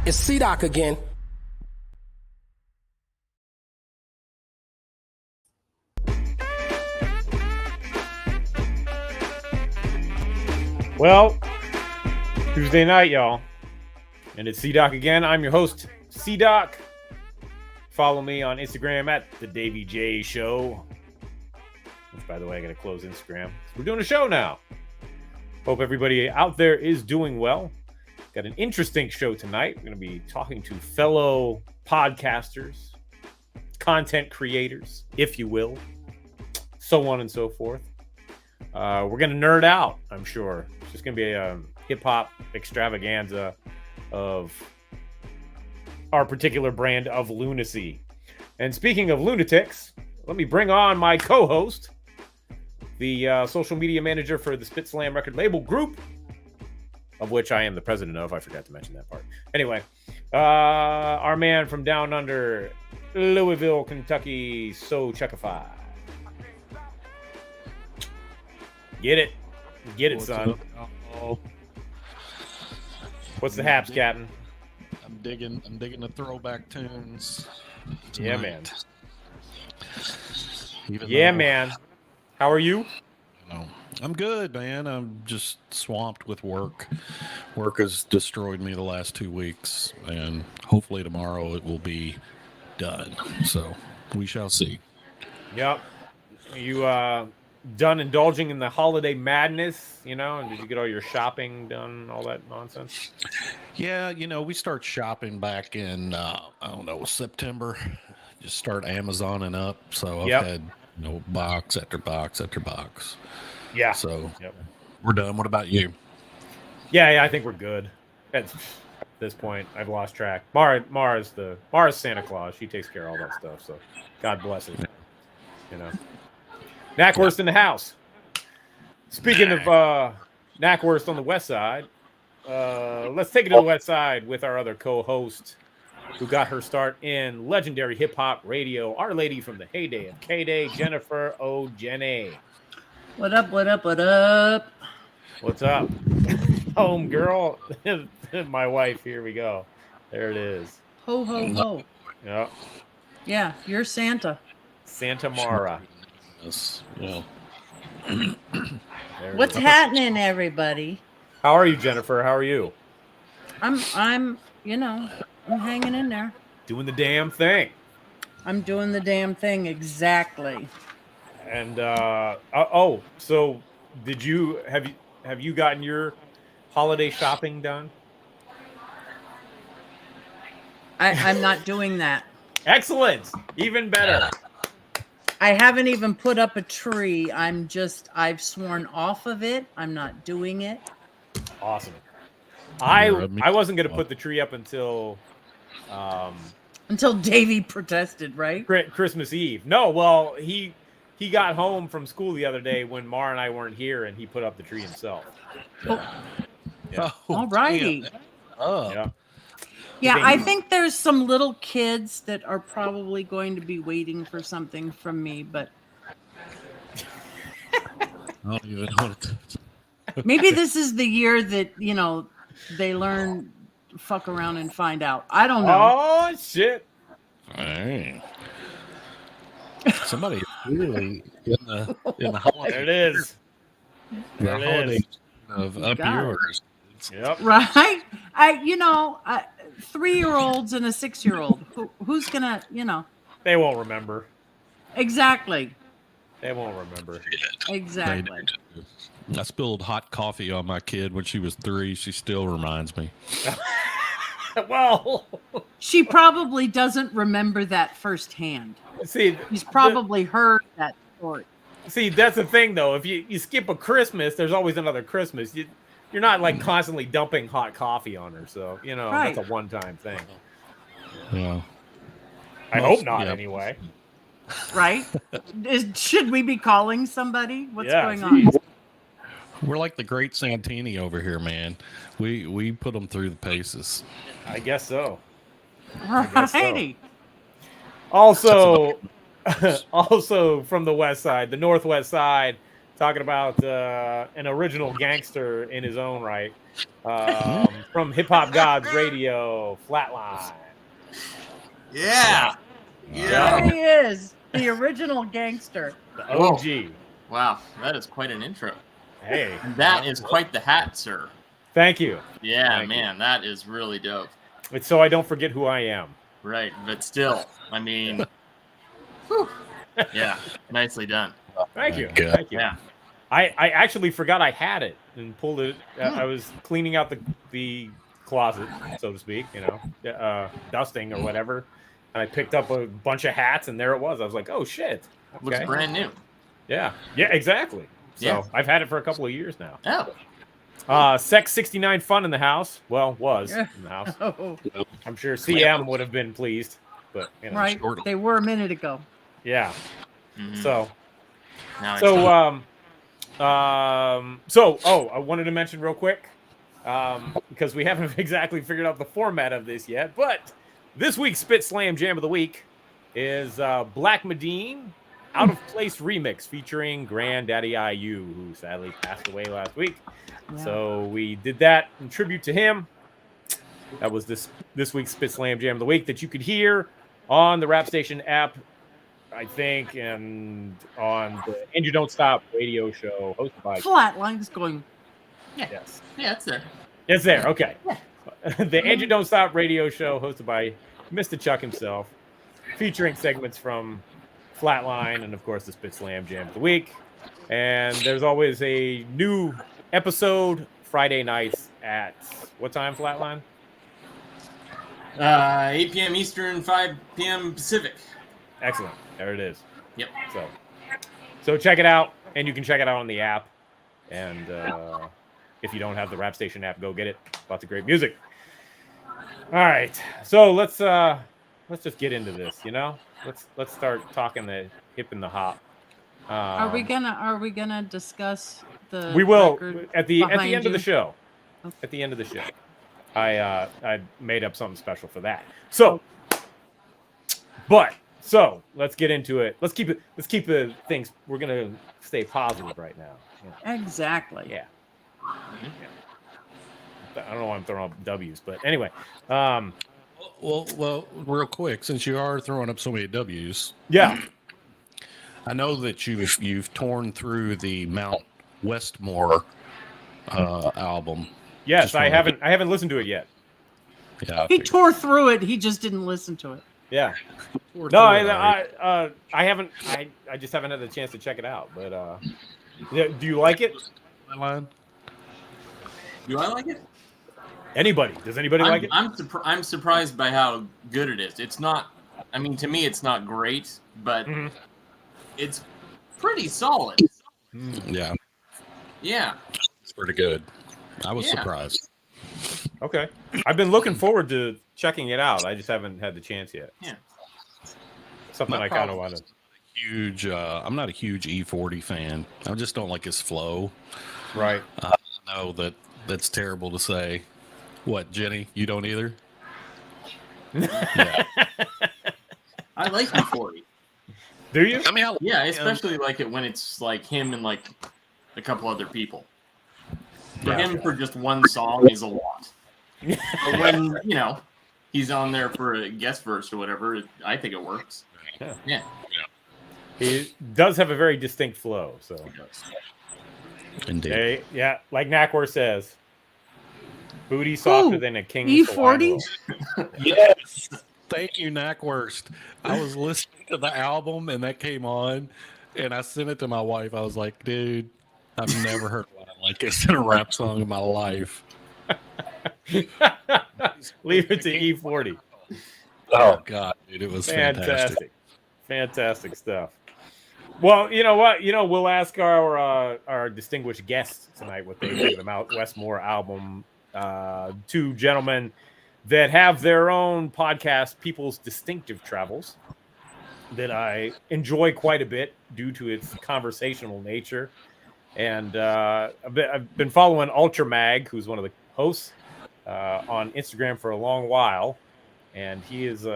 It's C-Doc again. Well, Tuesday night, y'all. And it's C-Doc again. I'm your host, C-Doc. Follow me on Instagram at The Davey J Show. Which, by the way, I got to close Instagram. We're doing a show now. Hope everybody out there is doing well. Got an interesting show tonight. We're going to be talking to fellow podcasters, content creators, if you will, so on and so forth. We're going to nerd out, I'm sure. It's just going to be a hip-hop extravaganza of our particular brand of lunacy. And speaking of lunatics, let me bring on my co-host, the social media manager for the Spit Slam record label group, of which I am the president of. I forgot to mention that part. Anyway, our man from down under Louisville, Kentucky, So Chuckify. Get it, son. What's the haps, Captain? I'm digging the throwback tunes tonight. Yeah, man. Man. How are you? I'm good, man. I'm just swamped with work. Work has destroyed me the last 2 weeks, and hopefully tomorrow it will be done. So we shall see. Yep. You done indulging in the holiday madness, and did you get all your shopping done, all that nonsense? Yeah, we start shopping back in, September. Just start Amazoning up. So I've had, box after box after box. Yeah. So we're done. What about you? Yeah, I think we're good. At this point, I've lost track. Mara's Santa Claus. She takes care of all that stuff. So God bless her. Knackwurst in the house. Speaking of Knackwurst on the west side, let's take it to the west side with our other co-host who got her start in legendary hip-hop radio, Our Lady from the heyday of K-Day, Jennifer O. Jenny. What up, what up, what up? What's up? Home girl. My wife, here we go. There it is. Ho, ho, ho. Yeah. Yeah, you're Santa. Santa Mara. Yeah. What's happening, everybody? How are you, Jennifer? How are you? I'm hanging in there. Doing the damn thing. I'm doing the damn thing, exactly. And so have you gotten your holiday shopping done? I'm not doing that. Excellent. Even better. I haven't even put up a tree. I've sworn off of it. I'm not doing it. Awesome. I wasn't going to put the tree up until Davey protested, right? Christmas Eve. No, well, he got home from school the other day when Mara and I weren't here, and he put up the tree himself. Oh. Yeah. All righty. Oh. Yeah. Yeah, I think there's some little kids that are probably going to be waiting for something from me, but I don't even know. Maybe this is the year that, they learn, fuck around and find out. I don't know. Oh, shit. Hey. Somebody really in the holiday. There it is. The holiday of up yours. Yep. Right? 3-year-olds and a 6-year-old. Who's gonna, They won't remember. Exactly. They won't remember. Exactly. I spilled hot coffee on my kid when she was 3. She still reminds me. Well, she probably doesn't remember that firsthand. See, she's probably heard that story. See, that's the thing, though. If you skip a Christmas, there's always another Christmas. You're not like constantly dumping hot coffee on her, so right. That's a one-time thing. Yeah, I hope not. Anyway, right? Should we be calling somebody? What's going on? We're like the Great Santini over here, man. We put them through the paces. I guess so. Righty. Also from the west side, the northwest side, talking about an original gangster in his own right. from Hip Hop Gods Radio, Flatline. Yeah. There he is, the original gangster. The OG. Wow, that is quite an intro. Hey. And that is quite the hat, sir. Thank you. Yeah, Thank man, that is really dope. It's so I don't forget who I am. Right, but still, I mean, whew. Yeah, nicely done. Thank you. Good. Thank you. Yeah. I actually forgot I had it and pulled it. I was cleaning out the closet, so to speak, dusting or whatever. And I picked up a bunch of hats, and there it was. I was like, oh, shit. Okay. Looks brand new. Yeah, exactly. So Yeah. I've had it for a couple of years now. Oh. Sex 69 fun in the house. Well, was in the house. Oh, I'm sure CM would have been pleased, but right. shortly. They were a minute ago. Yeah. Mhm. So Now I wanted to mention real quick, because we haven't exactly figured out the format of this yet, but this week's Spit Slam Jam of the Week is Black Medine Out of Place remix featuring Granddaddy IU, who sadly passed away last week. Yeah. So we did that in tribute to him. That was this week's Spit Slam Jam of the Week that you could hear on the Rap Station app, I think, and on the And You Don't Stop radio show hosted by Flatline's going. Yes. Yeah, it's there. It's there. Okay. The And You Don't Stop radio show hosted by Mr. Chuck himself, featuring segments from Flatline and, of course, the Spit Slam Jam of the Week. And there's always a new episode Friday nights at what time, Flatline? 8 p.m. Eastern, 5 p.m. Pacific. Excellent. There it is. Yep. So check it out, and you can check it out on the app. And if you don't have the Rap Station app, go get it. Lots of great music. All right, so let's just get into this. Let's start talking the hip and the hop. Are we gonna discuss the? We will record at the behind end of the you? show. Okay. At the end of the show, I made up something special for that. So let's get into it. Let's keep the things. We're gonna stay positive right now. Exactly. Yeah. I don't know why I'm throwing up W's, but anyway. Well, real quick, since you are throwing up so many W's, Yeah. I know that you've torn through the Mount Westmore album. Yes, Just I wanted haven't listened to it yet. Yeah, He tore through it. He just didn't listen to it. Yeah. tore No, through it, alright. I haven't. I just haven't had the chance to check it out. But do you like it? My line? Do I like it? Anybody? Does anybody like it? I'm surprised by how good it is. It's not. I mean, to me, it's not great, but Mhm. it's pretty solid. Yeah, Yeah. it's pretty good. I was Yeah. surprised. Okay. I've been looking forward to checking it out. I just haven't had the chance yet. Yeah. Something My I kind of problem want to. Huge. I'm not a huge E40 fan. I just don't like his flow. Right. I know that's terrible to say. What, Jenny? You don't either? Yeah. I like E40. Do you? I mean, Yeah, I especially like it when it's like him and like a couple other people. For Yeah. him, for just one song is a lot. But when he's on there for a guest verse or whatever, I think it works. Yeah. Yeah. He does have a very distinct flow. So. Indeed. Hey, yeah, like Nakwar says, booty softer Who? than a king's E40? salami. Yes. Thank you, Knackwurst. I was listening to the album and that came on, and I sent it to my wife. I was like, dude, I've never heard a line like this in a rap song in my life. Leave it to E40. Oh, God, dude, it was fantastic. Fantastic stuff. Well, you know what? We'll ask our distinguished guests tonight what they think of the Mount Westmore album. Two gentlemen that have their own podcast, People's Distinctive Travels, that I enjoy quite a bit due to its conversational nature. And I've been following Ultra Mag, who's one of the hosts, on Instagram for a long while, and he is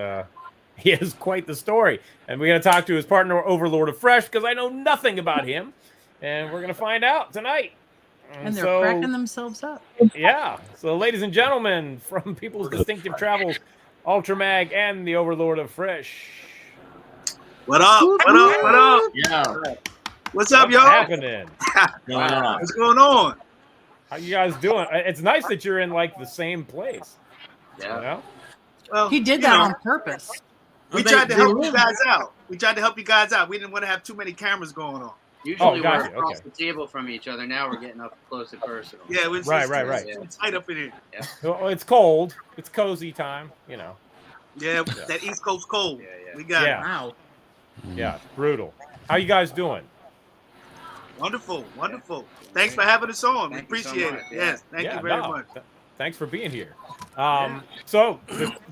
quite the story. And we're going to talk to his partner, Overlord of Fresh, because I know nothing about him, and we're going to find out tonight. And they're cracking themselves up. Yeah. So, ladies and gentlemen, from People's Distinctive Travels, Ultramag, and the Overlord of Fresh. What up? What up? What up? Yeah. What's up, What's y'all? happening? Going on. What's going on? How you guys doing? It's nice that you're in like the same place. Yeah. You know? Well, He did that on purpose. We tried to help you guys out. We didn't want to have too many cameras going on. Usually gotcha, we're across okay. the table from each other. Now we're getting up close and personal. Yeah, it was Right. It's tight up in here. Well, it's cold. It's cozy time. You know. Yeah, that East Coast cold. Yeah. We got Yeah. it. Wow. Yeah. Brutal. How you guys doing? Wonderful. Thanks for having us on. We Thank you so appreciate much. it. Yes, thank you very much. Thanks for being here. So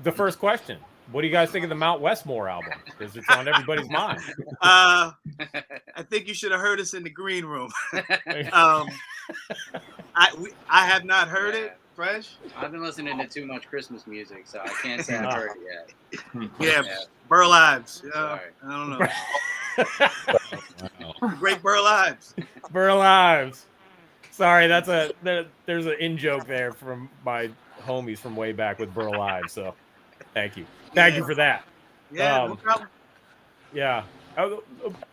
the first question: what do you guys think of the Mount Westmore album? Because it's on everybody's mind. I think you should have heard us in the green room. I have not heard it. Fresh. I've been listening to too much Christmas music, so I can't say I've heard it yet. Yeah, Burl Ives. Sorry. I don't know. Great Burl Ives. Burl Ives. Sorry, there's an in joke there from my homies from way back with Burl Ives. So thank you for that. Yeah, no problem. Yeah.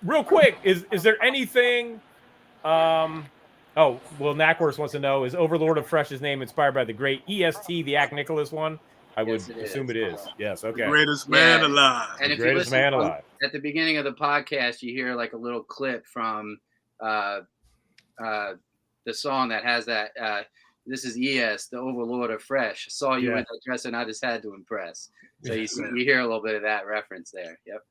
Real quick, is there anything? Knackworth wants to know: is Overlord of Fresh's name inspired by the great EST, the Act Nicholas one? I would assume it is. Yes. Okay. Greatest man alive. And if Greatest you man listen alive. at the beginning of the podcast, you hear like a little clip from the song that has that. This is ES, the Overlord of Fresh. Saw you in that dress, and I just had to impress. So you hear a little bit of that reference there. Yep.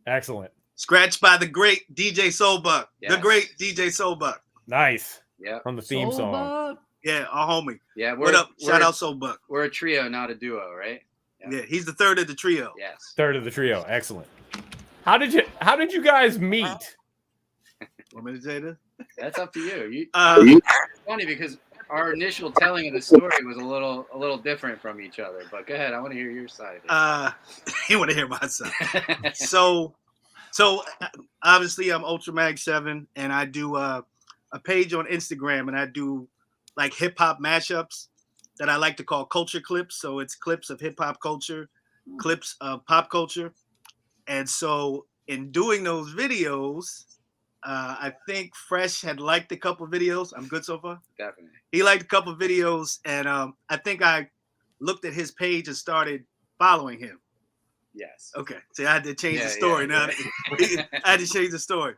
Excellent. Scratched by the great DJ Soulbuck. Yes. The great DJ Soulbuck. Nice. Yeah. On the theme song. Yeah, our homie. Yeah. What up? Shout out Soulbuck. We're a trio, not a duo, right? Yeah, he's the third of the trio. Yes. Third of the trio. Excellent. How did you guys meet? Want me to say this? That's up to you. It's funny because our initial telling of the story was a little different from each other. But go ahead, I want to hear your side of it. You want to hear my side? So obviously I'm Ultramag7, and I do a page on Instagram, and I do like hip hop mashups that I like to call culture clips. So it's clips of hip hop culture, clips of pop culture, and so in doing those videos. I think Fresh had liked a couple videos. I'm good so far? Definitely. He liked a couple videos, and I think I looked at his page and started following him. Yes. Okay. So I had to change the story now. I had to change the story.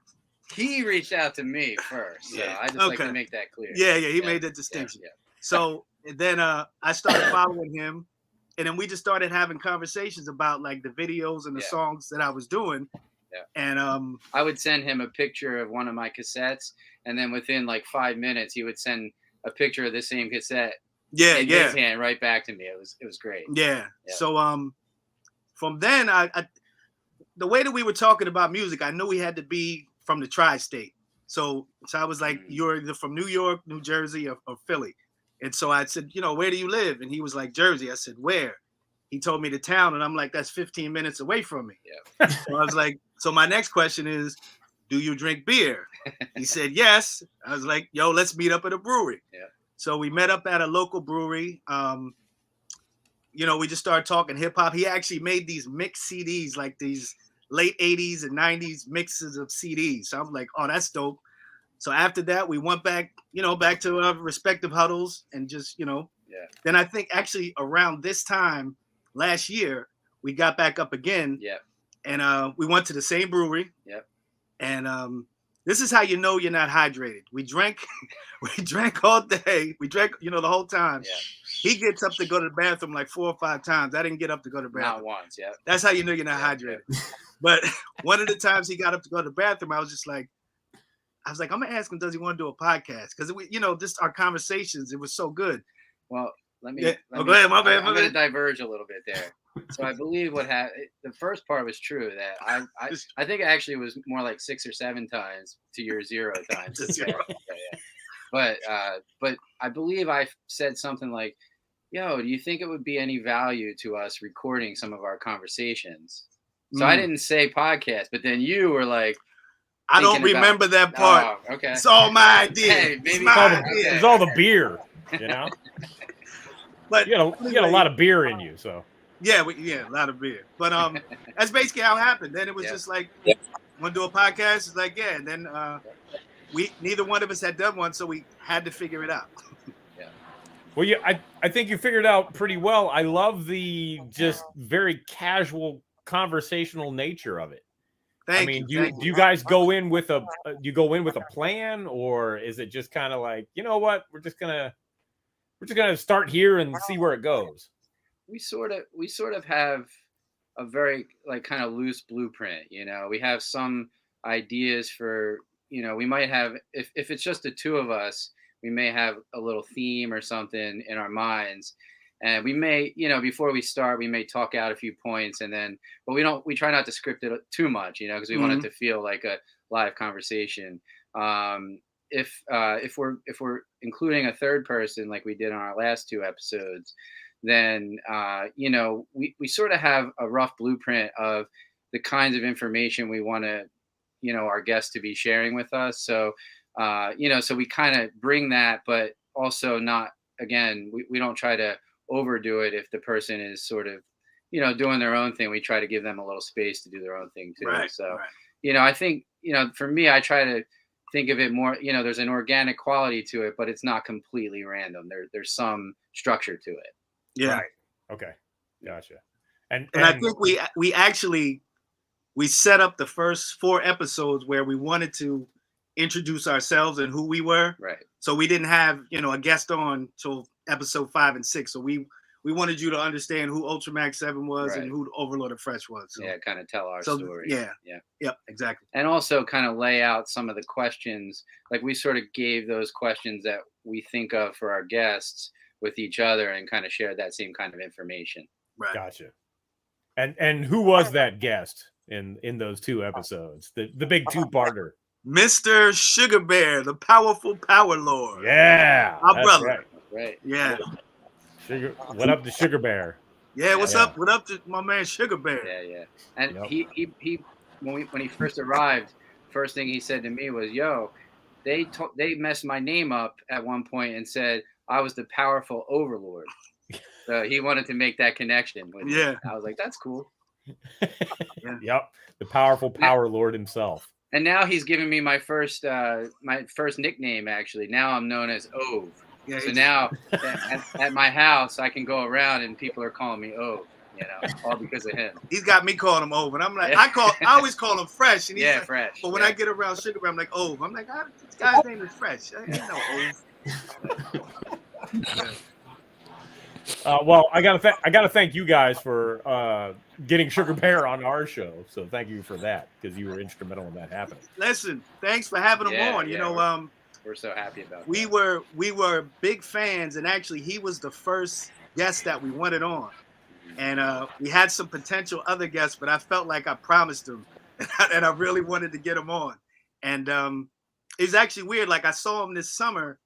He reached out to me first. So I just like to make that clear. Yeah, he made that distinction. Yeah. So then I started following him, and then we just started having conversations about like the videos and the songs that I was doing. Yeah. And I would send him a picture of one of my cassettes, and then within like 5 minutes, he would send a picture of the same cassette. In his hand right back to me. It was great. Yeah. So from then I the way that we were talking about music, I knew he had to be from the tri-state. So I was like, you're either from New York, New Jersey, or Philly. And so I said, where do you live? And he was like, Jersey. I said, where? He told me the town, and I'm like, that's 15 minutes away from me. Yeah. So I was like, so my next question is, do you drink beer? He said, yes. I was like, yo, let's meet up at a brewery. Yeah. So we met up at a local brewery. We just started talking hip hop. He actually made these mixed CDs, like these late 80s and 90s mixes of CDs. So I'm like, oh, that's dope. So after that, we went back to our respective huddles and just, Then I think actually around this time last year, we got back up again. Yeah. And we went to the same brewery. Yep. And this is how you know you're not hydrated. We drank all day. We drank, the whole time. Yeah. He gets up to go to the bathroom like 4 or 5 times. I didn't get up to go to the bathroom. Not once, yeah. That's how you know you're not hydrated. Yeah. But one of the times he got up to go to the bathroom, I was like, I'm gonna ask him, does he want to do a podcast? Because we, just our conversations, it was so good. Well, let me. Go ahead, my bad. I'm going to diverge a little bit there. So I believe what happened. The first part was true. That I think it actually was more like 6 or 7 times to your 0 times. But I believe I said something like, "Yo, do you think it would be any value to us recording some of our conversations?" So I didn't say podcast, but then you were like, I don't thinking about- remember that part. Oh, okay. It's all my idea. Hey, It's maybe- my It's all the, idea. it's all the beer, you know. But You got a lot of beer in you, so. yeah, a lot of beer. But that's basically how it happened. Then it was Yeah. just like, want to do a podcast? It's like, yeah. And then neither one of us had done one, so we had to figure it out. Well, yeah, I think you figured out pretty well. I love the just very casual conversational nature of it. Thank I mean, you. do you guys go in with a plan, or is it just kind of like, you know what, we're just gonna start here and see where it goes? We sort of have a very like kind of loose blueprint. You know, we have some ideas for, you know, we might have, if it's just the two of us, we may have a little theme or something in our minds, and we may, you know, before we start, we may talk out a few points, and then, but we try not to script it too much, you know, because we want it to feel like a live conversation. If we're including a third person like we did on our last two episodes, then you know, we sort of have a rough blueprint of the kinds of information we want to, you know, our guests to be sharing with us. So you know, so we kind of bring that, but also not, again, we don't try to overdo it. If the person is sort of, you know, doing their own thing, we try to give them a little space to do their own thing too. Right, So, right. you know, I think, you know, for me, I try to think of it more, you know, there's an organic quality to it, but it's not completely random. There's some structure to it. Yeah. Right. Okay. Gotcha. And I think we actually set up the first 4 episodes where we wanted to introduce ourselves and who we were. Right. So we didn't have, you know, a guest on till episode 5 and 6. So we wanted you to understand who Ultramax 7 was Right. and who Overlord of Fresh was. So, Yeah, kind of tell our so, story. yeah. Yeah. Yep, exactly. And also kind of lay out some of the questions, like we sort of gave those questions that we think of for our guests with each other and kind of shared that same kind of information. Right. gotcha. And who was that guest in those 2 episodes? The big 2-parter. Mr. Sugar Bear, the powerful power lord. Yeah. My that's brother. right. Right. Yeah. Sugar, what up to Sugar Bear? Yeah, what's Yeah. up? What up to my man Sugar Bear? Yeah. And Yep. he when he first arrived, first thing he said to me was, "Yo, they messed my name up at one point and said I was the powerful Overlord." So he wanted to make that connection with me. Yeah. I was like, "That's cool." Yep. The powerful power lord himself. And now he's giving me my first nickname. Actually, now I'm known as Ove. Yeah, So now at my house, I can go around and people are calling me Ove. You know, all because of him. he's got me calling him Over. And I'm like, Yeah. I always call him Fresh. And he's Yeah, like, Fresh. but when yeah. I get around Sugar Bear, I'm like, Ove. I'm like, this guy's name is Fresh. I know Ove. Well, I gotta thank you guys for getting Sugar Bear on our show. So thank you for that, because you were instrumental in that happening. Listen, thanks for having him Yeah, on. You yeah, know, we're so happy about we that. were big fans, and actually he was the first guest that we wanted on. And we had some potential other guests, but I felt like I promised him, and I really wanted to get him on. And it's actually weird. Like, I saw him this summer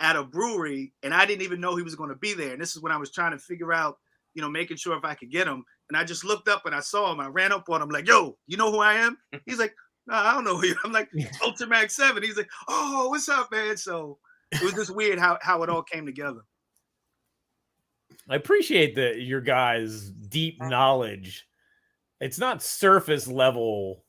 at a brewery, and I didn't even know he was going to be there. And this is when I was trying to figure out, you know, making sure if I could get him. And I just looked up and I saw him. I ran up on him like, "Yo, you know who I am?" He's like, "No, I don't know who you are." I'm like, "Ultramax 7. He's like, "Oh, what's up, man?" So it was just weird how it all came together. I appreciate your guys' deep knowledge. It's not surface level.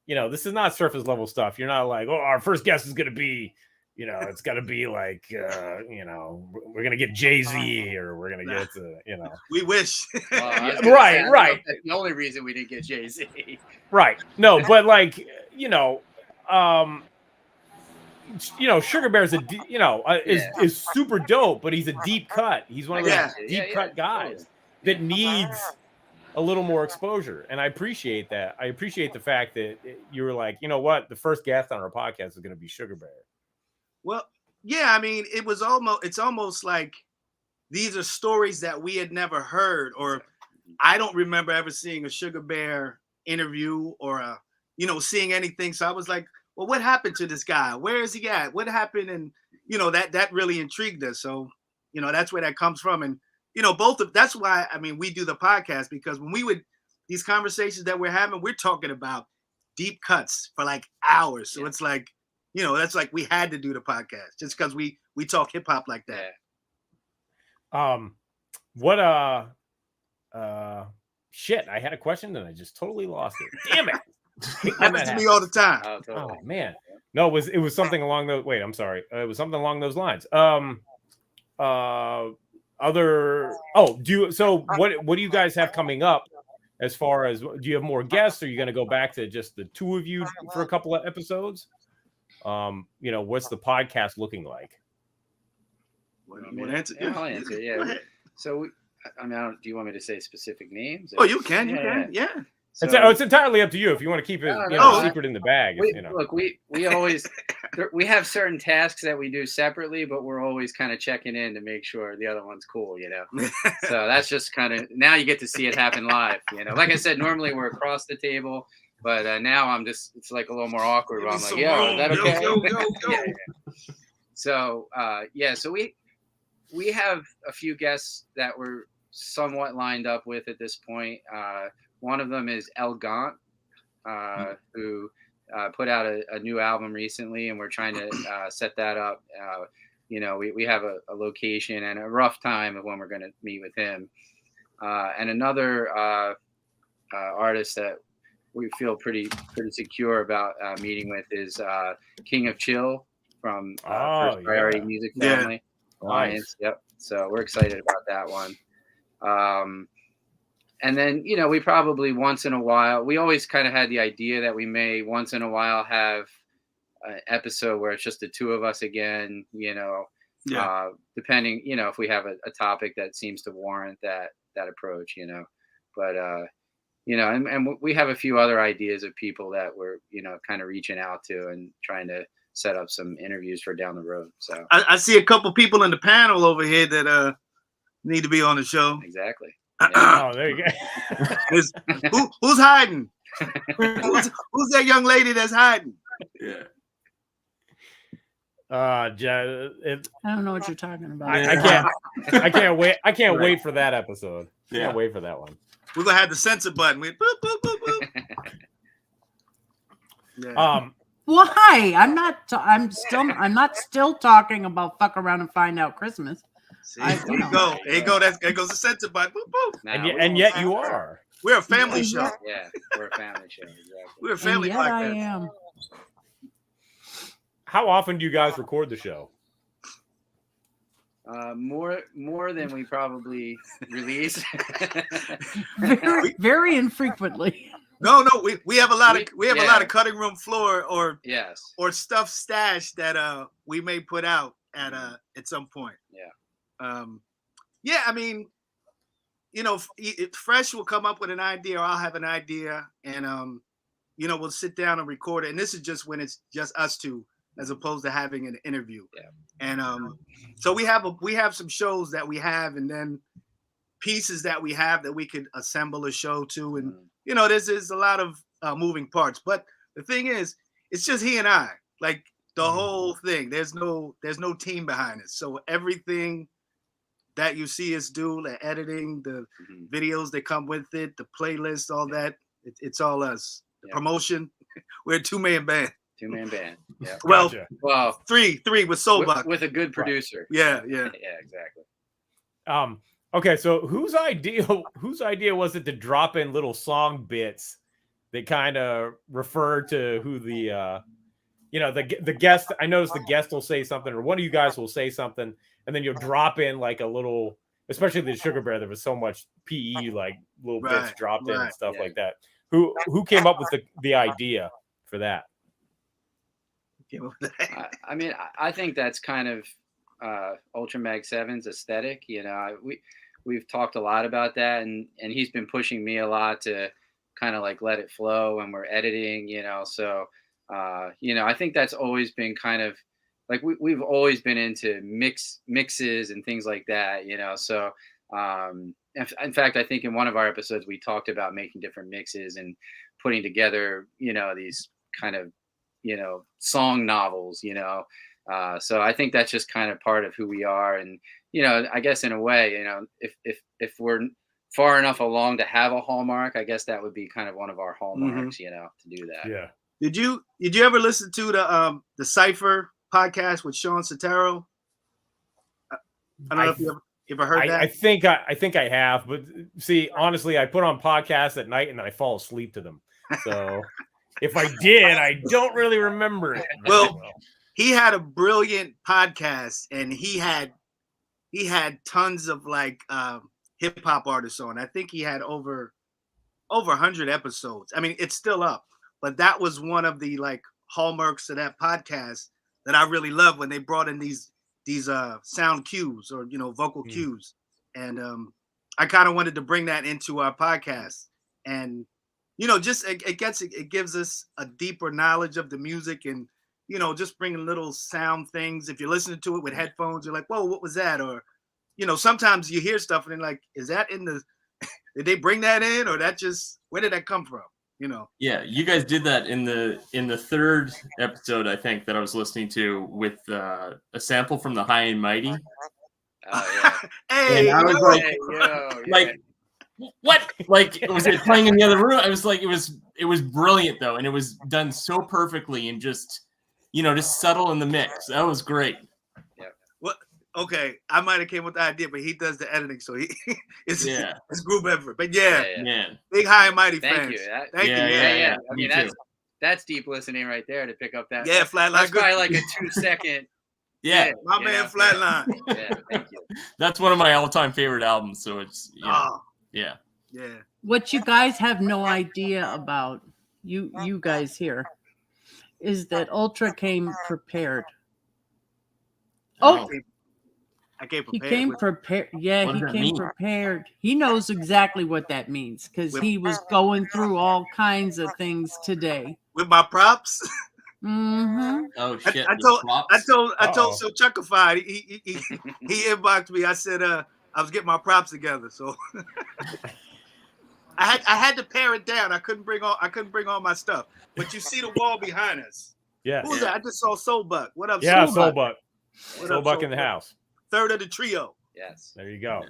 You know, this is not surface level stuff. You're not like, "Oh, our first guest is gonna be," you know, it's got to be like, you know, we're gonna get Jay-Z, or we're gonna get, you know, We wish. Well, I was Yeah, gonna right, say, I don't know right. if that's the only reason we didn't get Jay-Z. right? No, but like, you know, Sugar Bear's is super dope, but he's a deep cut. He's one of those Yeah. deep cut guys that needs a little more exposure, and I appreciate that. I appreciate the fact that you were like, you know what, the first guest on our podcast is going to be Sugar Bear. Well, yeah, I mean, it's almost like these are stories that we had never heard, or I don't remember ever seeing a Sugar Bear interview or seeing anything. So I was like, well, what happened to this guy? Where is he at? What happened? And that really intrigued us. So, that's where that comes from. And that's why, I mean, we do the podcast, because when these conversations that we're having, we're talking about deep cuts for like hours. So Yeah. it's like, you know, that's like we had to do the podcast just because we talk hip hop like that. What shit, I had a question and I just totally lost it. Damn it. Happens to me all the time. Oh, totally. Oh man. No, it was something along those I'm sorry. It was something along those lines. What do you guys have coming up as far as, do you have more guests? Are you going to go back to just the two of you for a couple of episodes? What's the podcast looking like? You want to answer? Yeah, I'll answer. Go Yeah. ahead. So, do you want me to say specific names? Oh, you can. Yeah. So, It's entirely up to you if you want to keep it secret in the bag. Look, we always we have certain tasks that we do separately, but we're always kind of checking in to make sure the other one's cool, So that's just kind of, now you get to see it happen live. Like I said, normally we're across the table, but now it's like a little more awkward. Where I'm like, is that okay? Yo. So so we have a few guests that we're somewhat lined up with at this point. One of them is El Gaunt, who put out a new album recently, and we're trying to set that up. We have a location and a rough time of when we're going to meet with him. And another artist that we feel pretty secure about meeting with is King of Chill from First Priority Music Family Alliance. Nice. Yep. So we're excited about that one. And then, we probably once in a while, we always kind of had the idea that we may once in a while have an episode where it's just the two of us again, depending, if we have a topic that seems to warrant that approach, but, and we have a few other ideas of people that we're, kind of reaching out to and trying to set up some interviews for down the road. So I see a couple people in the panel over here that need to be on the show. Exactly. Yeah. Oh, there you go. Who's hiding? Who's that young lady that's hiding? Yeah. I don't know what you're talking about. I can't wait. I can't wait for that episode. Yeah. Can't wait for that one. We're gonna have the censor button. We boop, boop, boop, boop. Yeah. Why? I'm not still talking about fuck around and find out Christmas. See, there you go. There you go. There goes the censor button. Boop, boop. And yet you are. We're a family show. Yeah, we're a family show. Exactly. We're a family and yet podcast. I am. How often do you guys record the show? More than we probably release. Very, very infrequently. No, we have a lot of cutting room floor or stuff stashed that we may put out at some point. I mean, Fresh will come up with an idea, or I'll have an idea, and we'll sit down and record it. And this is just when it's just us two, as opposed to having an interview. Yeah. And so we have some shows that we have, and then pieces that we have that we could assemble a show to, and this is a lot of moving parts. But the thing is, it's just he and I. Like the whole thing. There's no team behind it. So everything that you see us do, the editing, the videos that come with it, the playlist, all that, it's all us. The promotion, we're a two-man band. Two-man band. Yeah. Well, three with Soulbuck. With a good producer. Yeah. Yeah, exactly. Okay, so whose idea was it to drop in little song bits that kind of refer to who the guest? I noticed the guest will say something, or one of you guys will say something, and then you'll drop in like a little, especially the Sugar Bear. There was so much PE, like little bits dropped in and stuff like that. Who came up with the idea for that? I mean, I think that's kind of Ultra Mag 7's aesthetic. We've talked a lot about that, and he's been pushing me a lot to kind of like let it flow when we're editing. So I think that's always been kind of like we've always been into mixes and things like that. So in fact, I think in one of our episodes we talked about making different mixes and putting together these kind of song novels. So I think that's just kind of part of who we are. And I guess in a way, if we're far enough along to have a hallmark, I guess that would be kind of one of our hallmarks, you know, to do that. Yeah. Did you ever listen to the Cypher podcast with Sean Sotero? I don't know if you ever heard that. I think I have, but see, honestly, I put on podcasts at night and I fall asleep to them. So if I did, I don't really remember it. Well, he had a brilliant podcast, and he had tons of like hip hop artists on. I think he had over 100 episodes. I mean, it's still up, but that was one of the like hallmarks of that podcast that I really love, when they brought in these sound cues, or vocal cues, and I kind of wanted to bring that into our podcast, and just it gives us a deeper knowledge of the music, and just bringing little sound things. If you're listening to it with headphones, you're like, whoa, what was that? Or sometimes you hear stuff and then like, is that in the did they bring that in, or that just, where did that come from? Yeah, you guys did that in the third episode, I think, that I was listening to, with a sample from the High and Mighty. Oh, yeah. Hey, and I was like, what? Like, was it playing in the other room? I was like, it was brilliant though, and it was done so perfectly, and just just subtle in the mix. That was great. Okay, I might have came with the idea, but he does the editing, so it's group effort. But Man. Big High and Mighty Thank fans. you. Thank you. Yeah. I Me mean, too. that's deep listening right there to pick up that. Yeah, Flatline. That's probably like a 2-second. Yeah, my man, Flatline. Yeah, thank you. That's one of my all-time favorite albums. So it's yeah. What you guys have no idea about, you guys here, is that Ultra came prepared. Oh, I came he prepared. came prepared. Yeah, What he does that came mean? prepared. He knows exactly what that means, because he was going through all kinds of things today. with my props. Mm-hmm. Oh shit! I told So Chuckified. He inboxed me. I said I was getting my props together, so I had to pare it down. I couldn't bring all my stuff. But you see the wall behind us. Yeah. Who's that? I just saw Soulbuck. What up, Yeah, Soulbuck? Soulbuck in the house. Third of the trio. Yes. There you go.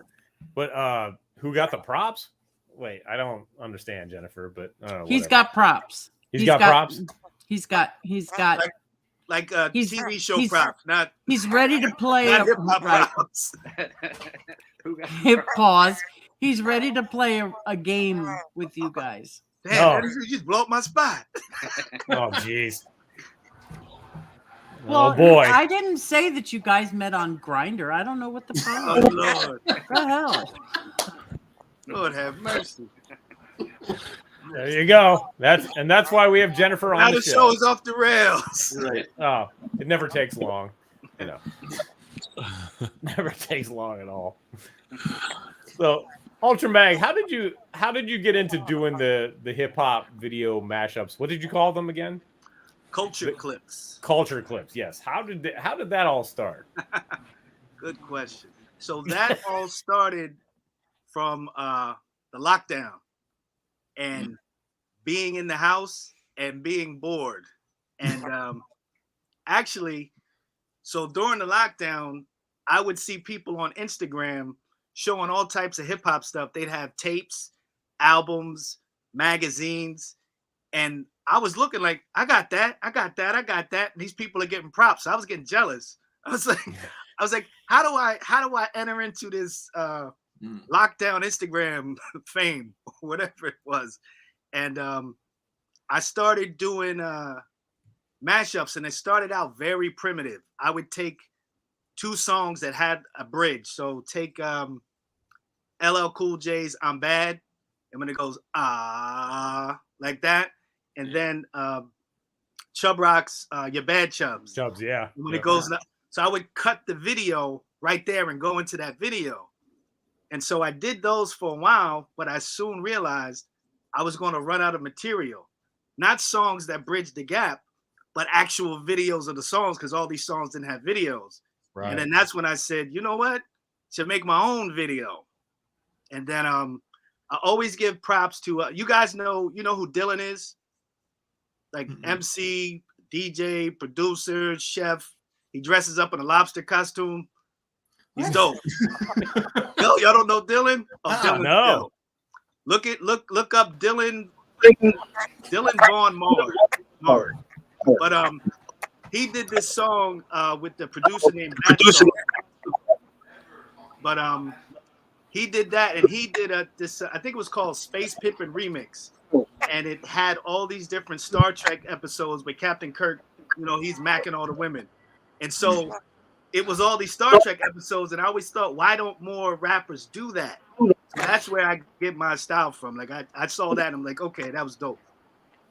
But who got the props? Wait, I don't understand, Jennifer, but He's got props. He's got props. He's got like TV show props, not he's ready to play not hip-hop props. Pause. He's ready to play a game with you guys. Damn, you just blow up my spot. Oh jeez. Well, oh boy. I didn't say that you guys met on Grindr. I don't know what the problem Oh is. Lord. What the hell? Lord have mercy. There you go. That's why we have Jennifer on Now the the show. show is off the rails. Right. Oh, it never takes long. Never takes long at all. So, Ultramag, how did you get into doing the hip hop video mashups? What did you call them again? Culture clips. Culture clips. Yes. How did that all start? Good question. So that all started from the lockdown and being in the house and being bored. And actually, so during the lockdown, I would see people on Instagram showing all types of hip hop stuff. They'd have tapes, albums, magazines, and I was looking like, I got that. And these people are getting props. I was getting jealous. I was like, how do I enter into this lockdown Instagram fame, whatever it was? And I started doing mashups, and it started out very primitive. I would take 2 songs that had a bridge. So take LL Cool J's "I'm Bad," and when it goes like that, and then Chub Rock's "You're Bad Chubs." Chubs, yeah. And when it goes, so I would cut the video right there and go into that video. And so I did those for a while, but I soon realized I was going to run out of material. Not songs that bridge the gap, but actual videos of the songs, because all these songs didn't have videos. Right. And then that's when I said, you know what? Should make my own video. And then I always give props to you guys know who Dylan is? Like MC, DJ, producer, chef. He dresses up in a lobster costume. He's dope. Yo, y'all don't know Dylan? Oh, Dylan's no. dope. Look up Dylan Vaughn Mars. But he did this song with the producer named Batson. But he did that, and he did this. I think it was called Space Pimpin' Remix, and it had all these different Star Trek episodes with Captain Kirk. You know, he's macking all the women, and so it was all these Star Trek episodes. And I always thought, why don't more rappers do that? So that's where I get my style from. Like I saw that, and I'm like, okay, that was dope.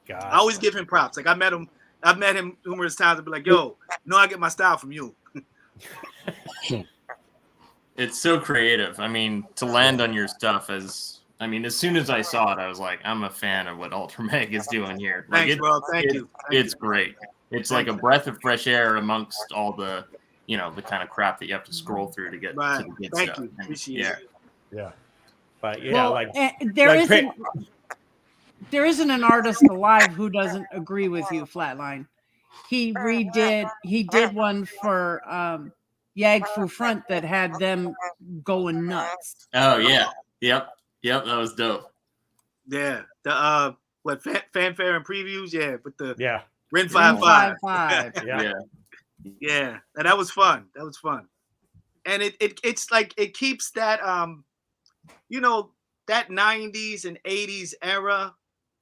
Gosh. I always give him props. Like I've met him numerous times and be like, yo, I get my style from you. It's so creative. I mean, to land on your stuff as soon as I saw it, I was like, I'm a fan of what Ultra Meg is doing here. Like, Thanks, bro. Thank you. It's great. It's like a breath of fresh air amongst all the, the kind of crap that you have to scroll through to get to the good Thank stuff. you. Appreciate it. Yeah. But yeah, well, there isn't an artist alive who doesn't agree with you, Flatline. He did one for Yag Fu Front that had them going nuts. Oh yeah. Yep, that was dope. Yeah. The fanfare and previews, with the Rin 5-5. Yeah. And that was fun. And it's like it keeps that that 90s and 80s era.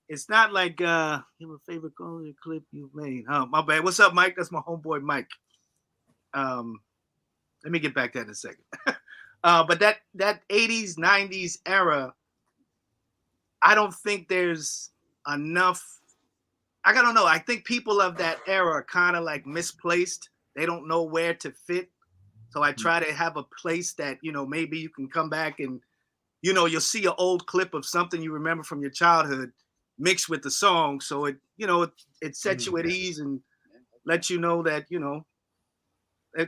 It's not like your favorite clip you've made. Oh, my bad. What's up, Mike? That's my homeboy, Mike. Let me get back to that in a second. But that 80s, 90s era, I don't think there's enough. I don't know. I think people of that era are kind of like misplaced. They don't know where to fit. So I try to have a place that, maybe you can come back and, you'll see an old clip of something you remember from your childhood mixed with the song. So it sets you at ease and lets you know that,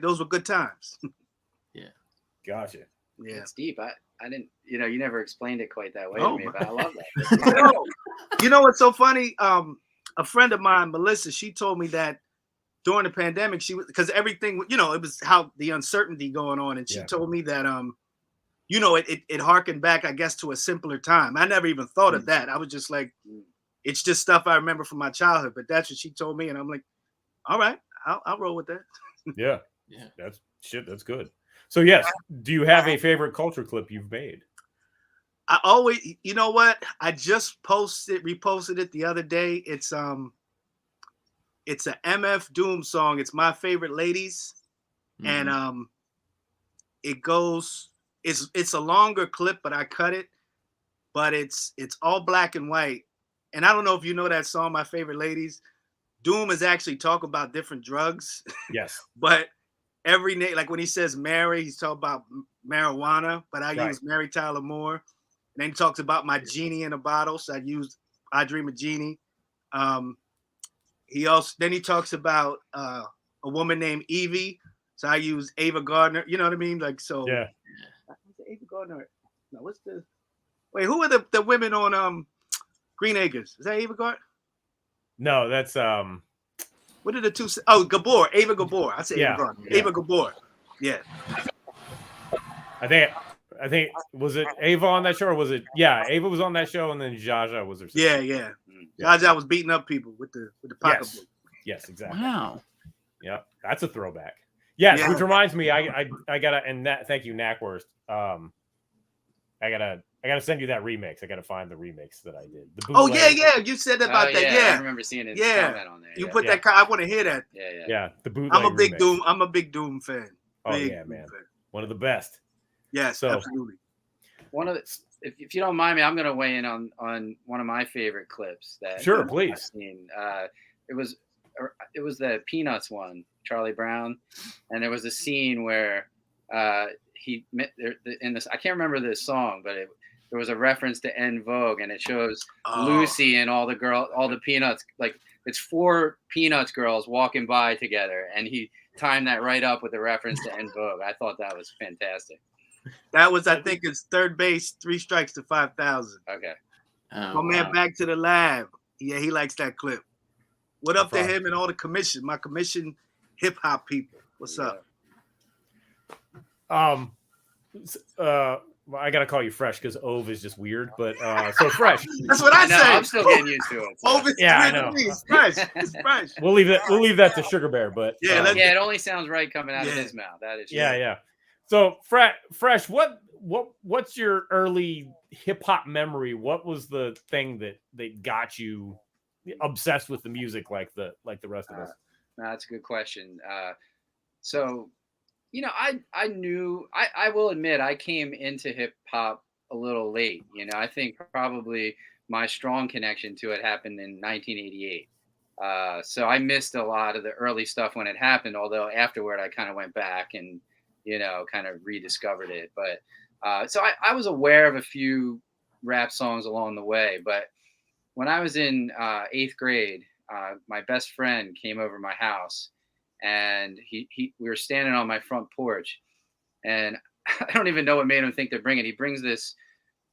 those were good times. Yeah. Gotcha. Yeah. It's deep. I didn't, you never explained it quite that way to me, but I love that. You know what's so funny? A friend of mine, Melissa, she told me that during the pandemic, because everything, it was how the uncertainty going on. And she told me that, it harkened back, I guess, to a simpler time. I never even thought of that. I was just like, it's just stuff I remember from my childhood, but that's what she told me. And I'm like, all right, I'll roll with that. Yeah. That's good. So yes, do you have a favorite culture clip you've made? I always, you know what? I just reposted it the other day. It's a MF Doom song. It's My Favorite Ladies. Mm-hmm. And it goes, it's a longer clip, but I cut it. But it's all black and white. And I don't know if you know that song, My Favorite Ladies. Doom is actually talking about different drugs. Yes. But every name, like when he says Mary, he's talking about marijuana, but I use Mary Tyler Moore. And then he talks about my genie in a bottle, so I used I Dream of Jeannie. He talks about a woman named Evie, so I use Ava Gardner. You know what I mean? Like so. Yeah. Ava Gardner. No, what's the? Wait, who are the women on Green Acres? Is that Ava Gardner? No, that's What are the two? Oh, Gabor, Ava Gabor. I say Ava Gardner. Ava Gabor. Yeah. I think was it Ava on that show or was it? Yeah, Ava was on that show and then Jaja was her sister. Yeah. Jaja was beating up people with the pocketbook. Yes, exactly. Wow. Yeah, that's a throwback. Yes, which reminds me, I gotta thank you, Knackwurst. I gotta send you that remix. I gotta find the remix that I did. Oh yeah, you said about that. Yeah, I remember seeing it. Comment on there. You put that. I want to hear that. Yeah. The bootleg. I'm a big remix. Doom. I'm a big Doom fan. Oh yeah, man. One of the best. Yes, absolutely. One of the, if you don't mind me, I'm gonna weigh in on one of my favorite clips that. Sure, please. I've seen. It was the Peanuts one, Charlie Brown, and there was a scene where he in this. I can't remember this song, but there was a reference to En Vogue, and it shows Lucy and all the Peanuts, like it's 4 Peanuts girls walking by together, and he timed that right up with a reference to En Vogue. I thought that was fantastic. That was, I think, it's Third Base, 3 Strikes to 5,000. Okay. Oh, man, Back to the Lab. Yeah, he likes that clip. What up to him and all the commission, my commission hip hop people. What's up? Well, I gotta call you Fresh because Ove is just weird. But so Fresh. That's what I know, say. I'm still getting used to it. So. Ove is Yeah, I weird to know. me. It's fresh. It's fresh. We'll leave that to Sugar Bear. But Yeah, Yeah, it only sounds right coming out of his mouth. That is true. yeah. So Fresh, what's your early hip hop memory? What was the thing that got you obsessed with the music like the rest of us? No, that's a good question. So, you know, I knew I will admit I came into hip hop a little late. You know, I think probably my strong connection to it happened in 1988. So I missed a lot of the early stuff when it happened. Although afterward, I kind of went back and kind of rediscovered it. But so I was aware of a few rap songs along the way. But when I was in 8th grade, my best friend came over my house, and we were standing on my front porch, and I don't even know what made him think to bring it. He brings this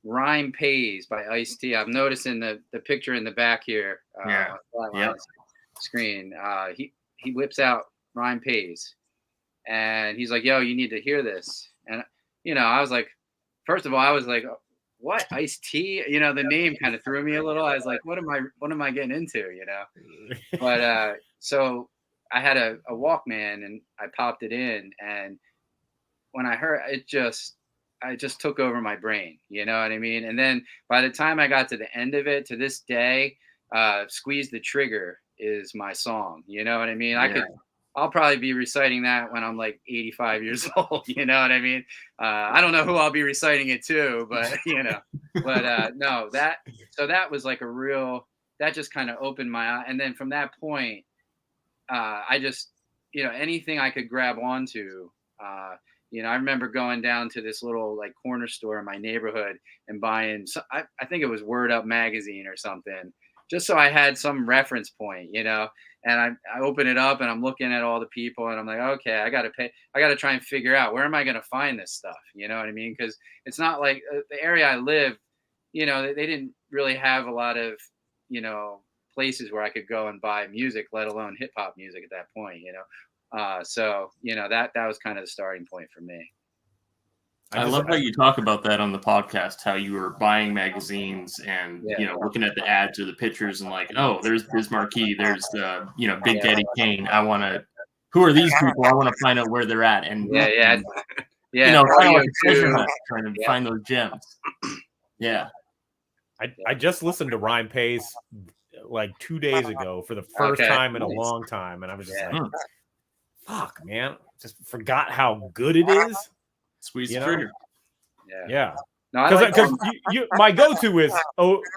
Rhyme Pays by Ice-T. I'm noticing the picture in the back here. On screen. He whips out Rhyme Pays, and he's like, "Yo, you need to hear this." And I was like, first of all, I was like, "What, Ice-T?" The name kind of threw me a little. I was like, "What am I getting into?" But so I had a Walkman, and I popped it in, and when I heard it, I just took over my brain. You know what I mean? And then by the time I got to the end of it, to this day, "Squeeze the Trigger" is my song. You know what I mean? Yeah. I'll probably be reciting that when I'm like 85 years old. You know what I mean? I don't know who I'll be reciting it to, but no, that was like that just kind of opened my eye. And then from that point, I just, anything I could grab onto, I remember going down to this little like corner store in my neighborhood and buying, I think it was Word Up magazine or something, just so I had some reference point, and I open it up and I'm looking at all the people and I'm like, okay, I got to try and figure out where am I going to find this stuff? You know what I mean? Because it's not like the area I live, they didn't really have a lot of, places where I could go and buy music, let alone hip hop music at that point, so that was kind of the starting point for me. I love how you talk about that on the podcast, how you were buying magazines and, looking at the ads or the pictures and like, oh, there's Biz Markie, there's, Big Daddy Kane. Who are these people? I want to find out where they're at. And, kind of like a treasure hunt, trying to find those gems. Yeah. I just listened to Rhyme Pays like 2 days ago for the first time in a long time. And I was just like, fuck, man. Just forgot how good it is. Squeeze the trigger. Yeah. No, because my go-to is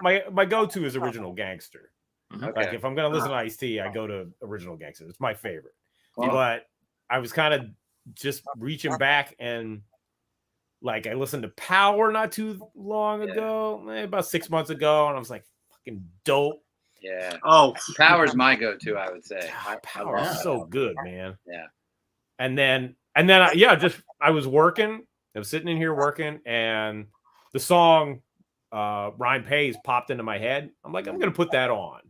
my go-to is Original Gangster. Okay. Like if I'm gonna listen to Ice-T, I go to Original Gangster. It's my favorite. Wow. But I was kind of just reaching back and like I listened to Power not too long ago, about 6 months ago, and I was like, fucking dope. Yeah. Oh, Power's my go-to, I would say. Power is so good, man. Yeah. And then I was working. I was sitting in here working, and the song Rhyme Pays popped into my head. I'm like, I'm gonna put that on,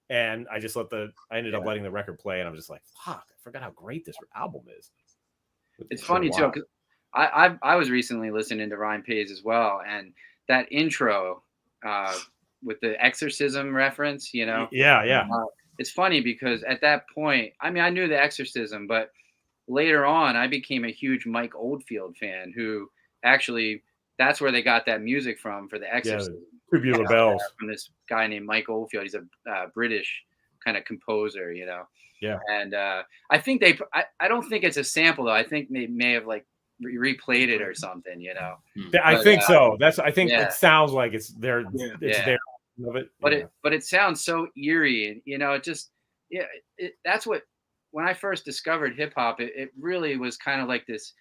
and I just I ended up letting the record play, and I'm just like, fuck, I forgot how great this album is. It's funny too, because I was recently listening to Rhyme Pays as well, and that intro with the exorcism reference, Yeah. It's funny because at that point, I mean, I knew the exorcism, but later on, I became a huge Mike Oldfield fan, who actually, that's where they got that music from for the exorcism. Yeah, Tubular Bells. From this guy named Mike Oldfield. He's a British kind of composer, Yeah. And I think I don't think it's a sample, though. I think they may have like replayed it or something, I think so. I think it sounds like it's there. It's there of it. But it sounds so eerie, and it just that's what, when I first discovered hip hop, it really was kind of like this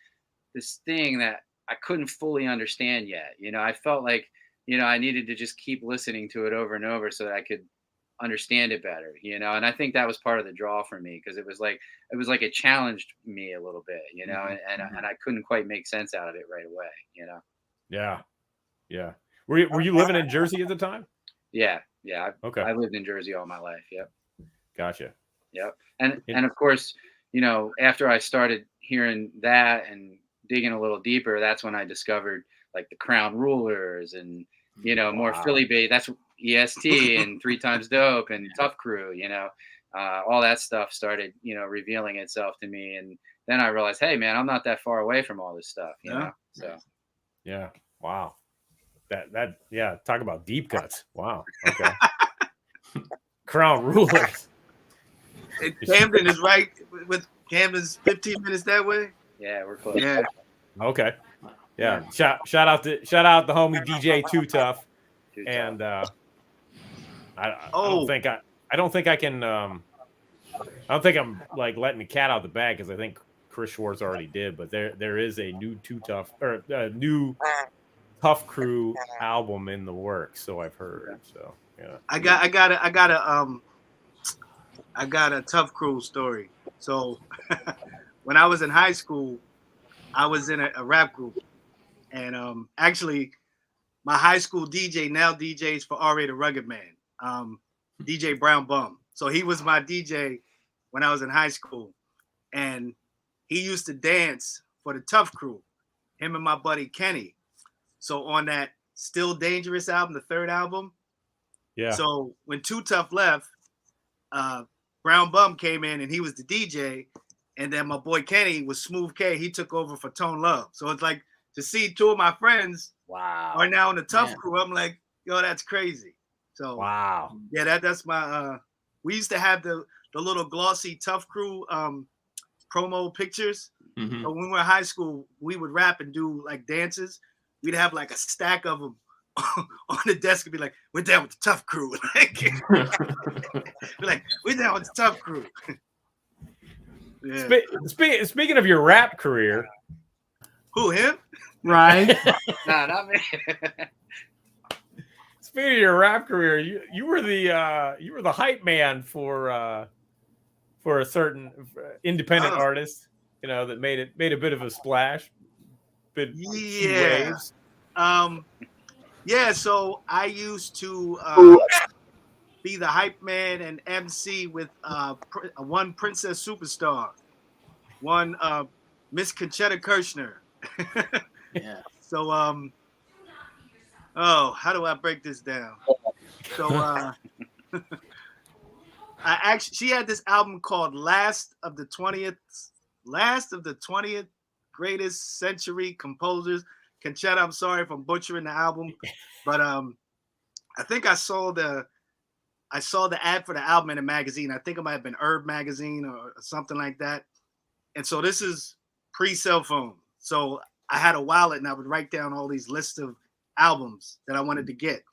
thing that I couldn't fully understand yet. I felt like I needed to just keep listening to it over and over so that I could understand it better. And I think that was part of the draw for me, because it was like it challenged me a little bit, and I couldn't quite make sense out of it right away. Yeah. Were you living in Jersey at the time? Yeah. Okay. I lived in Jersey all my life. Yep. Gotcha. Yep. And of course, after I started hearing that and digging a little deeper, that's when I discovered like the Crown Rulers and, you know, more Philly based. That's EST and 3 Times Dope and Tough Crew, you know, all that stuff started, you know, revealing itself to me. And then I realized, hey man, I'm not that far away from all this stuff, you know? So yeah. Wow. That yeah, talk about deep cuts. Wow. Okay. Crown Rulers. Camden is right with Camden's 15 minutes that way. Yeah, we're close. Yeah. Okay. Yeah. Shout out the homie DJ Too Tough. And I don't think I can I don't think I'm like letting the cat out the bag because I think Chris Schwartz already did, but there is a new Too Tough or a new Tough Crew album in the works, so I've heard. So yeah. I got a Tough Crew story. So when I was in high school, I was in a rap group, and actually my high school DJ now DJs for R. Rated Rugged Man, DJ Brown Bum. So he was my DJ when I was in high school, and he used to dance for the Tough Crew, him and my buddy Kenny. So on that Still Dangerous album, the 3rd album. Yeah. So when Too Tough left, Brown Bum came in and he was the DJ. And then my boy Kenny was Smooth K. He took over for Tone Love. So it's like to see 2 of my friends are now in the Tough Crew. I'm like, yo, that's crazy. So wow. Yeah, that's my we used to have the little glossy Tough Crew promo pictures. Mm-hmm. So when we were in high school, we would rap and do like dances. We'd have like a stack of them on the desk and be like, we're down with the Tough Crew. We're like, we're down with the Tough Crew. Yeah. Speaking of your rap career. Who, him? Right. Nah, not me. Speaking of your rap career, you were the hype man for a certain independent artist, you know, that made a bit of a splash. Yeah. Yeah, so I used to be the hype man and MC with one Princess Superstar, one Miss Conchetta Kirchner. Yeah. So how do I break this down? So she had this album called Last of the 20th Greatest Century Composers. Conchetta, I'm sorry if I'm butchering the album, but I think I saw the ad for the album in a magazine. I think it might have been Herb magazine or something like that. And so this is pre-cell phone. So I had a wallet and I would write down all these lists of albums that I wanted to get.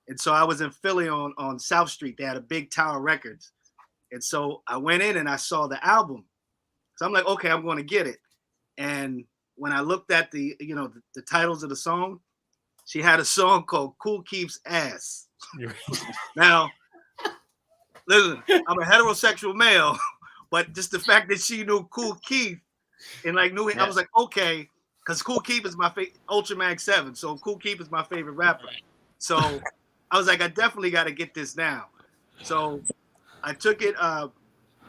And so I was in Philly on South Street. They had a big Tower Records. And so I went in and I saw the album. So I'm like, okay, I'm going to get it. And when I looked at the titles of the song, she had a song called Kool Keith's Ass. Now, listen, I'm a heterosexual male, but just the fact that she knew Kool Keith and like knew him, I was like, okay, because Kool Keith is my favorite, Ultra Mag 7. So Kool Keith is my favorite rapper. So I was like, I definitely got to get this now. So I took it, a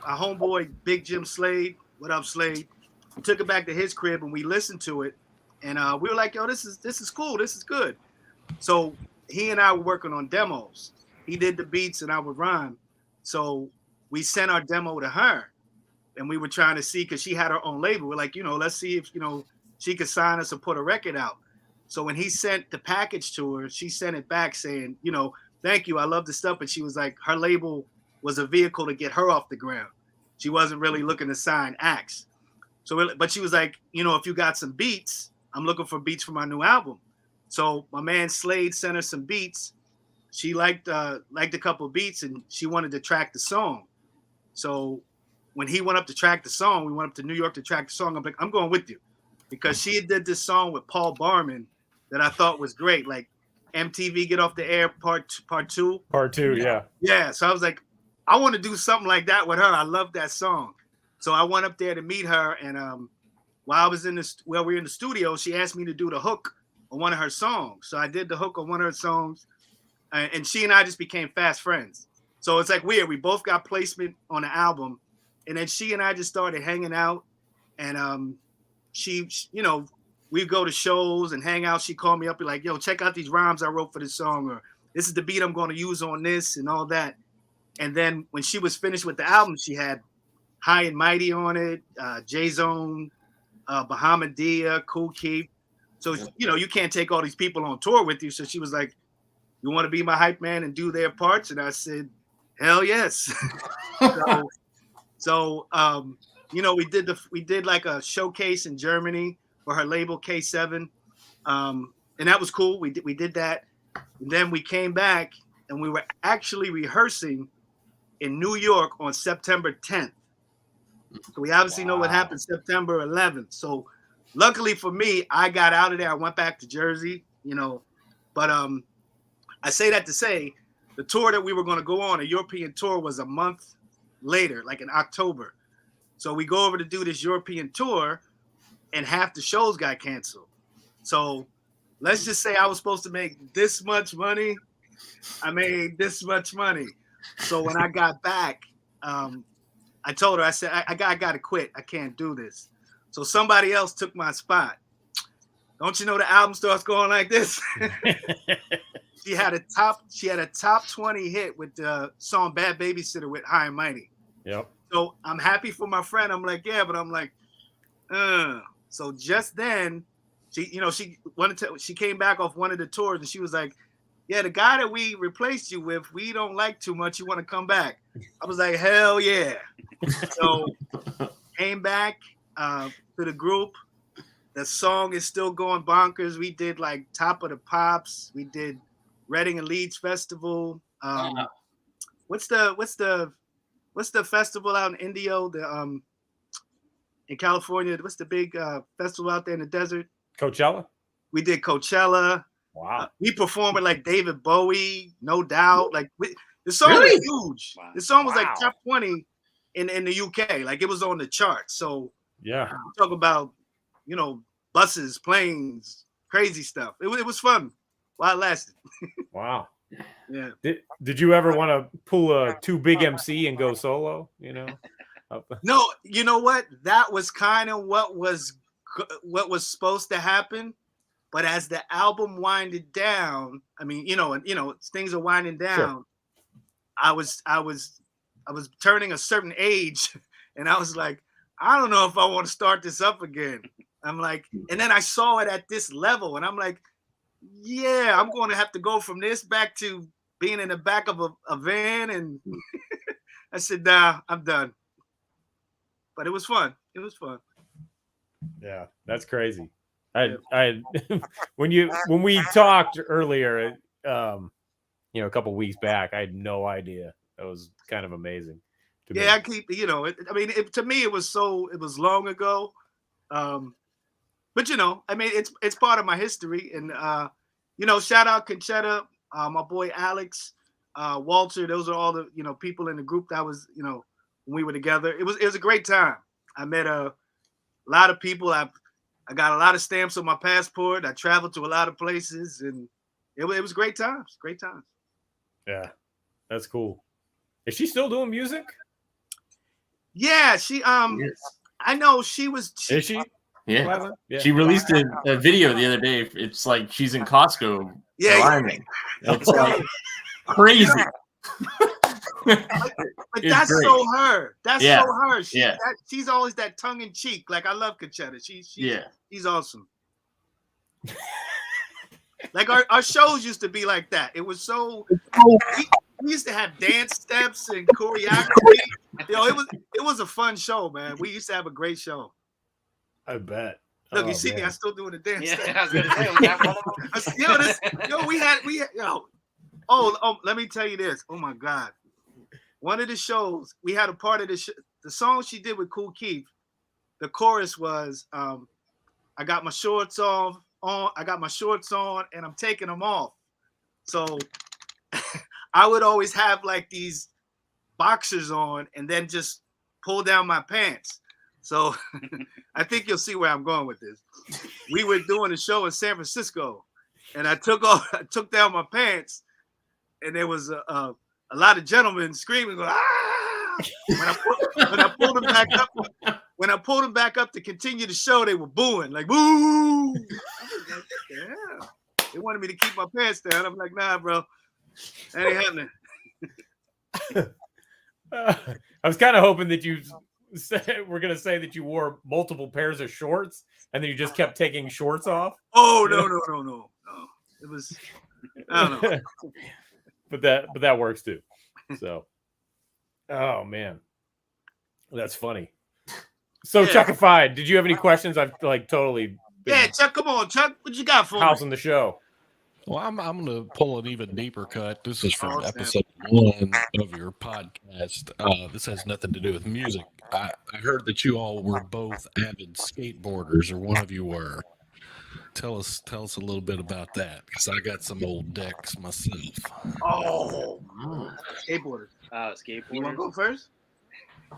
homeboy, Big Jim Slade, what up, Slade? We took it back to his crib and we listened to it. And we were like, yo, this is cool. This is good. So he and I were working on demos. He did the beats and I would rhyme. So we sent our demo to her and we were trying to see, because she had her own label. We're like, let's see if, she could sign us or put a record out. So when he sent the package to her, she sent it back saying, thank you. I love the stuff. But she was like, her label was a vehicle to get her off the ground. She wasn't really looking to sign acts. So, but she was like, if you got some beats, I'm looking for beats for my new album. So my man Slade sent her some beats. She liked a couple of beats and she wanted to track the song. So when he went up to track the song, we went up to New York to track the song. I'm like, I'm going with you, because she did this song with Paul Barman that I thought was great, like MTV Get Off the Air Part 2. Part 2, yeah. Yeah. So I was like, I want to do something like that with her. I love that song. So I went up there to meet her, and while I was we were in the studio, she asked me to do the hook on one of her songs. So I did the hook on one of her songs, and she and I just became fast friends. So it's like weird. We both got placement on the album, and then she and I just started hanging out, and she, you know, we go to shows and hang out. She called me up and like, yo, check out these rhymes I wrote for this song, or this is the beat I'm going to use on this and all that. And then when she was finished with the album, she had High and Mighty on it, J-Zone, Bahamadia, Kool Keith. So, you know, you can't take all these people on tour with you. So she was like, you want to be my hype man and do their parts? And I said, hell yes. so you know, we did like a showcase in Germany for her label K7. And that was cool. We did that. And then we came back and we were actually rehearsing in New York on September 10th. So we obviously know what happened September 11th. So luckily for me, I got out of there. I went back to Jersey, you know, but I say that to say the tour that we were going to go on, a European tour, was a month later, like in October. So we go over to do this European tour and half the shows got canceled. So let's just say I was supposed to make this much money. I made this much money. So when I got back, I told her, I said, I got to quit. I can't do this. So somebody else took my spot. Don't you know the album starts going like this? She had a top 20 hit with the song Bad Babysitter with High and Mighty. Yep. So I'm happy for my friend. I'm like, yeah, but I'm like, So just then, she came back off one of the tours and she was like, yeah, the guy that we replaced you with, we don't like too much. You want to come back? I was like, hell yeah. So came back to the group. The song is still going bonkers. We did like Top of the Pops. We did Reading and Leeds Festival. What's the festival out in Indio? In California, what's the big festival out there in the desert? Coachella. We did Coachella. Wow. We performed with like David Bowie, No Doubt. Like the song was huge. Wow. The song was like top 20 in the UK. Like it was on the charts. So yeah, talk about, you know, buses, planes, crazy stuff. It was fun while it lasted. Wow. Yeah. Did you ever want to pull a too big MC and go solo? You know. No, you know what? That was kind of what was supposed to happen. But as the album winded down, I mean, you know, things are winding down. Sure. I was turning a certain age, and I was like, I don't know if I want to start this up again. I'm like, and then I saw it at this level, and I'm like, yeah, I'm going to have to go from this back to being in the back of a van, and I said, nah, I'm done. But it was fun. It was fun. Yeah, that's crazy. I when we talked earlier, you know, a couple weeks back, I had no idea. That was kind of amazing. I keep, you know, to me, it was long ago. But you know, I mean, it's part of my history, and you know, shout out Conchetta, my boy Alex, Walter. Those are all the, you know, people in the group that was, you know, when we were together. It was a great time. I met a lot of people. I got a lot of stamps on my passport. I traveled to a lot of places, and it was great times. Great times. Yeah, that's cool. Is she still doing music? Yeah, she yes. I know she was. Is she? Yeah. She released a video the other day. It's like she's in Costco. Yeah. It's like crazy. But that's great. So her. That's so her. She's always that tongue in cheek. Like I love Conchetta. She's awesome. Like our shows used to be like that. It was so we used to have dance steps and choreography. You know, it was a fun show, man. We used to have a great show. I bet. Look, you see me, I'm still doing the dance step. I was gonna say, we had oh, let me tell you this. Oh my God. One of the shows, we had a part of the song she did with Kool Keith. The chorus was, I got my shorts on, and I'm taking them off. So I would always have like these boxers on and then just pull down my pants. So I think you'll see where I'm going with this. We were doing a show in San Francisco, and I took down my pants, and there was a lot of gentlemen screaming, going, ah! When I pulled them back up, when I pulled them back up to continue the show, they were booing, like, boo! I was like, what the hell? They wanted me to keep my pants down. I'm like, nah, bro. That ain't happening. I was kind of hoping that you were going to say that you wore multiple pairs of shorts and then you just kept taking shorts off. Oh, no. It was, I don't know. but that works too. So, oh man, that's funny. So Yeah. Chuckified, did you have any questions? I've like totally Yeah, Chuck, come on, Chuck. What you got for housing me? the show. Well, I'm going to pull an even deeper cut. This is from Oh, episode 1 of your podcast. This has nothing to do with music. I heard that you all were both avid skateboarders, or one of you were. Tell us a little bit about that, because I got some old decks myself. Oh, skateboarders. Skateboarders. You want to go first?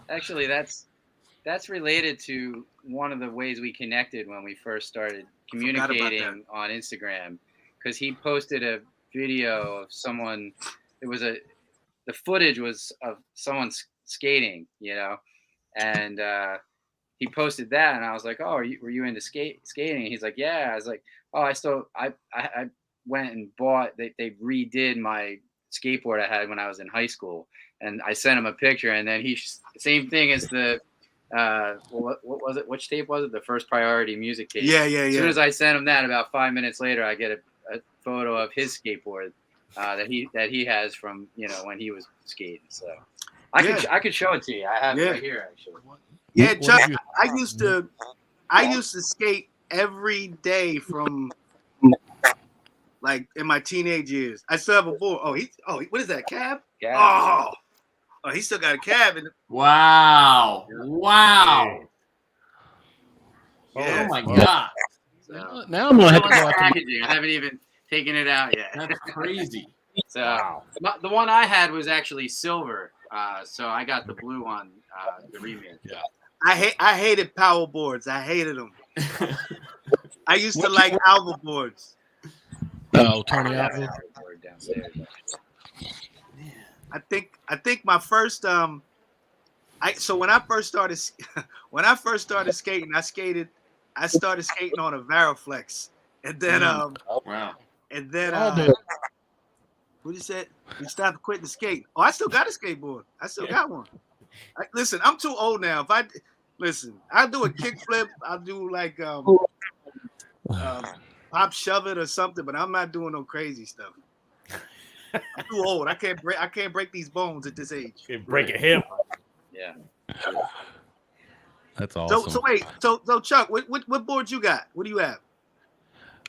Actually, that's related to one of the ways we connected when we first started communicating on Instagram, because he posted a video of someone. The footage was of someone skating, and he posted that, and I was like, "Oh, were you into skating?" And he's like, "Yeah." I was like, "Oh, I went and bought. They redid my skateboard I had when I was in high school." And I sent him a picture, and then same thing as the what was it? Which tape was it? The First Priority music tape. Yeah. As soon as I sent him that, about 5 minutes later, I get a photo of his skateboard that he has from when he was skating. So I could show it to you. I have it right here actually. Yeah, Chuck. I used to skate every day from like in my teenage years. I still have a board. What is that, cab? Yeah. Oh, he still got a cab. Wow. Yeah. Oh my God. Now I'm going to have to go out to packaging. I haven't even taken it out yet. That's crazy. So the one I had was actually silver. So I got the blue one, the remake. Yeah. I hated power boards. I hated them. I used to like Alva boards. Oh, Tony Alva. I think my first when I first started skating, I started skating on a Variflex, and then Wow. and then what you said? You stopped quitting skate. Oh, I still got a skateboard. I still got one. Listen, I'm too old now. I'll do a kickflip. I'll do like pop shove it or something, but I'm not doing no crazy stuff. I'm too old. I can't break these bones at this age. You can break a hip. Yeah. That's awesome. So wait. So Chuck, what board you got? What do you have?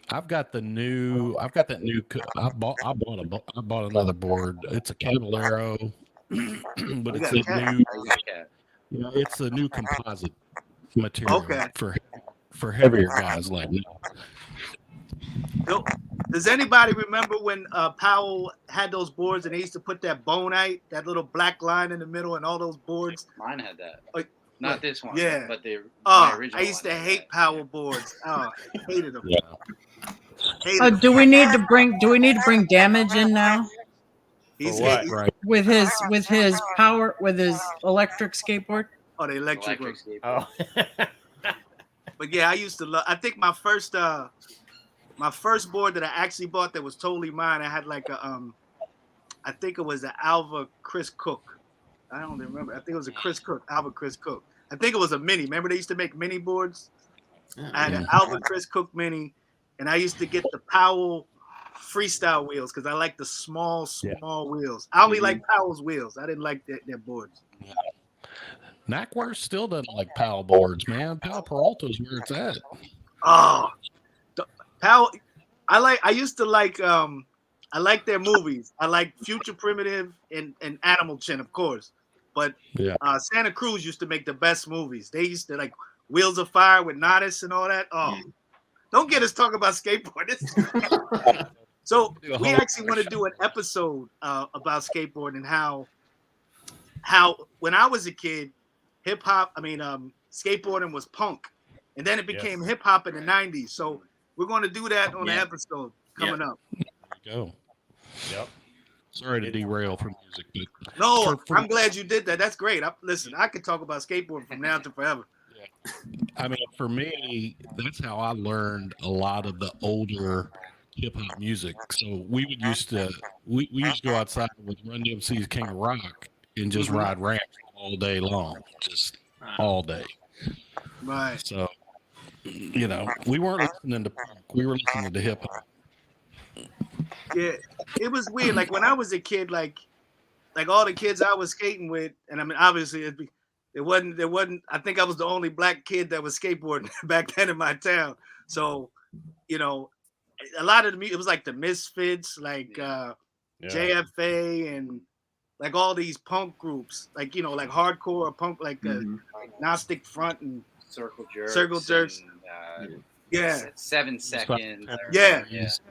I've got that new. I bought another board. It's a Caballero, but it's a new. It's a new composite material for heavier guys like me. Does anybody remember when Powell had those boards and they used to put that bonite, that little black line in the middle, and all those boards? Mine had that. Not this one. Yeah. But the original. I used to hate Powell boards. Oh, I hated them. Yeah. Do we need to bring Damage in now He's what? hating. Right. with his electric skateboard? Oh, the electric one. Oh. But yeah, I used to love. I think my first board that I actually bought that was totally mine. I had like a I think it was an Alva Chris Cook. I don't remember. I think it was a Alva Chris Cook. I think it was a mini. Remember they used to make mini boards? I had an Alva Chris Cook mini, and I used to get the Powell freestyle wheels because I like the small wheels. I only like Powell's wheels. I didn't like their boards. Yeah. Knackware still doesn't like Powell boards, man. Powell Peralta's where it's at. Oh, Powell. I used to like. I like their movies. I like Future Primitive and Animal Chin, of course. But Santa Cruz used to make the best movies. They used to like Wheels of Fire with Nodis and all that. Oh, don't get us talking about skateboarding. So we actually want to do an episode about skateboarding and how when I was a kid, skateboarding was punk, and then it became hip hop in the 90s. So we're going to do that on the episode coming up. There you go. Yep. Sorry to derail from music, but no, I'm glad you did that. That's great. Listen, I could talk about skateboarding from now to forever. Yeah. I mean, for me, that's how I learned a lot of the older hip hop music. So we used to go outside with Run DMC's King of Rock and just ride ramps all day long, just all day. Right. So, you know, we weren't listening to punk, we were listening to hip hop. Yeah, it was weird. Like when I was a kid, like all the kids I was skating with, and I mean, obviously it wasn't. I think I was the only black kid that was skateboarding back then in my town. So, you know, a lot of the music, it was like the Misfits, like JFA, and like all these punk groups, like, you know, like hardcore punk, like Gnostic Front and Circle Jerks. And, yeah. 7 Seconds. Yeah.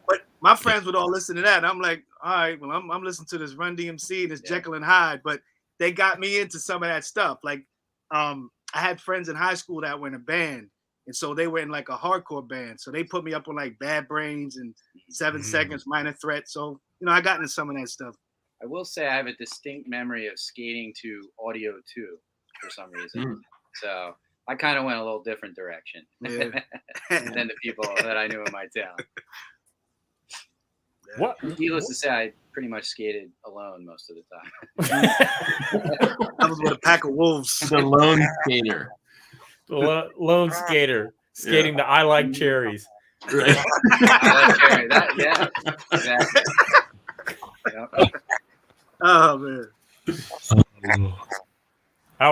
But my friends would all listen to that. And I'm like, all right, well, I'm listening to this Run DMC and this Jekyll and Hyde, but they got me into some of that stuff. Like, I had friends in high school that were in a band, and so they were in like a hardcore band. So they put me up on like Bad Brains and 7 Seconds, Minor Threat. So, you know, I got into some of that stuff. I will say I have a distinct memory of skating to Audio 2 for some reason. So I kind of went a little different direction than the people that I knew in my town. What? Needless to say, I pretty much skated alone most of the time. I was with a pack of wolves. The lone skater. The lone skater skating the I Like Cherries. Right. I like cherry. Yeah, exactly. Yep. Oh man. I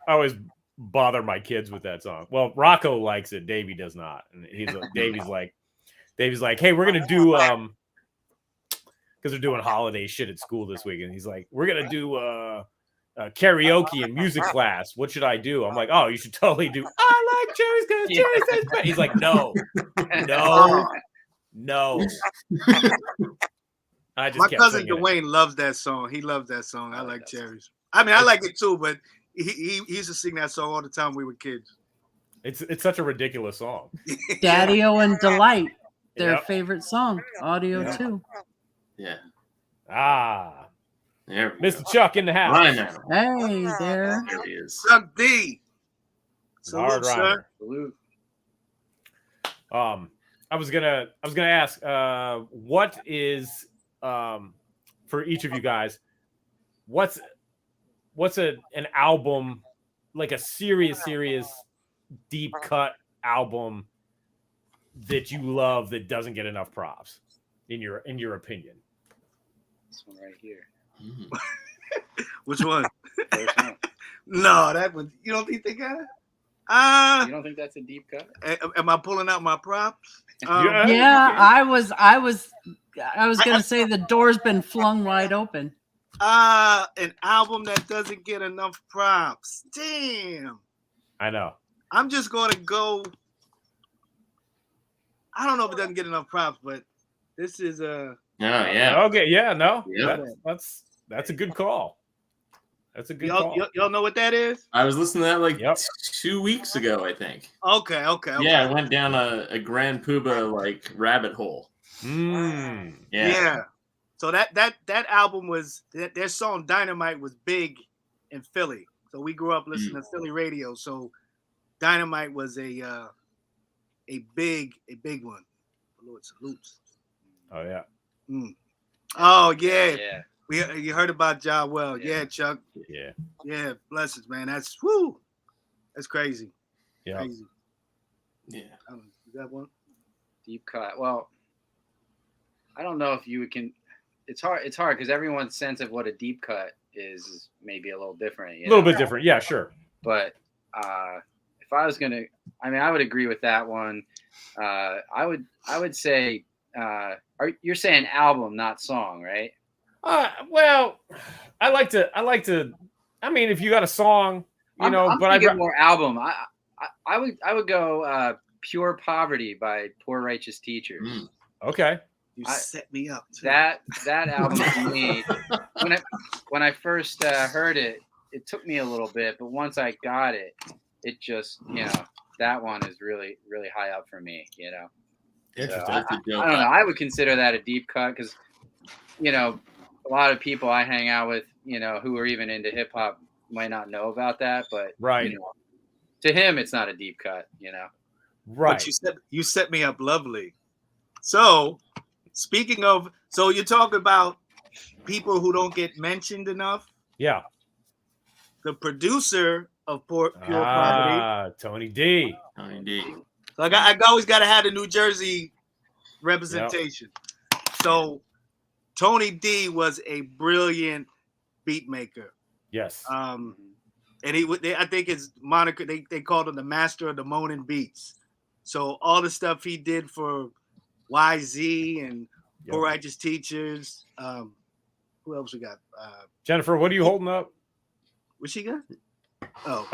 always bother my kids with that song. Well, Rocco likes it. Davey does not. And Davey's like, hey, we're gonna do because they're doing holiday shit at school this week, and he's like, we're gonna do karaoke in music class. What should I do? I'm like, oh, you should totally do I Like Cherries because cherries taste better. He's like, no. I just My kept cousin singing it. Dwayne loves that song. He loves that song. I Like Cherries. I mean, I like it too, but he used to sing that song all the time when we were kids. It's such a ridiculous song. Daddy-O and Delight, their Yep. favorite song, Audio 2. Yeah. Ah, There we Mr. Chuck in the house. Right now. Hey there. There he is. Chuck D. Hard Salute, sir. rhymer. Salute. I was gonna ask, what is for each of you guys, what's an album, like a serious deep cut album that you love that doesn't get enough props in your opinion? This one right here. Which one? First one. No, that one. You don't think they got it? You don't think that's a deep cut? Am I pulling out my props? Yeah, I was gonna say the door's been flung wide open. An album that doesn't get enough props. Damn. I know. I'm just gonna go. I don't know if it doesn't get enough props, but this is Oh yeah. Okay, yeah, no. Yeah. That's a good call. That's a good y'all, call. y'all know what that is? I was listening to that like Yep. 2 weeks ago, I think. Okay. Yeah, I went down a Grand Poobah like rabbit hole. Yeah. So that album was their song Dynamite was big in Philly. So we grew up listening to Philly radio. So Dynamite was a big one. Lord salutes. Oh yeah. Oh yeah. Yeah. You heard about Ja Well. Yeah, Chuck. Yeah. Yeah, blessings, man. That's crazy. Yeah. Crazy. Yeah. You got one? Deep cut. Well, I don't know if you can. It's hard because everyone's sense of what a deep cut is maybe a little different. A little bit different. Yeah, sure. But if I was gonna, I mean, I would agree with that one. I would say, you're saying album, not song, right? Well, I like to. I mean, if you got a song, I'm but I more album. I would go "Pure Poverty" by Poor Righteous Teachers. Okay. You set me up. Too. That album to me, when I first heard it, it took me a little bit, but once I got it, it just that one is really really high up for me. Interesting. So I don't know. I would consider that a deep cut because a lot of people I hang out with, who are even into hip hop might not know about that, but right. to him, it's not a deep cut, Right. But you set me up lovely. So, speaking of, so you talk about people who don't get mentioned enough. Yeah. The producer of Pure Poverty, Tony D. Tony D. So I always got to have the New Jersey representation. Yep. So Tony D was a brilliant beat maker. Yes. And I think his moniker, they called him the master of the moaning beats. So all the stuff he did for YZ and Poor Righteous Teachers. Who else we got? Jennifer, what are you holding up? What she got? Oh,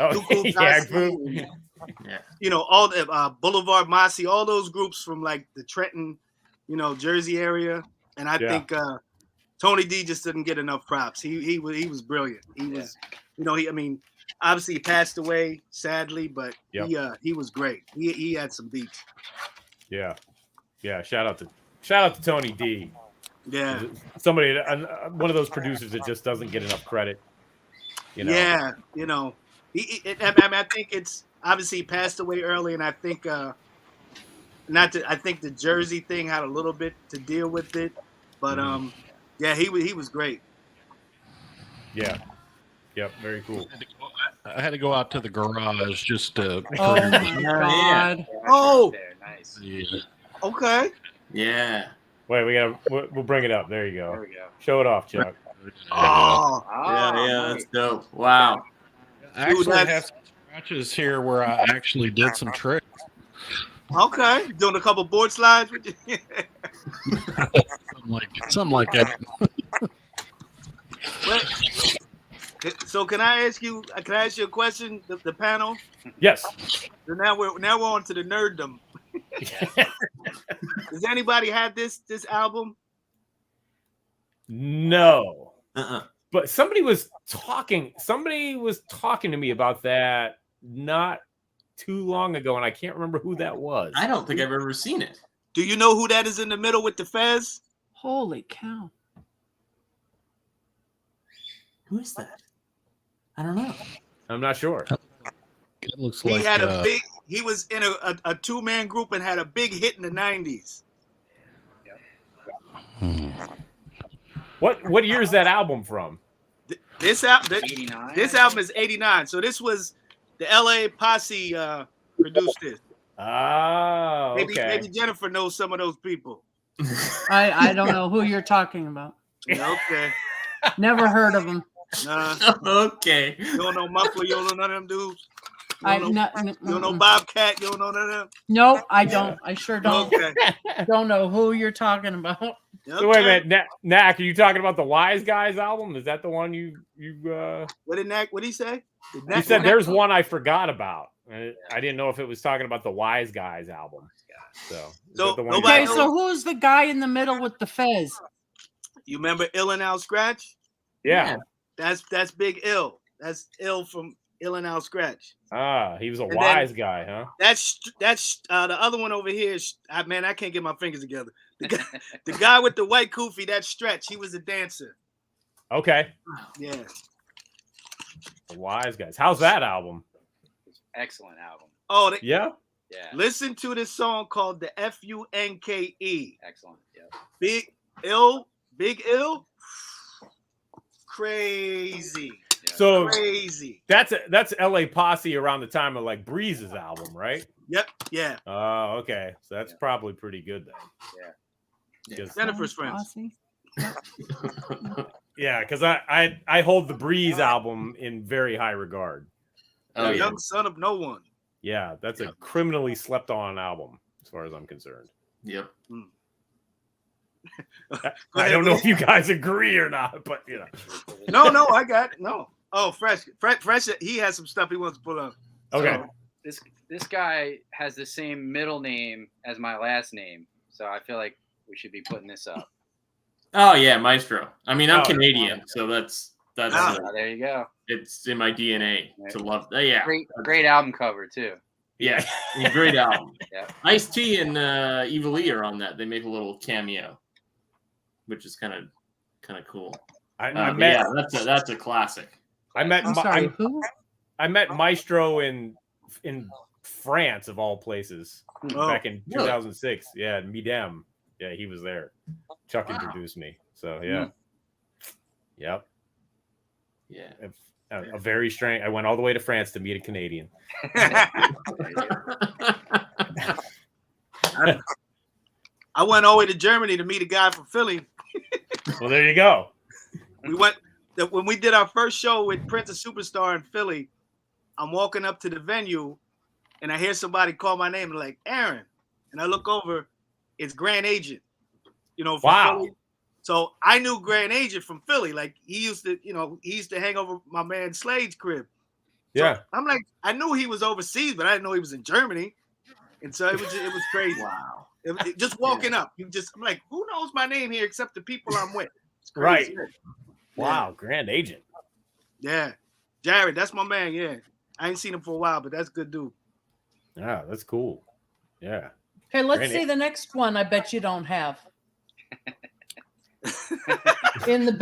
yeah. All the Boulevard Mossy, all those groups from like the Trenton, Jersey area. And I think Tony D just didn't get enough props. He was brilliant. He was, obviously he passed away sadly, but he was great. He had some beats. Yeah. Shout out to Tony D. Yeah. Somebody, one of those producers that just doesn't get enough credit. Yeah. I think it's obviously he passed away early, and I think I think the Jersey thing had a little bit to deal with it, but he was great. Yeah. Yep. Very cool. I had to go out to the garage just to. Oh my God! Oh, nice. Yeah. Okay. Yeah. Wait, we'll bring it up. There you go. There we go. Show it off, Chuck. Oh. Yeah, that's dope. Wow. I actually have some scratches here where I actually did some tricks. Okay, doing a couple board slides with you. something like that. So can I ask you a question, the panel? Yes. So now we're on to the nerddom. Does anybody have this album? No. But somebody was talking to me about that not too long ago, and I can't remember who that was. I don't think I've ever seen it. Do you know who that is in the middle with the fez? Holy cow. Who is that? I don't know. I'm not sure. It looks He like had he was in a two-man group and had a big hit in the 90s. What year is that album from? This album is 89. So this was the LA Posse produced this. Oh, okay. Maybe Jennifer knows some of those people. I don't know who you're talking about. Okay. Never heard of them. Okay. You don't know Muffler, you don't know none of them dudes? You don't know Bobcat, you don't know none of them? No, I don't. I sure don't. Okay. Don't know who you're talking about. Okay. So wait a minute, Knack, are you talking about the Wise Guys album? Is that the one you What did he say? He said there's one I forgot about. I didn't know if it was talking about the Wise Guys album. So who's the guy in the middle with the fez? You remember Ill and Out Scratch? Yeah. That's Big Ill. That's Ill from Ill and Out Scratch. He was a wise guy, huh? That's the other one over here. I can't get my fingers together. The guy with the white kufi, that's Stretch. He was a dancer. Okay. Yeah. The Wise Guys. How's that album? Excellent album. Oh, yeah. Yeah. Listen to this song called the Funke. Excellent. Yeah. Big Ill. Crazy. Yeah. So crazy. That's LA Posse around the time of like Breeze's album, right? Yep. Yeah. Oh, okay. So that's probably pretty good then. Yeah. Jennifer's friends. Yeah, because I hold the Breeze album in very high regard. Oh, Young Son of No One. Yeah, that's a criminally slept on album, as far as I'm concerned. Yep. I don't know if you guys agree or not, but No, I got it. No. Oh, Fresh. He has some stuff he wants to put on. Okay. So this guy has the same middle name as my last name, so I feel like we should be putting this up. Oh yeah, Maestro. I mean, I'm Canadian, so that's there you go. It's in my DNA to love. Yeah. Great album cover too. Yeah, great album. Yeah. Ice-T and Evil E are on that. They make a little cameo, which is kind of cool. that's a classic. Who? I met Maestro in in France of all places back in 2006. Yeah, Midem. Yeah, he was there. Chuck introduced me. So yeah. Yep. Yeah. A very strange. I went all the way to France to meet a Canadian. I went all the way to Germany to meet a guy from Philly. Well, there you go. We went when we did our first show with Prince of Superstar in Philly. I'm walking up to the venue, and I hear somebody call my name, like Aaron, and I look over, it's Grand Agent. From Philly. So I knew Grand Agent from Philly. Like he used to hang over my man Slade's crib. Yeah. So I'm like, I knew he was overseas, but I didn't know he was in Germany. And so it was crazy. Wow. Just walking up, I'm like, who knows my name here except the people I'm with? Right. Wow, Grand Agent. Yeah. Jared, that's my man. Yeah. I ain't seen him for a while, but that's a good dude. Yeah, that's cool. Yeah. Okay, let's see the next one I bet you don't have. In the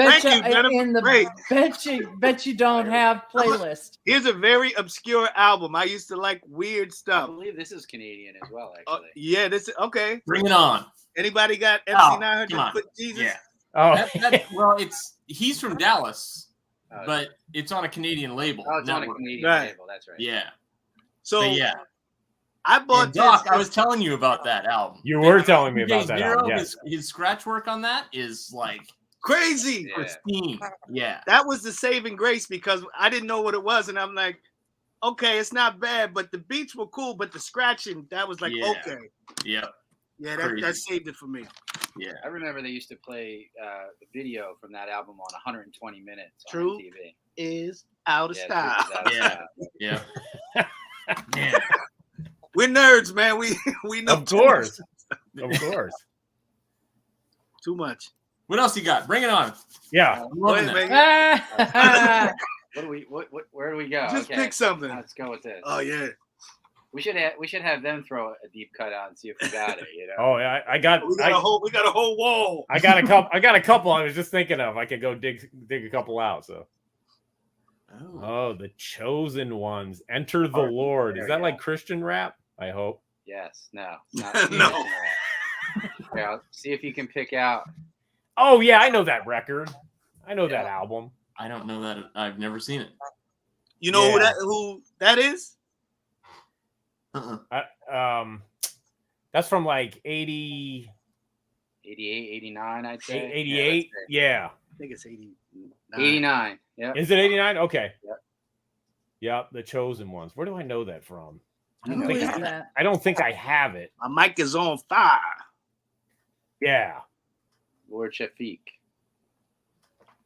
bet you don't have playlist. Here's a very obscure album. I used to like weird stuff. I believe this is Canadian as well, actually. Yeah, this is okay. Bring it on. Anybody got MC 900 Foot Jesus? Yeah. Oh, well, he's from Dallas, but it's on a Canadian label. Oh, it's on a Canadian label. That's right. Yeah. So yeah. I bought Doc, I was telling you about that album. You were telling me about that album. Yes. His scratch work on that is like crazy. Pristine. Yeah. That was the saving grace because I didn't know what it was. And I'm like, okay, it's not bad, but the beats were cool, but the scratching, that was like, okay. Yeah. Yeah, that saved it for me. Yeah. I remember they used to play the video from that album on 120 minutes on True TV. Is out of style. Yeah. Yeah. We're nerds, man. We know. Of course. Of course. Too much. What else you got? Bring it on. Yeah. Where do we go? Just pick something. Let's go with this. Oh yeah. We should have them throw a deep cut out and see if we got it. Oh yeah, I got. We got a whole wall. I got a couple. I was just thinking of. I could go dig a couple out. So. Oh, the chosen ones. Enter the Lord. Is that like Christian rap? I hope. Yes. No. No. Yeah, see if you can pick out. Oh yeah, I know that record. I know that album. I don't know that. I've never seen it. You know who that is? That's from like 80, 88, 89, I'd say. 88. Yeah. I think it's 89. 89. Yeah. Is it 89? Okay. Yep. Yep. The chosen ones. Where do I know that from? Who is that? I don't think I have it. My mic is on fire. Yeah. Lord Shafiq.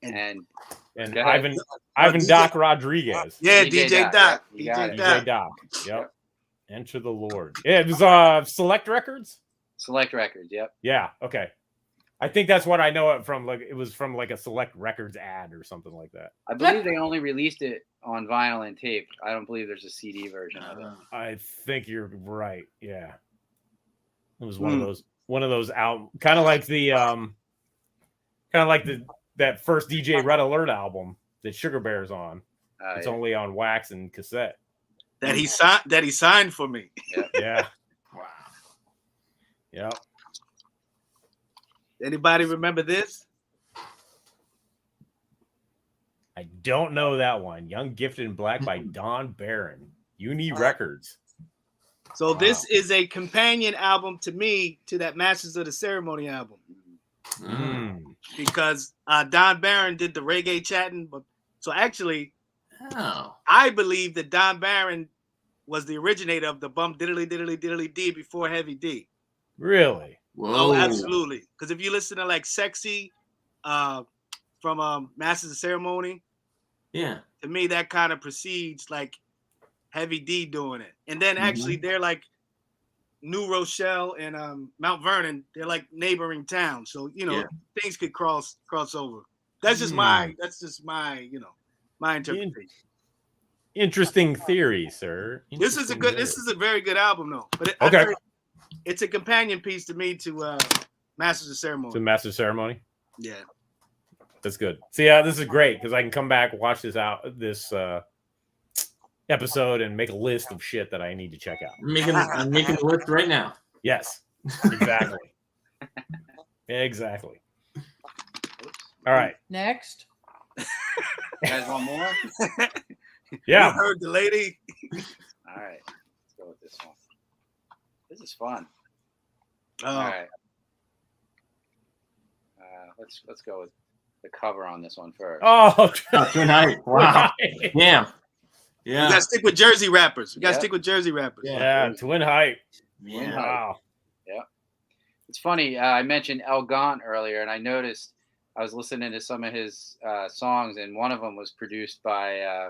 And Ivan Doc Rodriguez. Yeah, DJ Doc. DJ Doc. Yep. Enter the Lord. Yeah, it was Select Records. Select Records. Yep. Yeah. Okay. I think that's what I know it from. Like it was from like a Select Records ad or something like that. I believe they only released it on vinyl and tape. I don't believe there's a CD version of it. I think you're right. Yeah. It was one of those albums, kind of like that first DJ Red Alert album that Sugar Bear's on. It's only on wax and cassette. That he signed for me. Yeah. Wow. Yeah. Anybody remember this? I don't know that one. Young, Gifted, and Black by Don Barron. Uni Records. So this is a companion album to me to that Masters of the Ceremony album. Because Don Barron did the reggae chatting. So actually, I believe that Don Barron was the originator of the bump diddly diddly diddly D before Heavy D. Really? Whoa. Oh, absolutely. Because if you listen to like Sexy from Masters of Ceremony, to me that kind of precedes like Heavy D doing it. And then actually they're like New Rochelle and Mount Vernon, they're like neighboring towns. So, things could cross over. That's just my interpretation. Interesting theory, sir. This is a very good album though. But it's a companion piece to me to Masters of Ceremony. To Masters of Ceremony? Yeah. That's good. See, this is great because I can come back, watch this episode and make a list of shit that I need to check out. I'm making the list right now. Yes, exactly. Exactly. All right. Next. You guys want more? Yeah. You heard the lady. All right, let's go with this one. This is fun. Oh. All right. Let's go with the cover on this one first. Oh, Twin Heights. Wow. Damn. You Yeah. gotta stick with Jersey rappers. You gotta Yep. stick with Jersey rappers. yeah. Twin Height. Yeah. Wow. It's funny. I mentioned El Gaunt earlier, and I noticed I was listening to some of his songs, and one of them was produced by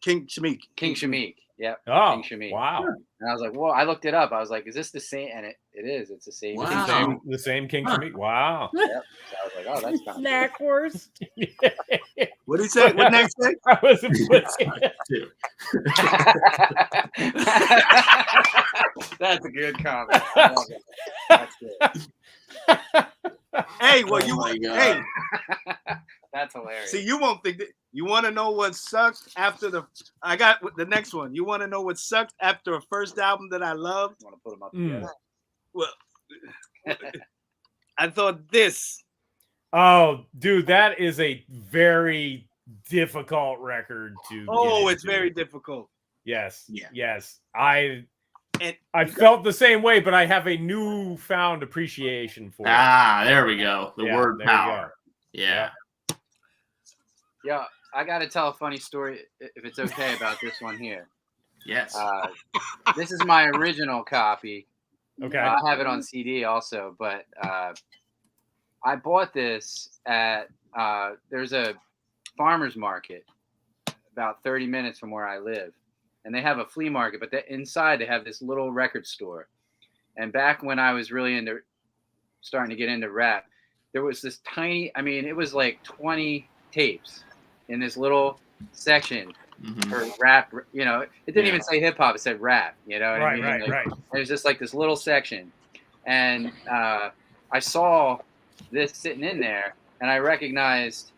King Shamik. King Shamik. Yep. Oh, King Shamik. wow. And I was like, well, I looked it up. I was like, is this the same? And it is. It's the same. Wow. King Shamik. The same King Shamik. Wow. Yep. So I was like, oh, that's kind of Snack horse. What did he say? What next say? I wasn't putting Too. That's a good comment. I love it. That's good. Hey, well, Oh my God. hey, That's hilarious. see, you won't think that. You want to know what sucked after the? I got the next one. You want to know what sucked after a first album that I loved? I want to put them up Mm. together. Well, I thought this. Oh, dude, that is a very difficult record to. Oh, get it's into. very difficult. Yes. Yeah. Yes. And I felt the same way, but I have a newfound appreciation for it. Ah, there we go. The Yeah, word there you power. Yeah. Yeah, I got to tell a funny story if it's okay about this one here. Yes. This is my original copy. Okay. I have it on CD also, but I bought this at there's a farmer's market about 30 minutes from where I live, and they have a flea market, but inside they have this little record store. And back when I was really starting to get into rap, there was this tiny, I mean, it was like 20 tapes in this little section Mhm. for rap. You know, it didn't Yeah. even say hip hop; it said rap. You know what I mean? Like, Right. it was just like this little section, and I saw this sitting in there, and I recognized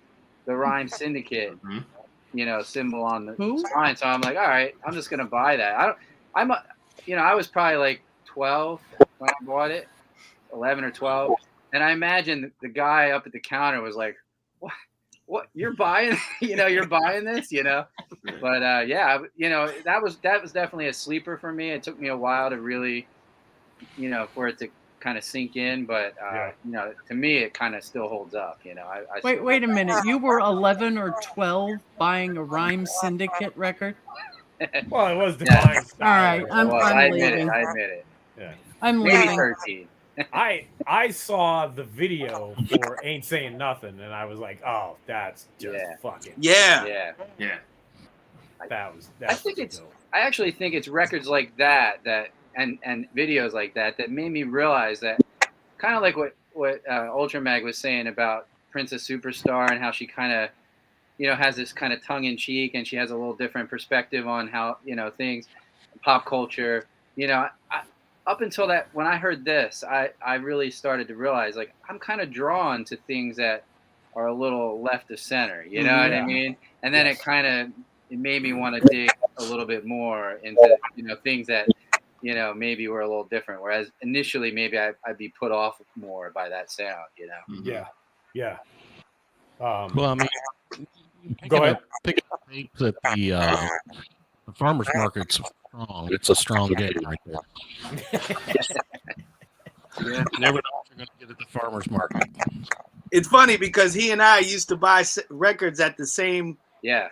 the Rhyme Syndicate, Mhm. you know, symbol on the Who? spine. So I'm like, all right, I'm just gonna buy that. I was probably like 12 when I bought it, 11 or 12, and I imagine the guy up at the counter was like, what you're buying? You're buying this, But yeah, that was definitely a sleeper for me. It took me a while to really, for it to kind of sink in. But to me, it kind of still holds up. Wait a minute. You were 11 or 12 buying a Rhyme Syndicate record? Well, it was divine. All right, I'm I admit leaving. it. Yeah. I'm Maybe leaving. 13. I saw the video for Ain't Saying Nothing, and I was like, oh, that's just fucking. Yeah. Yeah. Yeah. That think was it's- dope. I actually think it's records like that and videos like that made me realize that, kind of like what Ultra Mag was saying about Princess Superstar and how she kind of, has this kind of tongue in cheek, and she has a little different perspective on how, things, pop culture, up until that, when I heard this, I really started to realize, like, I'm kind of drawn to things that are a little left of center, you know what I mean? And then Yes. it made me want to dig a little bit more into, things that, maybe were a little different. Whereas initially, maybe I'd be put off more by that sound, Mhm. Yeah. Well, I mean, Go ahead. Pick up tapes at the farmers market's strong. It's a strong game right there. You never know what you're going to get at the farmers market. It's funny because he and I used to buy records at the same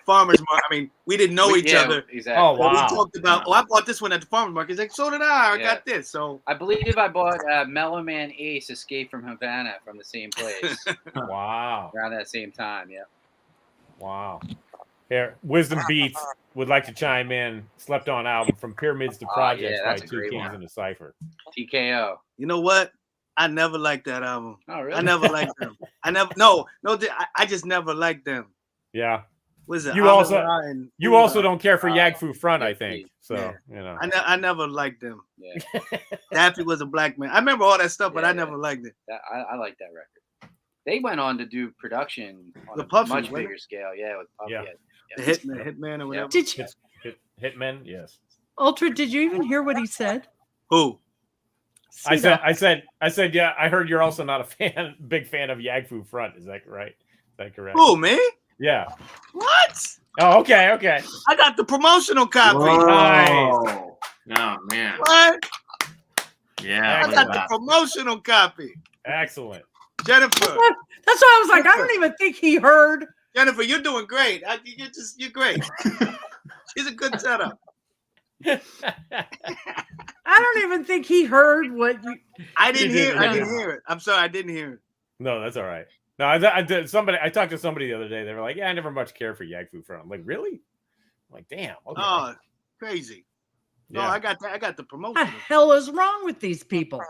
farmers market. I mean, we didn't know each other. Exactly. Oh, But wow. we talked about, I bought this one at the farmers market. He's like, so did I. I got this. So I believe I bought Mellow Man Ace Escape from Havana from the same place Wow. around that same time. Yeah. Wow. Here, Wisdom Beats would like to chime in. Slept on album From Pyramids to Projects by that's a Two great Kings one. and a Cipher. TKO. you know what? I never liked that album. Oh, really? I never liked them. I just never liked them. Yeah. Was it? You also don't care for Yag Fu Front, I yeah, think. So, yeah. I never liked them. Yeah. Daffy was a black man. I remember all that stuff, but Yeah, I never liked it. I like that record. They went on to do production on The a Puffy, much wasn't bigger scale. Yeah, with Puffy. Yeah. The Hitman or whatever. Did you, Hitmen, yes. Ultra? Did you even hear what he said? Who? I said, yeah. I heard you're also not a big fan of Yagfu Front. Is that right? Is that correct? Who, me? Yeah. What? Oh, okay. I got the promotional copy. Nice. Oh man. What? Yeah. I Look got the promotional copy. Excellent. Jennifer. That's why I was like, I don't even think he heard. Jennifer, you're doing great. You're great. She's a good setup. I don't even think he heard what you. I didn't hear it. I'm sorry, I didn't hear it. No, that's all right. No, I did. I talked to somebody the other day. They were like, "Yeah, I never much care for Yagfu Front." I'm like, "Really?" I'm like, "Damn." Okay. Oh, crazy. No, Yeah. I got the What promotion. the hell is wrong with these people?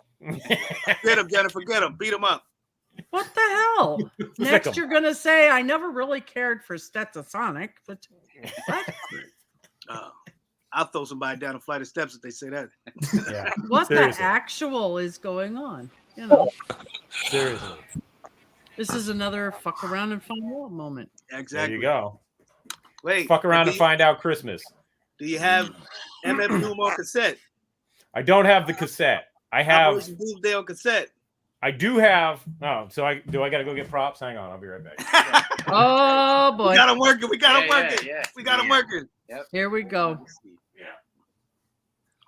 Get him, Jennifer. Get him. Beat him up. What the hell? Next, you're gonna say I never really cared for Stetsasonic, but what? I'll throw somebody down a flight of steps if they say that. Yeah. What Seriously. the actual is going on? You know, Seriously. this is another fuck around and find out moment. Exactly. There you go. Wait. Fuck around and find out Christmas. Do you have MF Doom on cassette? I don't have the cassette. I have. Operation Doomsday on cassette. I do have. Oh, so I got to go get props. Hang on, I'll be right back. Oh boy, We got him working. We got him Yeah, working. yeah. We got him working. here we go.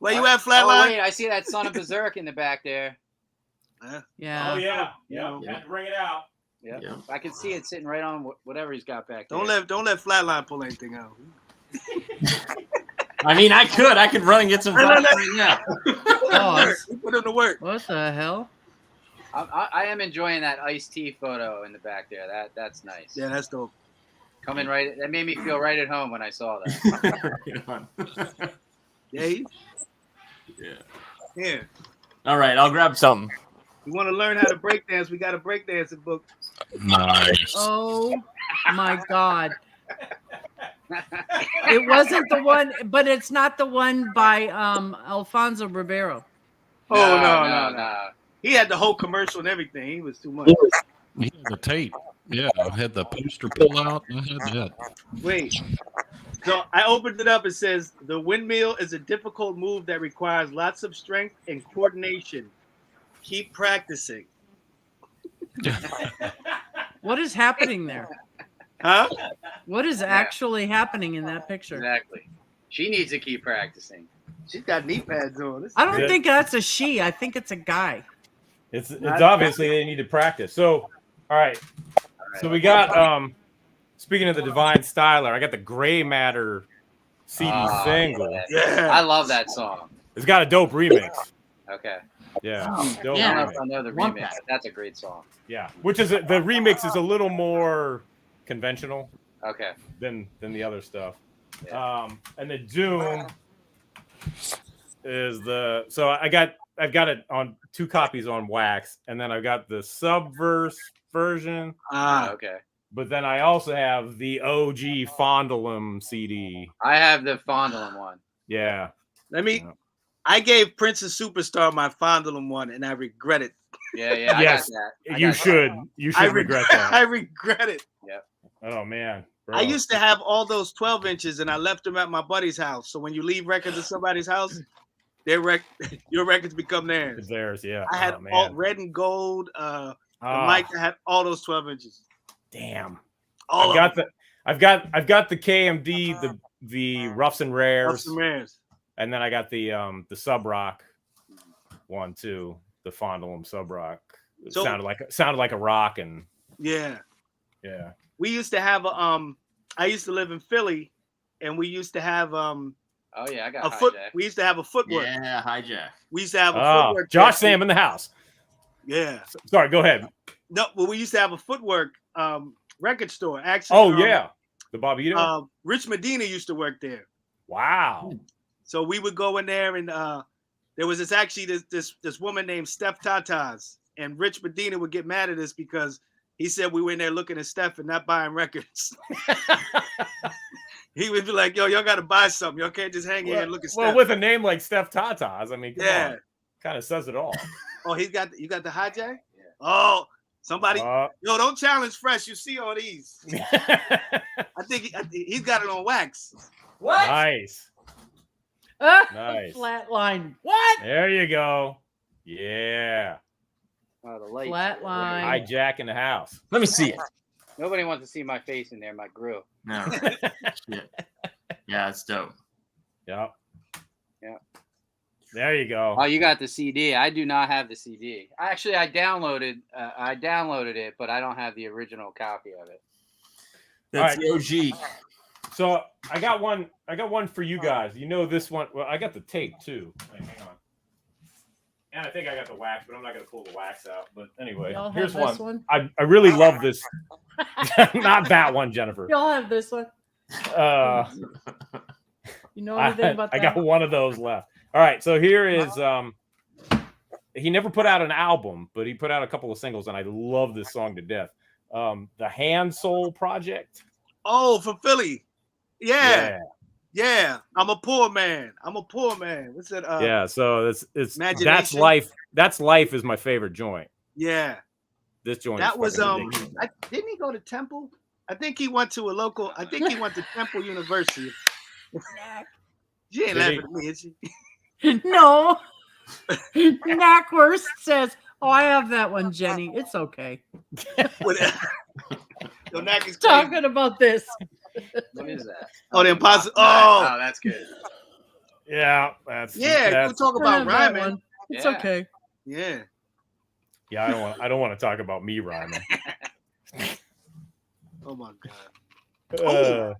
Where you at, Oh Flatline? wait, I see that son of Berserk in the back there. Yeah. Oh yeah. Yeah. Had to bring it out. Yep. Yeah. I can see it sitting right on whatever he's got back there. Don't let Flatline pull anything out. I mean, I could run and get some flash right now. Oh, We put him to work. what the hell? I am enjoying that iced tea photo in the back there. That's nice. Yeah, that's dope. Coming right. That made me feel right at home when I saw that. Yeah. Yeah. Here. All right, I'll grab something. You want to learn how to break dance? We got a breakdancing book. Nice. Oh my god. It wasn't the one, but it's not the one by Alfonso Ribeiro. Oh no. He had the whole commercial and everything. He was too much. He had the tape. Yeah, I had the poster pull out. I had that. Wait. So I opened it up. It says the windmill is a difficult move that requires lots of strength and coordination. Keep practicing. What is happening there? Huh? What is actually happening in that picture? Exactly. She needs to keep practicing. She's got knee pads on. I don't think that's a she. I think it's a guy. It's obviously they need to practice. So, all right. So we got speaking of the Divine Styler, I got the Gray Matter CD single. Yeah. I love that song. It's got a dope remix. Okay. Yeah. Oh, Dope I don't know remix. if I know the Want remix. that. But that's a great song. Yeah. Which is the remix is a little more conventional Okay. than the other stuff. Yeah. And the Doom is I've got it on 2 copies on wax, and then I've got the Subverse version. Okay. But then I also have the OG Fondulum CD. I have the Fondulum one. Yeah. I gave Princess Superstar my Fondulum one, and I regret it. Yeah. I Yes, got that. I You got should. You should regret that. I regret it. Oh man. Bro. I used to have all those 12 inches, and I left them at my buddy's house. So when you leave records at somebody's house, your records become theirs. It's theirs. Yeah. I had man. all red and gold. The mic, I had all those 12 inches. Damn. All I've got the KMD, the Roughs and Rares, and then I got the Sub Rock one too, the Fondulum Sub Rock. It sounded like a rock, and yeah. We used to have I used to live in Philly, and we used to have Oh yeah, I got a foot. Hijack. We used to have a footwork. Yeah, hijack. We used to have a footwork. Josh Sam in the house. Yeah. Sorry, go ahead. No, but we used to have a footwork record store. Actually, the Bobito. Rich Medina used to work there. Wow. So we would go in there, and there was this woman named Steph Tatas, and Rich Medina would get mad at us because he said we were in there looking at Steph and not buying records. He would be like, "Yo, y'all got to buy something. Y'all can't just hang here and look at Steph." Well, with a name like Steph Tatas, I mean, come on. Kind of says it all. Oh, you got the hijack? Yeah. Oh, Somebody, don't challenge Fresh. You see all these. I think he's got it on wax. What? Nice. Nice. Flatline. What? There you go. Yeah. Oh, the lights. Flatline. Hijack in the house. Let me see it. Nobody wants to see my face in there, my grill. No. Shit. Yeah, it's dope. Yep. Yeah. There you go. Oh, you got the CD. I do not have the CD. Actually, I downloaded it, but I don't have the original copy of it. That's the OG. So I got one for you guys. You know this one. Well, I got the tape too. Hang on. And I think I got the wax, but I'm not gonna pull the wax out. But anyway, here's one. I really love this. Not that one, Jennifer. Y'all have this one. You know anything about that? I got one of those left. All right, so here is he never put out an album, but he put out a couple of singles, and I love this song to death. The Hand Soul Project. Oh, from Philly. Yeah. I'm a poor man. What's that? Yeah, so it's That's Life. That's Life is my favorite joint. Yeah. This joint. That was didn't he go to Temple? I think he went to Temple University. She ain't laughing at me, is she? No. Knackwurst says, "Oh, I have that one, Jenny. It's okay." Yo, Knack is talking about this. What is that? Oh, the Impossible. Oh, that's good. Yeah, that's we'll talk about rhyming. It's okay. Yeah. Yeah, I don't want to talk about me rhyming. Oh my god.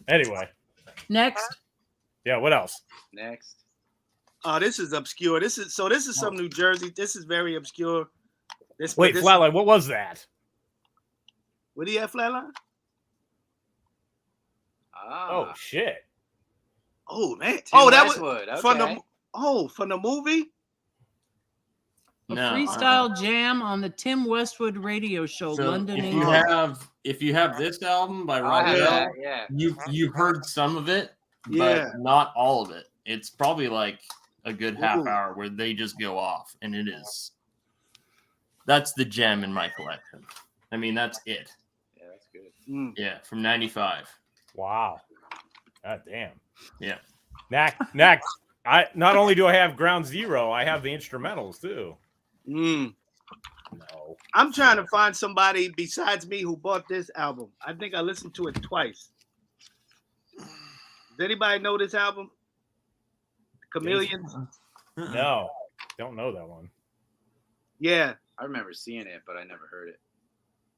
Anyway. Next. Yeah, what else? Next. Oh, this is obscure. This is some New Jersey. This is very obscure. Wait, Flatline, what was that? What do you have, Flatline? Oh shit. Oh man. Tim that Westwood. was Okay. from the movie? A freestyle jam on the Tim Westwood radio show, So London, if England. you have this album by Rob Bell, you've heard some of it, but not all of it. It's probably like a good half hour where they just go off, and that's the gem in my collection. I mean, that's it. Yeah, that's good. Yeah, from '95. Wow. God damn. Yeah. Knack. I not only do I have Ground Zero, I have the instrumentals too. No. I'm trying to find somebody besides me who bought this album. I think I listened to it twice. Does anybody know this album? Chameleons? No. Don't know that one. Yeah. I remember seeing it, but I never heard it.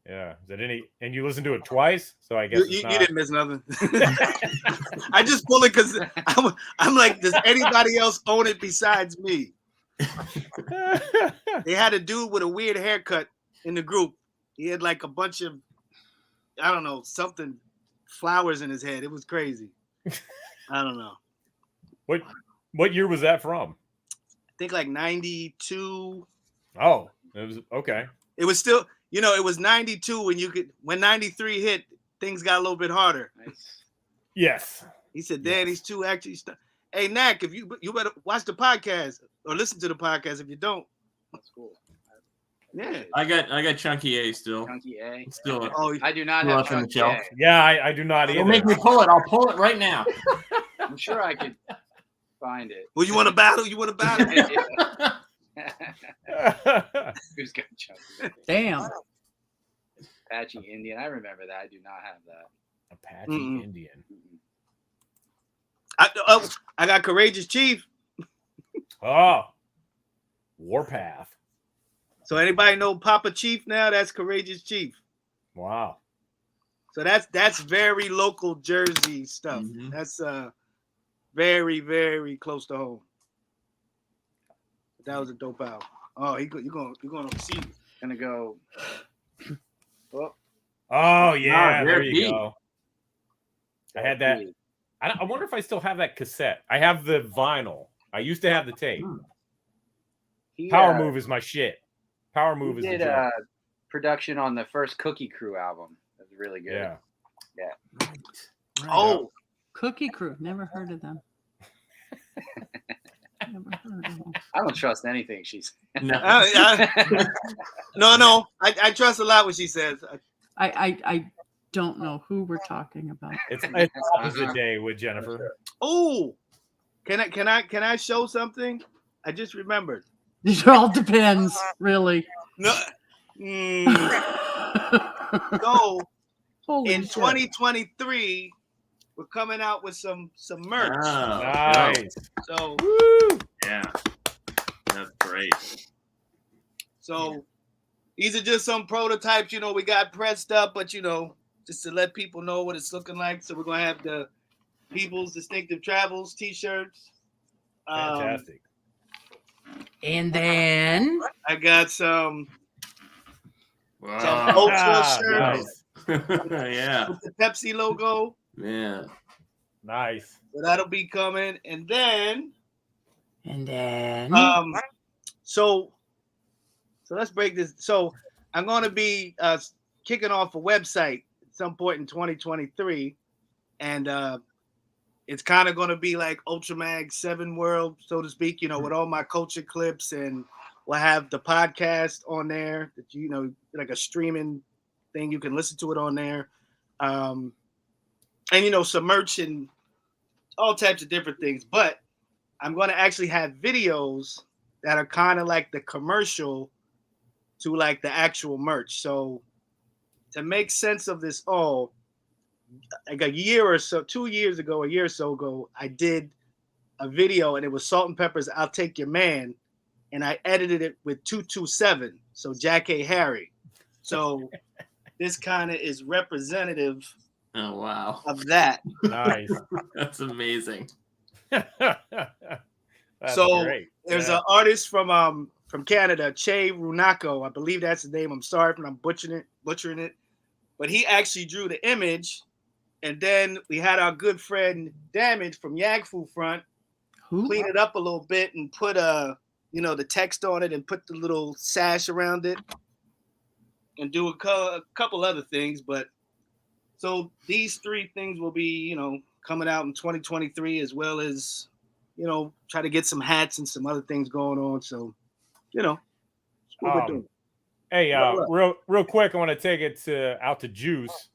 Yeah. Is that and you listened to it twice? So I guess you didn't miss nothing. I just pull it because I'm like, does anybody else own it besides me? They had a dude with a weird haircut in the group. He had like a bunch of, I don't know, something, flowers in his head. It was crazy. I don't know. What year was that from? I think like 92. Oh, it was okay. It was still, it was 92 when 93 hit, things got a little bit harder. Nice. Yes. He said, "Dad, these two actually Hey, Knack, if you better watch the podcast or listen to the podcast. If you don't, that's cool. Yeah, I got Chunky A still. Chunky A. Still. I do not have Chunky A. Yeah, I do not either. Don't make me pull it. I'll pull it right now. I'm sure I could find it. Well, you want to battle? Who's got Chunky? Damn. Apache Indian. I remember that. I do not have that. Apache Indian. I got Courageous Chief. Oh, Warpath. So anybody know Papa Chief now? That's Courageous Chief. Wow. So that's very local Jersey stuff. Mm-hmm. That's very, very close to home. That was a dope album. Oh, you're gonna see. Gonna go. Oh yeah, there you deep. go. I had that. I wonder if I still have that cassette. I have the vinyl. I used to have the tape. Power Move is my shit. Power Move is the joke. Production on the first Cookie Crew album. It was really good. Yeah. Oh, Cookie Crew. Never heard of them. I don't trust anything she's. No. No. I trust a lot what she says. I don't know who we're talking about. It's opposite day with Jennifer. Oh, can I show something? I just remembered. It all depends, really. No. So Holy in shit. 2023, we're coming out with some merch. Oh, Nice. So yeah, that's great. So these are just some prototypes, we got pressed up, but just to let people know what it's looking like. So we're gonna have the People's Distinctive Travels t-shirts. Fantastic. And then I got some Wow. Ultra shirts Yeah. with the Pepsi logo. Yeah. Nice. So that'll be coming. And then Hmm? so let's break this. So I'm gonna be kicking off a website at some point in 2023. And it's kind of going to be like Ultramag 7 World, so to speak, with all my culture clips, and we'll have the podcast on there that, like a streaming thing. You can listen to it on there. And, some merch and all types of different things. But I'm going to actually have videos that are kind of like the commercial to like the actual merch. So to make sense of this all, like a year or so ago, I did a video, and it was Salt and Pepper's I'll Take Your Man, and I edited it with 227, so Jack A. Harry. So this kind of is representative Oh wow. of that. Nice. That's amazing. That's So great. there's an artist from Canada, Che Runako. I believe that's the name. I'm sorry if I'm butchering it. But he actually drew the image. And then we had our good friend Damage from Yagfu Front clean it up a little bit and put the text on it and put the little sash around it and do a couple other things. But so these 3 things will be, coming out in 2023, as well as, try to get some hats and some other things going on. So, that's what we're doing. Hey, real quick, I want to take it out to Juice.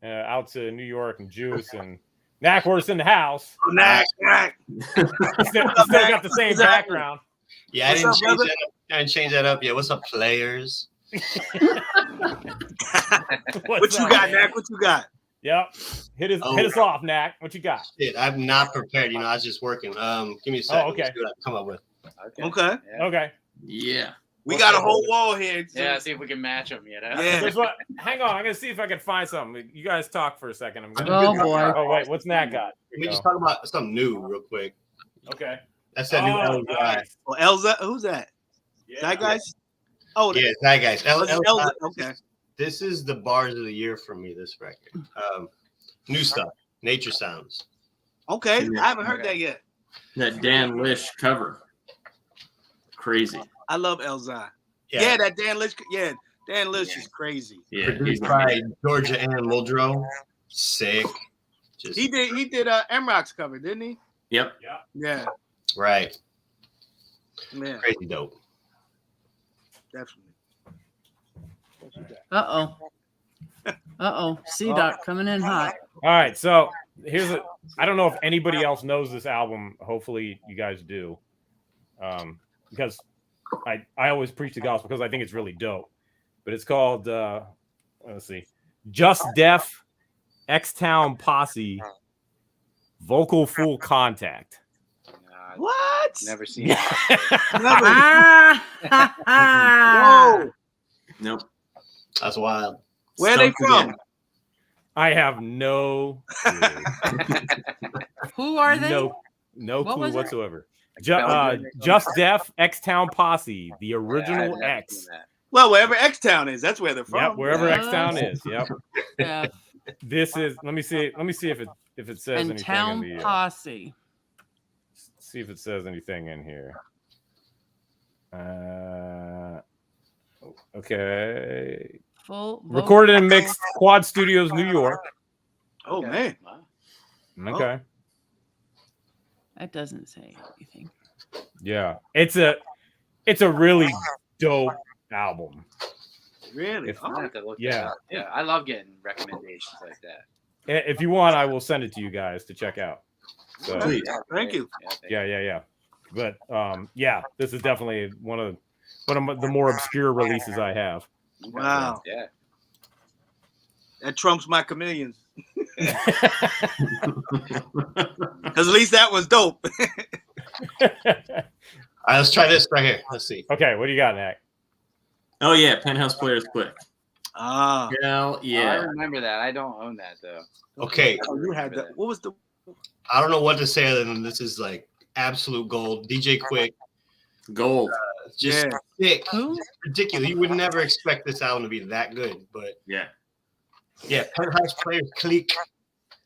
Out to New York and Juice and Knackworth's in the house. Oh, Knack. Still got the same background. Yeah, I didn't change that up yet. What's up, players? What you got, Knack? What you got? Yep. Hit us off, Knack. What you got? Shit, I'm not prepared. I was just working. Give me a second. Oh, okay. See what I can come up with. Okay. Yeah. Okay. Yeah. We got a whole wall here. Yeah, see if we can match them, Yeah. Hang on, I'm gonna see if I can find something. You guys talk for a second. Oh boy. Oh wait, what's Nat got? Let me just talk about something new real quick. Okay. That's that new Elza. Nice. Well, Elza, who's that? That guys? Oh, Yeah, that guy's Elza. Okay. This is the bars of the year for me. This record, new stuff, Nature Sounds. Okay, I haven't heard that yet. That Dan Lish cover. Crazy. I love Elza. Yeah, that Dan Lish. Yeah, Dan Lish is crazy. Yeah. Produced by Georgia Ann Muldrow. Sick. Just He did M-Rock's cover, didn't he? Yep. Yeah. right. Yeah, Crazy dope. definitely. C-Doc coming in hot. All right, so I don't know if anybody else knows this album. Hopefully you guys do. Because I always preach the gospel because I think it's really dope. But it's called let's see. Just Def X-Town Posse Vocal Full Contact. What? Never seen it. Whoa. Nope. That's wild. Where are they from? I have no clue. Who are they? No What clue was it? whatsoever. Just Def X-Town Posse, the original X. Well, wherever X-Town is, that's where they're from. Yep, wherever X-Town is. Yep. Yeah. This is. Let me see if it says And anything Town in the. Posse. See if it says anything in here. Okay. Full Recorded and mixed Quad Studios, New York. Oh, man. Wow. Okay. That doesn't say anything. Yeah, it's a really dope album. Really? If- I have to look Yeah. that up. Yeah, I love getting recommendations like that. If you want, I will send it to you guys to check out. So, Please. Thank you. Yeah, yeah. But yeah, this is definitely one of the more obscure releases I have. Wow. Yeah. That trumps my Chameleons. Because at least that was dope. All right, let's try this right here. Let's see. Okay, what do you got, Nick? Oh yeah, Penthouse Players Quick. Ah. Hell I yeah. remember that. I don't own that though. Okay, Oh, you had that. What was the? I don't know what to say other than this is like absolute gold. DJ Quick, Gold. just Yeah. sick, Who? ridiculous. You would never expect this album to be that good, but Yeah. yeah, Penthouse Players Clique.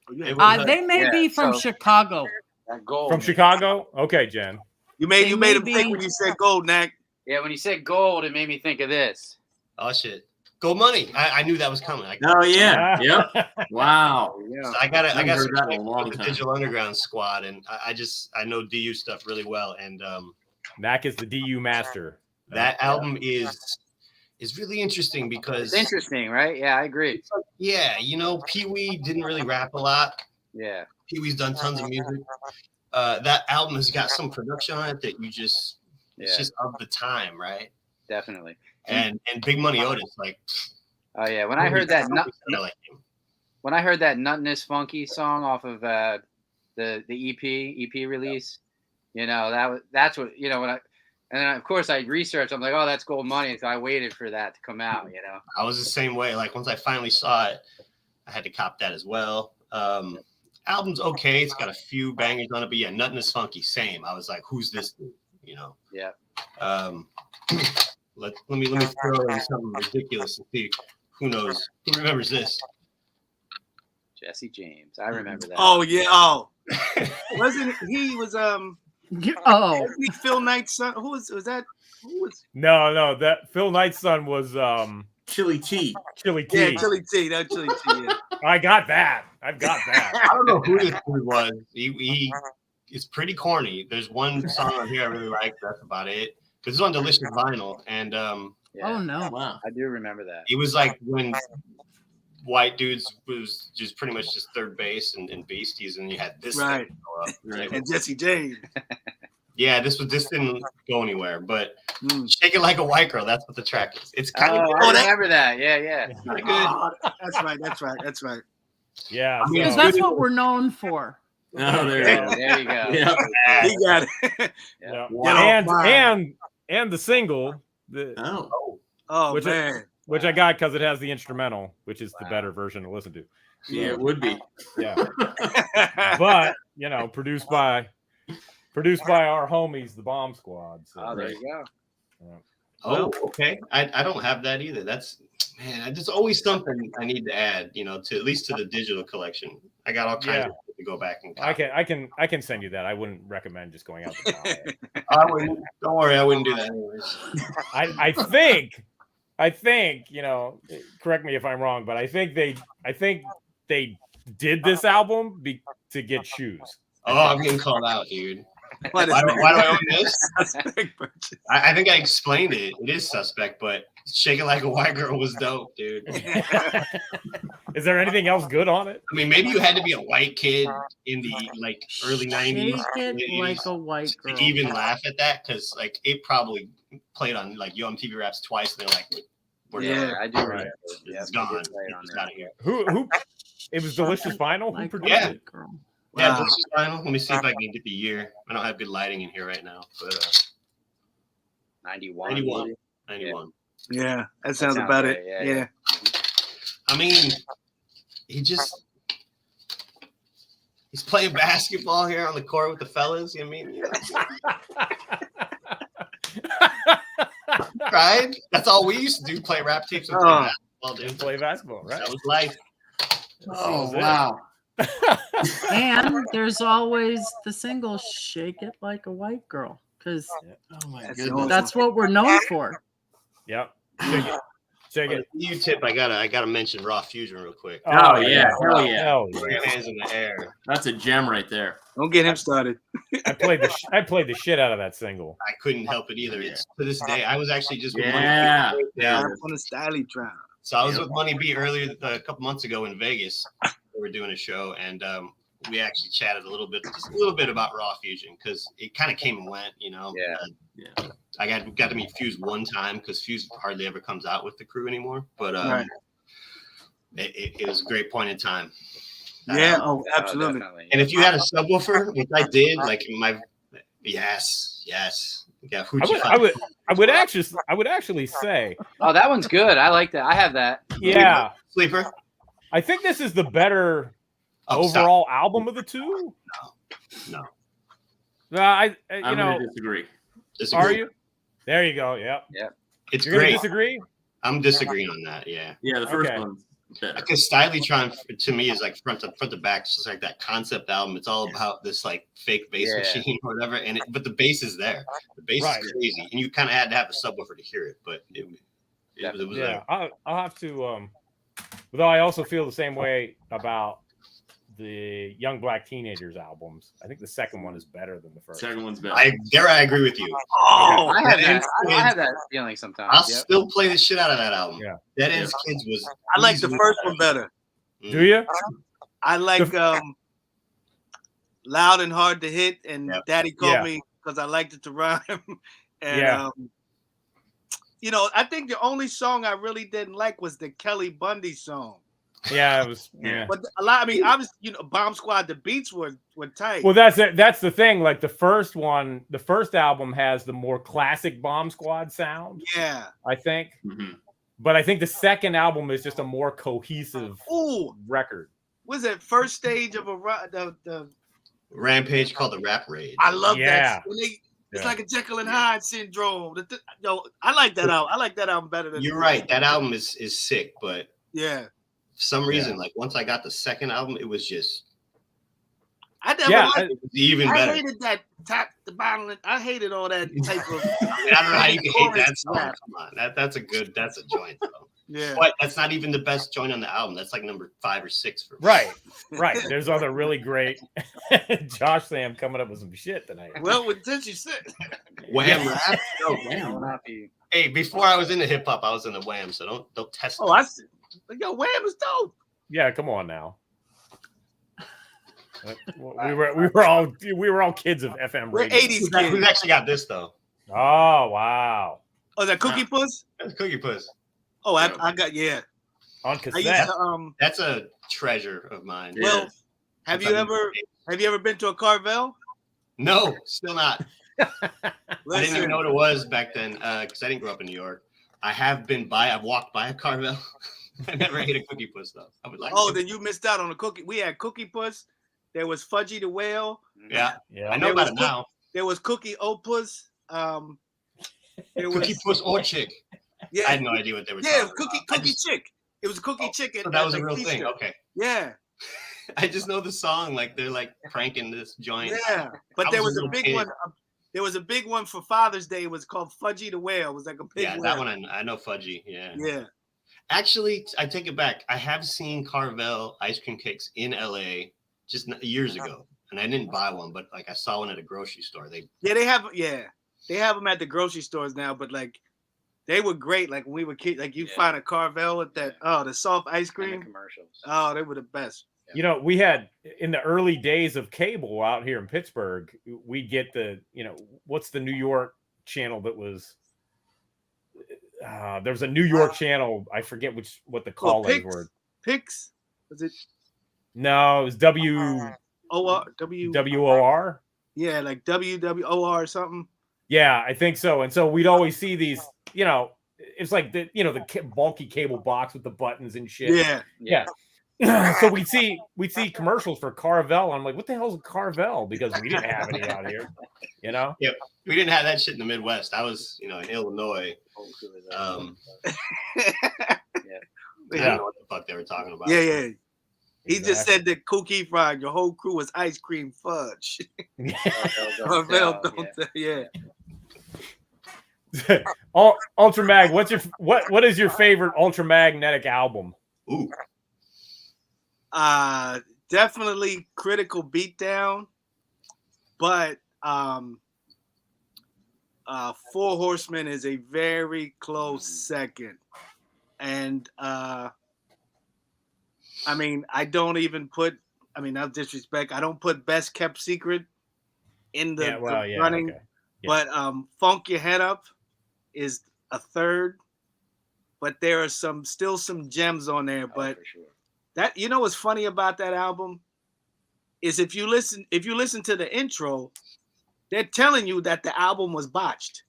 It was, They may Yeah, be from so- Chicago. That gold. From Chicago? Okay, Jen. You made They him may think be- when you said gold, Knack. Yeah, when you said gold, it made me think of this. oh shit, Gold Money. I knew that was coming. Oh yeah. Yep. Wow. Yeah. I got Haven't some heard that in a connections long with the time. Digital Underground squad, and I know DU stuff really well, and Mac is the DU master. that album is really interesting because It's interesting, right? Yeah, I agree. yeah, you know, Pee Wee didn't really rap a lot. Yeah. Pee Wee's done tons of music. That album has got some production on it that it's Yeah. just of the time, right? Definitely. And Big Money Otis, like Oh yeah. When I heard that like him. when I heard that Nutness Funky song off of the EP release, that's what and then of course I researched. I'm like, oh, that's Gold Money. So I waited for that to come out. I was the same way. Like once I finally saw it, I had to cop that as well. Album's okay. It's got a few bangers on it, but yeah, Nutness Funky, same. I was like, who's this dude? Yeah. Let me throw in something ridiculous and see who knows. Who remembers this? Jesse James. I remember that. Oh yeah. Oh, wasn't he was Oh, wasn't he Phil Knight's son? Who was that? Who was? No, that Phil Knight's son was Chili Tea. Chili T. Yeah, Chili T. That Chili T. Yeah. I got that. I've got that. I don't know who this dude was. He is pretty corny. There's one song on here I really like. That's about it. This is on Delicious Vinyl, and Yeah. oh no. Wow. I do remember that. it was like when white dudes was just pretty much just third base and beasties, and you had this Right. thing go up. Right. And Jesse James. Yeah, this didn't go anywhere, but Mm. Shake It Like a White Girl, that's what the track is. It's kind of I remember that. Yeah. pretty good. Oh, that's right. Yeah. I mean, Because so- that's what we're known for. Oh, there you go. There you go. Yeah. He got it. yeah. Wow. And the single, Oh. Oh Which man. which I got because it has the instrumental, which is the Wow. better version to listen to. Yeah, it would be. Yeah. But produced by our homies, the Bomb Squad. So. Oh, there you go. Oh, okay. I don't have that either. That's there's always something I need to add, to at least to the digital collection. I got all kinds of shit to go back and copy. I can send you that. I wouldn't recommend just going out to buy it. Don't worry, I wouldn't do that anyways. I think, correct me if I'm wrong, but I think they did this album to get shoes. Oh, I'm getting called out, dude. Why Why do I own this? Suspect purchase. I think I explained it. It is suspect, but Shake It Like a White Girl was dope, dude. Is there anything else good on it? I mean, maybe you had to be a white kid in the early 90s. Shake it '80s like a white to girl. even laugh at that, because it probably played on Yo MTV Raps twice, and they're like, we're Yeah. done. I do remember it. Yeah, It's they did gone. play it on It's there. out of here. Who it was Delicious Vinyl who Like a produced Yeah. it? girl. Yeah, Wow. this is final. Let me see if I can get the year. I don't have good lighting in here right now, but 91. 91. 91. Yeah, that sounds sounds about right, it. yeah, Yeah. I mean, he's playing basketball here on the court with the fellas. You know what I mean? Right? That's all we used to do, play rap tapes and play Oh. basketball, dude. Play basketball, right? That was life. Oh, wow. And there's always the single "Shake It Like a White Girl" because Oh, my That's goodness. awesome. that's what we're known for. Yep. Check it. You tip. I gotta mention Raw Fusion real quick. Oh, yeah. Hell yeah. Hell Put yeah. your hands in the air. That's a gem right there. Don't get him started. I played the shit out of that single. I couldn't help it either. It's to this day. I was actually just with Yeah. Money B. I'm on a Stylytron. So I was with Money B earlier a couple months ago in Vegas. We were doing a show, and we actually chatted just a little bit about Raw Fusion because it kind of came and went. Yeah. I got to meet Fuse one time because Fuse hardly ever comes out with the crew anymore. But Right. it was a great point in time. Yeah, absolutely. Definitely. And if you had a subwoofer, which I did, like yes. Yeah, I would actually say. Oh, that one's good. I like that. I have that. Yeah. Sleeper. I think this is the better overall album of the two. No. I'm gonna disagree. Are you? There you go. Yep. It's You're great. gonna disagree? I'm disagreeing on that. Yeah. Yeah, the first Okay. one's better. Because Stylytron to me is like front to back. It's just like that concept album. It's all about this like fake bass machine or whatever. But the bass is there. The bass is crazy, and you kind of had to have a subwoofer to hear it. But it was Yeah. I'll have to. Although I also feel the same way about the Young Black Teenagers albums. I think the second one is better than the first. Second one's better. I agree with you. Oh, I have that feeling sometimes. I'll still play the shit out of that album. Yeah. Dead Ends Kids was. I like the first one better. Do you? I like Loud and Hard to Hit and Daddy Called Me because I liked it to rhyme. And I think the only song I really didn't like was the Kelly Bundy song. Yeah, it was. Yeah. But a lot. I mean, Bomb Squad. The beats were tight. Well, that's it. That's the thing. Like the first album has the more classic Bomb Squad sound. Yeah, I think. Mm-hmm. But I think the second album is just a more cohesive record. Was it first stage of the Rampage called the Rap Rage? I love that. It's like a Jekyll and Hyde syndrome. I like that album. I like that album better than. You're right. That album is sick, but for some reason, like once I got the second album, it was just. I never liked it. Even better. I hated that top the bottom. I hated all that type of. I don't know how you can hate that song. Come on, that's a joint though. Yeah, but that's not even the best joint on the album. That's like number 5 or 6 for me. Right. There's other really great. Josh Sam coming up with some shit tonight. Well, since you said Wham rap, Wham. Hey, before I was into hip hop, I was into Wham. So don't test. Oh, me. Wham is dope. Yeah, come on now. We were all kids of FM radio. 80s kids. Who's actually got this though? Oh wow! Oh, that Cookie Puss? That's Cookie Puss. Oh, I got on cassette. That's a treasure of mine. Well, have you ever been to a Carvel? No, still not. I didn't even know what it was back then because I didn't grow up in New York. I've walked by a Carvel. I never ate a Cookie Puss though. I would like. Oh, then you missed out on a cookie. We had Cookie Puss. There was Fudgy the Whale. Yeah. I know about it now. There was Cookie Opus. Cookie Puss or Chick. Yeah. I had no idea what they were talking about. Cookie Chick. It was a Cookie Chick. So that was a real thing. Okay. Yeah. I just know the song. Like they're like pranking this joint. Yeah. But there was a big one. There was a big one for Father's Day. It was called Fudgy the Whale. It was like a big whale. That one I know Fudgy. Yeah. Yeah. Actually, I take it back. I have seen Carvel ice cream cakes in LA just years ago, and I didn't buy one, but like I saw one at a grocery store. They have them at the grocery stores now, but like they were great. Like when we were kids, like you find a Carvel with that the soft ice cream commercials. Oh, they were the best. You know, we had in the early days of cable out here in Pittsburgh, we'd get what's the New York channel that was. There was a New York channel. I forget what the call-in word. Pix? Was it? No, it was WOR. Yeah, like WWOR or something. Yeah, I think so. And so we'd always see these. It's like the bulky cable box with the buttons and shit. Yeah. So we'd see commercials for Carvel. I'm like, what the hell is a Carvel? Because we didn't have any out here. Yeah, we didn't have that shit in the Midwest. I was, in Illinois. I don't know what the fuck they were talking about. Yeah. He just said that Cookie Fried, your whole crew was ice cream fudge. Carvel, don't tell. Yeah. Ultramag, what is your favorite Ultramagnetic album? Ooh. Definitely Critical Beatdown. but Four Horsemen is a very close second. And I mean, I don't even put, I mean, no disrespect, I don't put Best Kept Secret in the running. Okay. Yeah. But Funk Your Head Up is a third. But there are still some gems on there. But for sure. that, you know what's funny about that album is if you listen to the intro, they're telling you that the album was botched.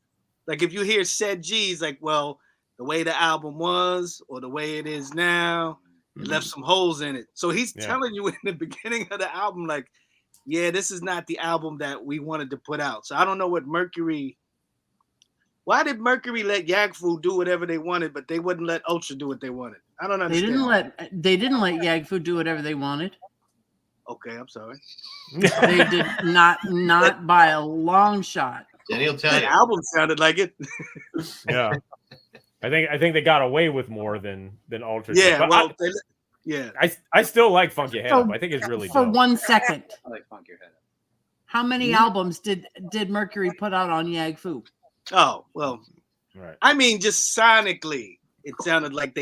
Like if you hear Said G's, like, well, the way the album was or the way it is now, it left some holes in it. So he's telling you in the beginning of the album, like, yeah, this is not the album that we wanted to put out. So I don't know what why did Mercury let Yagfu do whatever they wanted, but they wouldn't let Ultra do what they wanted? I don't understand. They didn't let Yagfu do whatever they wanted. Okay, I'm sorry. They did not by a long shot. Jenny will tell That you. album sounded like it. Yeah. I think they got away with more than Ultra. Yeah, but well, I still like Funk Your Head Up. I think it's really for dope. 1 second. I like Funk Your Head Up. How many albums did Mercury put out on Yagfu? Oh, well, right. I mean, just sonically, it sounded like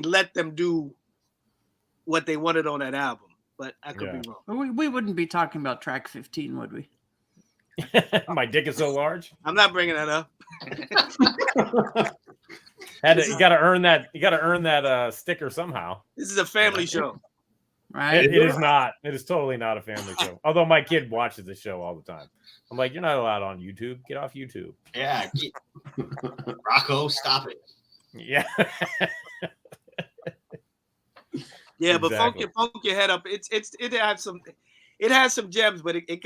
let them do what they wanted on that album. But I could be wrong. We wouldn't be talking about track 15, would we? My dick is so large. I'm not bringing that up. You got to earn that. You got to earn that sticker somehow. This is a family show, right? It is not. It is totally not a family show. Although my kid watches the show all the time. I'm like, you're not allowed on YouTube. Get off YouTube. Yeah, Rocco, stop it. Yeah. Yeah, but Exactly. Funk Your Head Up. It has some gems, but it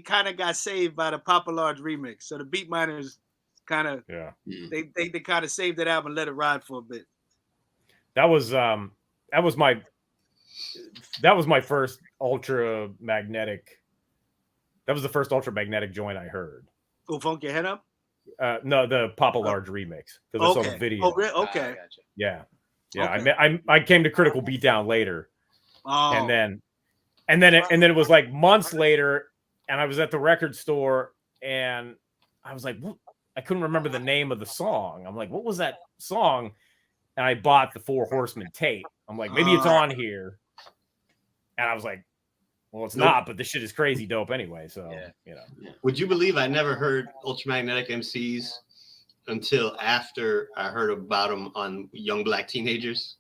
kind of got saved by the Papa Large remix. So the Beat Miners kind of they kind of saved that album and let it ride for a bit. That was my first ultra magnetic. That was the first ultra magnetic joint I heard. Oh, Funk Your Head Up? No, the Papa Large remix because I saw the video. Oh, really? Okay. Gotcha. Yeah. Okay. I came to Critical Beatdown later, Oh. and then it was like months later, and I was at the record store, and I was like, what? I couldn't remember the name of the song. I'm like, what was that song? And I bought the Four Horsemen tape. I'm like, maybe it's on here, and I was like, well, it's not, but this shit is crazy dope anyway. So you know. Would you believe I never heard Ultramagnetic MCs until after I heard about them on Young Black Teenagers?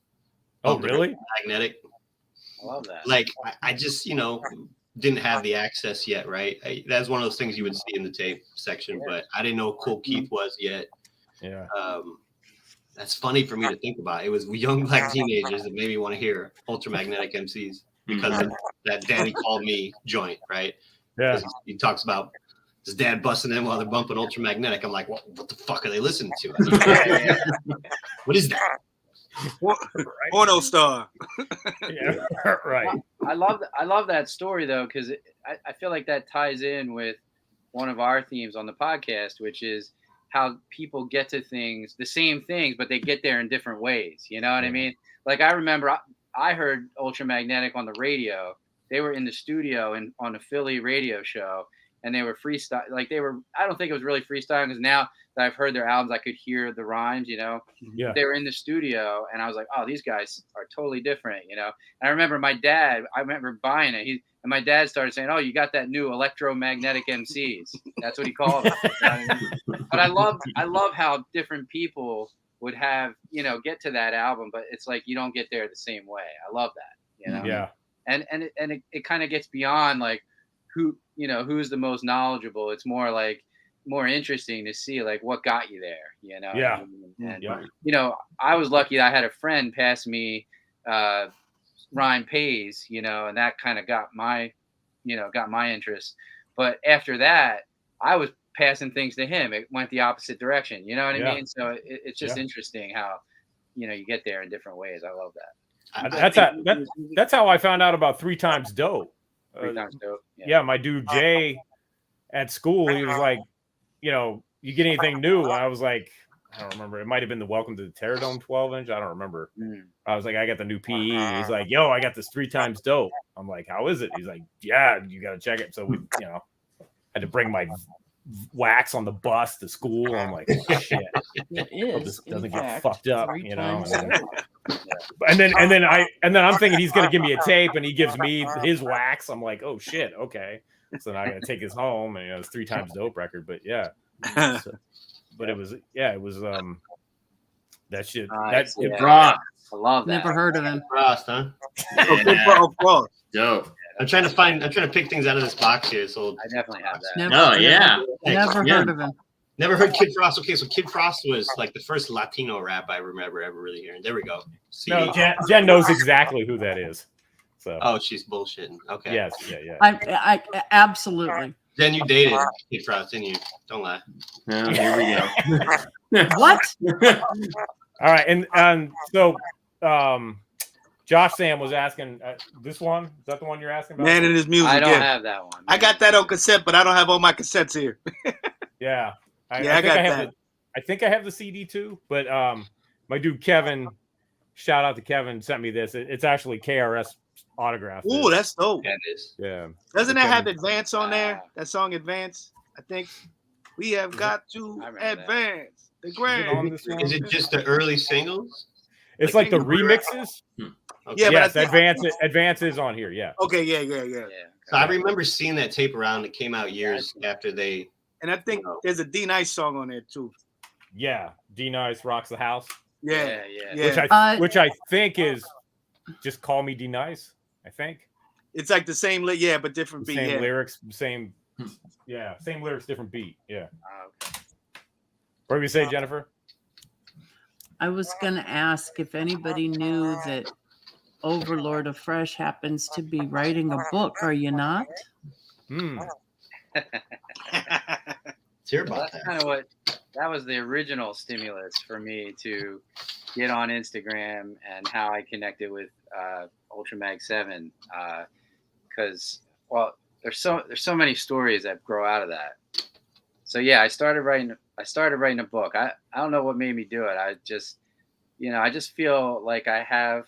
Oh, really? Magnetic. I love that. Like I just didn't have the access yet, right? That's one of those things you would see in the tape section, but I didn't know who Cool Keith was yet. Yeah. That's funny for me to think about. It was Young Black Teenagers that made me want to hear Ultramagnetic MCs because of that Danny Called Me joint, right? Yeah. He talks about his dad busting in while they're bumping Ultramagnetic. I'm like, what the fuck are they listening to? What is that? Porno star. Yeah. Right. I love that story though, because I feel like that ties in with one of our themes on the podcast, which is how people get to things, the same things, but they get there in different ways. You know what I mean? Like I remember I heard Ultramagnetic on the radio. They were in the studio and on a Philly radio show, and they were freestyle. Like I don't think it was really freestyle because now that I've heard their albums, I could hear the rhymes, you know. Yeah. They were in the studio, and I was like, oh, these guys are totally different, you know. And I remember my dad. I remember buying it. And my dad started saying, "Oh, you got that new electromagnetic MCs." That's what he called them. You know what I mean? But I love how different people would have, get to that album, but it's like you don't get there the same way. I love that, you know. Yeah. And it kind of gets beyond like who's the most knowledgeable. It's more like more interesting to see like what got you there, you know. Yeah. And I was lucky that I had a friend pass me Ryan Pays, and that kind of got my interest. But after that, I was passing things to him. It went the opposite direction. You know what I mean? So it's just interesting how, you get there in different ways. I love that. That's how I found out about 3 Times Dope. 3 Times Dope. Yeah, my dude Jay at school, he was like, you get anything new? And I was like, I don't remember. It might have been the Welcome to the Terradome 12-inch. I don't remember. I was like, I got the new PE. He's like, yo, I got this 3 Times Dope. I'm like, how is it? He's like, yeah, you got to check it. So we, had to bring my wax on the bus to school. I'm like, oh, shit. It Hope is. this in doesn't get fact, fucked up, 3 you know. times And then I'm thinking he's gonna give me a tape, and he gives me his wax. I'm like, oh shit, okay. So now I gotta take this home, and it's 3 times dope record. But yeah, but it was that shit. Nice, That yeah. Rock. I love that. Never heard of him. Frost, huh? Of course. Dope. I'm trying to pick things out of this box here. So I definitely have that. Never, Oh yeah. never Yeah. heard of him. never heard Kid Frost. Okay, so Kid Frost was like the first Latino rap I remember ever really hearing. There we go. See? no, Jen knows exactly who that is. So Oh, she's bullshitting. Okay. yes, yeah. I absolutely. Jen, you dated Kid Frost, didn't you? Don't lie. Oh, here we go. What? All right, and so Josh Sam was asking this one. Is that the one you're asking about? Man in his music. I don't yeah. have that one. I got that on cassette, but I don't have all my cassettes here. Yeah. I got have that. I think I have the CD too, but my dude Kevin, shout out to Kevin, sent me this. It's actually KRS autograph. Ooh, that's dope. Yeah, it is. yeah. Doesn't it Kevin. have Advance on there? That song Advance? I think we have got to I remember that. advance the Is it on grand. this one? Is it just the early singles? It's like the remixes. Okay. Yeah, but I Yes, think- Advance is on here. Yeah. Okay, yeah. Yeah. So I remember seeing that tape around. It came out years after they. And I think there's a D Nice song on there too. Yeah. D Nice rocks the house, Yeah. Yeah. which I think is just Call Me D Nice. I think It's like the same but different beat. same Yeah. lyrics, same lyrics, different beat. Yeah. Okay. What do you say, Jennifer? I was gonna ask if anybody knew that Overlord of Fresh happens to be writing a book. Are you not? Let's hear Well, about that's that. kind of that was the original stimulus for me to get on Instagram and how I connected with Ultramag 7 because there's so many stories that grow out of that. So yeah, I started writing a book. I don't know what made me do it. I just feel like I have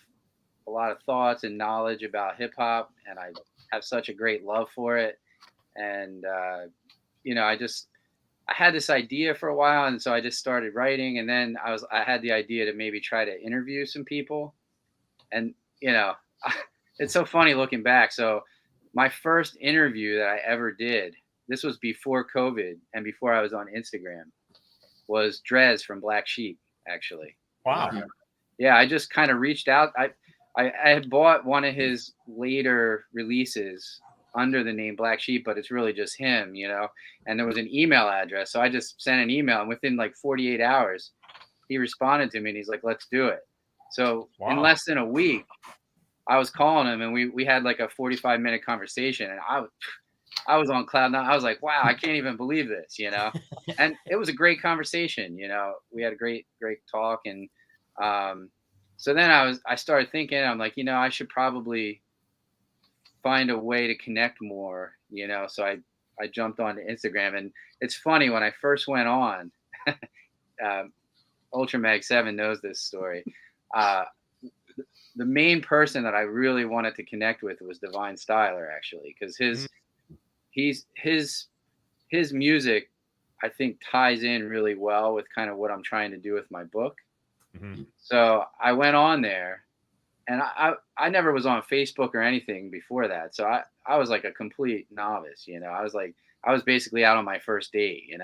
a lot of thoughts and knowledge about hip hop, and I have such a great love for it. And I had this idea for a while, and so I just started writing. And then I had the idea to maybe try to interview some people. And it's so funny looking back. So my first interview that I ever did, this was before COVID and before I was on Instagram, was Drez from Black Sheep, actually. Wow. Yeah, I just kind of reached out. I had bought one of his later releases under the name Black Sheep, but it's really just him, and there was an email address. So I just sent an email, and within like 48 hours, he responded to me, and he's like, let's do it. So in less than a week, I was calling him, and we had like a 45-minute conversation, and I was on cloud nine. I was like, wow, I can't even believe this, and it was a great conversation. We had a great talk. And so then I started thinking, I'm like, I should probably find a way to connect more, so I jumped onto Instagram. And it's funny, when I first went on, Ultramag 7 knows this story. The main person that I really wanted to connect with was Divine Styler, actually, because his music, I think, ties in really well with kind of what I'm trying to do with my book. Mm-hmm. So I went on there, and I never was on Facebook or anything before that. So I was like a complete novice, I was basically out on my first date,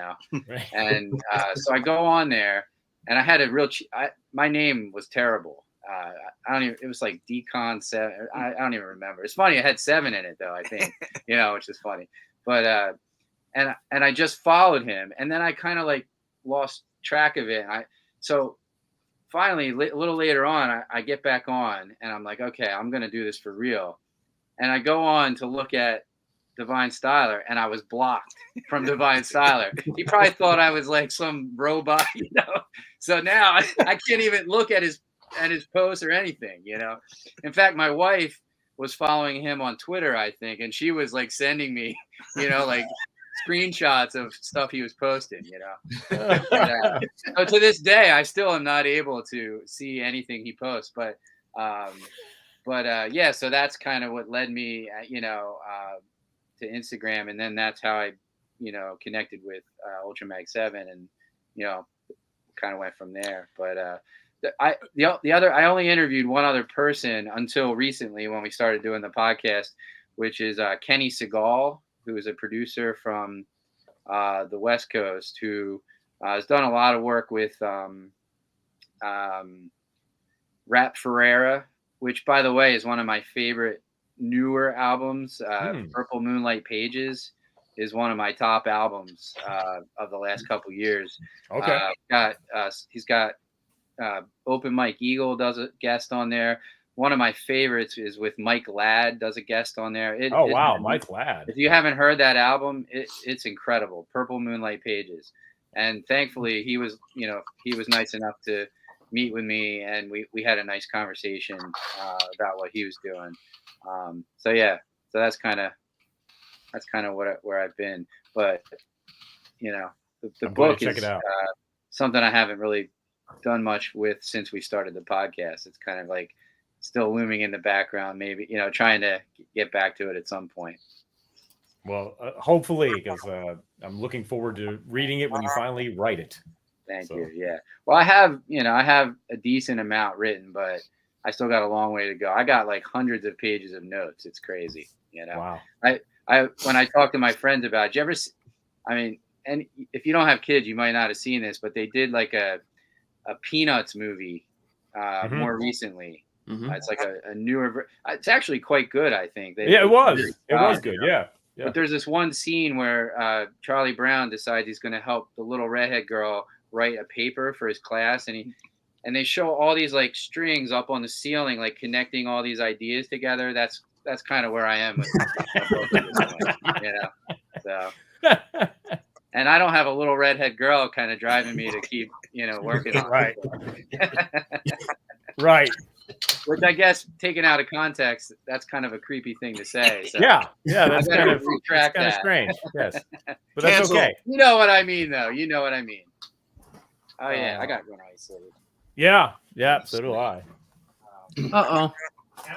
and so I go on there, and I had a real, my name was terrible. It was like Decon 7. I don't even remember. It's funny. It had 7 in it though, I think, which is funny. But, and I just followed him, and then I kind of like lost track of it. So finally, a little later on, I get back on, and I'm like, okay, I'm going to do this for real. And I go on to look at Divine Styler, and I was blocked from Divine Styler. He probably thought I was like some robot, So now I can't even look at his posts or anything, In fact, my wife was following him on Twitter, I think, and she was like sending me, like screenshots of stuff he was posting, So to this day, I still am not able to see anything he posts, but yeah, so that's kind of what led me, to Instagram, and then that's how I connected with Ultra Mag 7, and kind of went from there. But I only interviewed one other person until recently when we started doing the podcast, which is Kenny Segal, who is a producer from the West Coast, who has done a lot of work with Rap Ferreira, which, by the way, is one of my favorite newer albums. Purple Moonlight Pages is one of my top albums of the last couple years. Okay. He's got Open Mike Eagle does a guest on there. One of my favorites is with Mike Ladd, does a guest on there. Wow, Mike Ladd. If you haven't heard that album, it's incredible. Purple Moonlight Pages. And thankfully he was nice enough to meet with me, and we had a nice conversation about what he was doing. So that's kind of where I've been. But the book is something I haven't really done much with since we started the podcast. It's kind of like still looming in the background, maybe, trying to get back to it at some point. Well, hopefully, because I'm looking forward to reading it when you finally write it. Thank you. Yeah. Well, I have a decent amount written, but I still got a long way to go. I got like hundreds of pages of notes. It's crazy. Wow. When I talk to my friends about it, and if you don't have kids, you might not have seen this, but they did like a Peanuts movie more recently. It's like a newer. It's actually quite good, I think. It was. It was good. Yeah. But there's this one scene where Charlie Brown decides he's going to help the little redhead girl write a paper for his class, and they show all these like strings up on the ceiling, like connecting all these ideas together. That's kind of where I am with So. And I don't have a little redhead girl kind of driving me to keep, working on right. Right. Which I guess, taken out of context, that's kind of a creepy thing to say. So yeah, that's kind of strange. Yes, but that's okay. You know what I mean, though. You know what I mean. Oh yeah, I got one isolated. Yeah. So do I. And I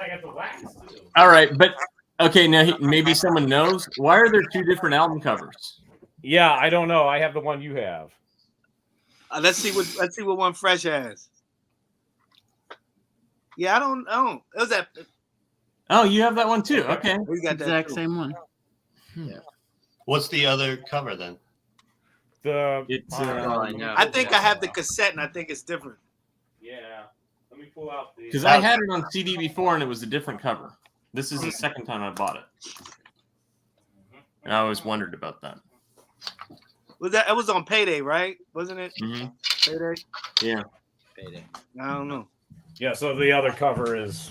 got the wax too. All right, but okay, now maybe someone knows, why are there two different album covers? Yeah, I don't know. I have the one you have. Let's see what one Fresh has. Yeah, I don't know. It was that. Oh, you have that one too. Okay, we got exact same one. Yeah. What's the other cover then? I think I have the cassette, and I think it's different. Yeah, let me pull out the. Because I had it on CD before, and it was a different cover. This is the second time I bought it, and I always wondered about that. It was on Payday, right? Wasn't it? Mm-hmm. Payday. Yeah. Payday. I don't know. Yeah, so the other cover is.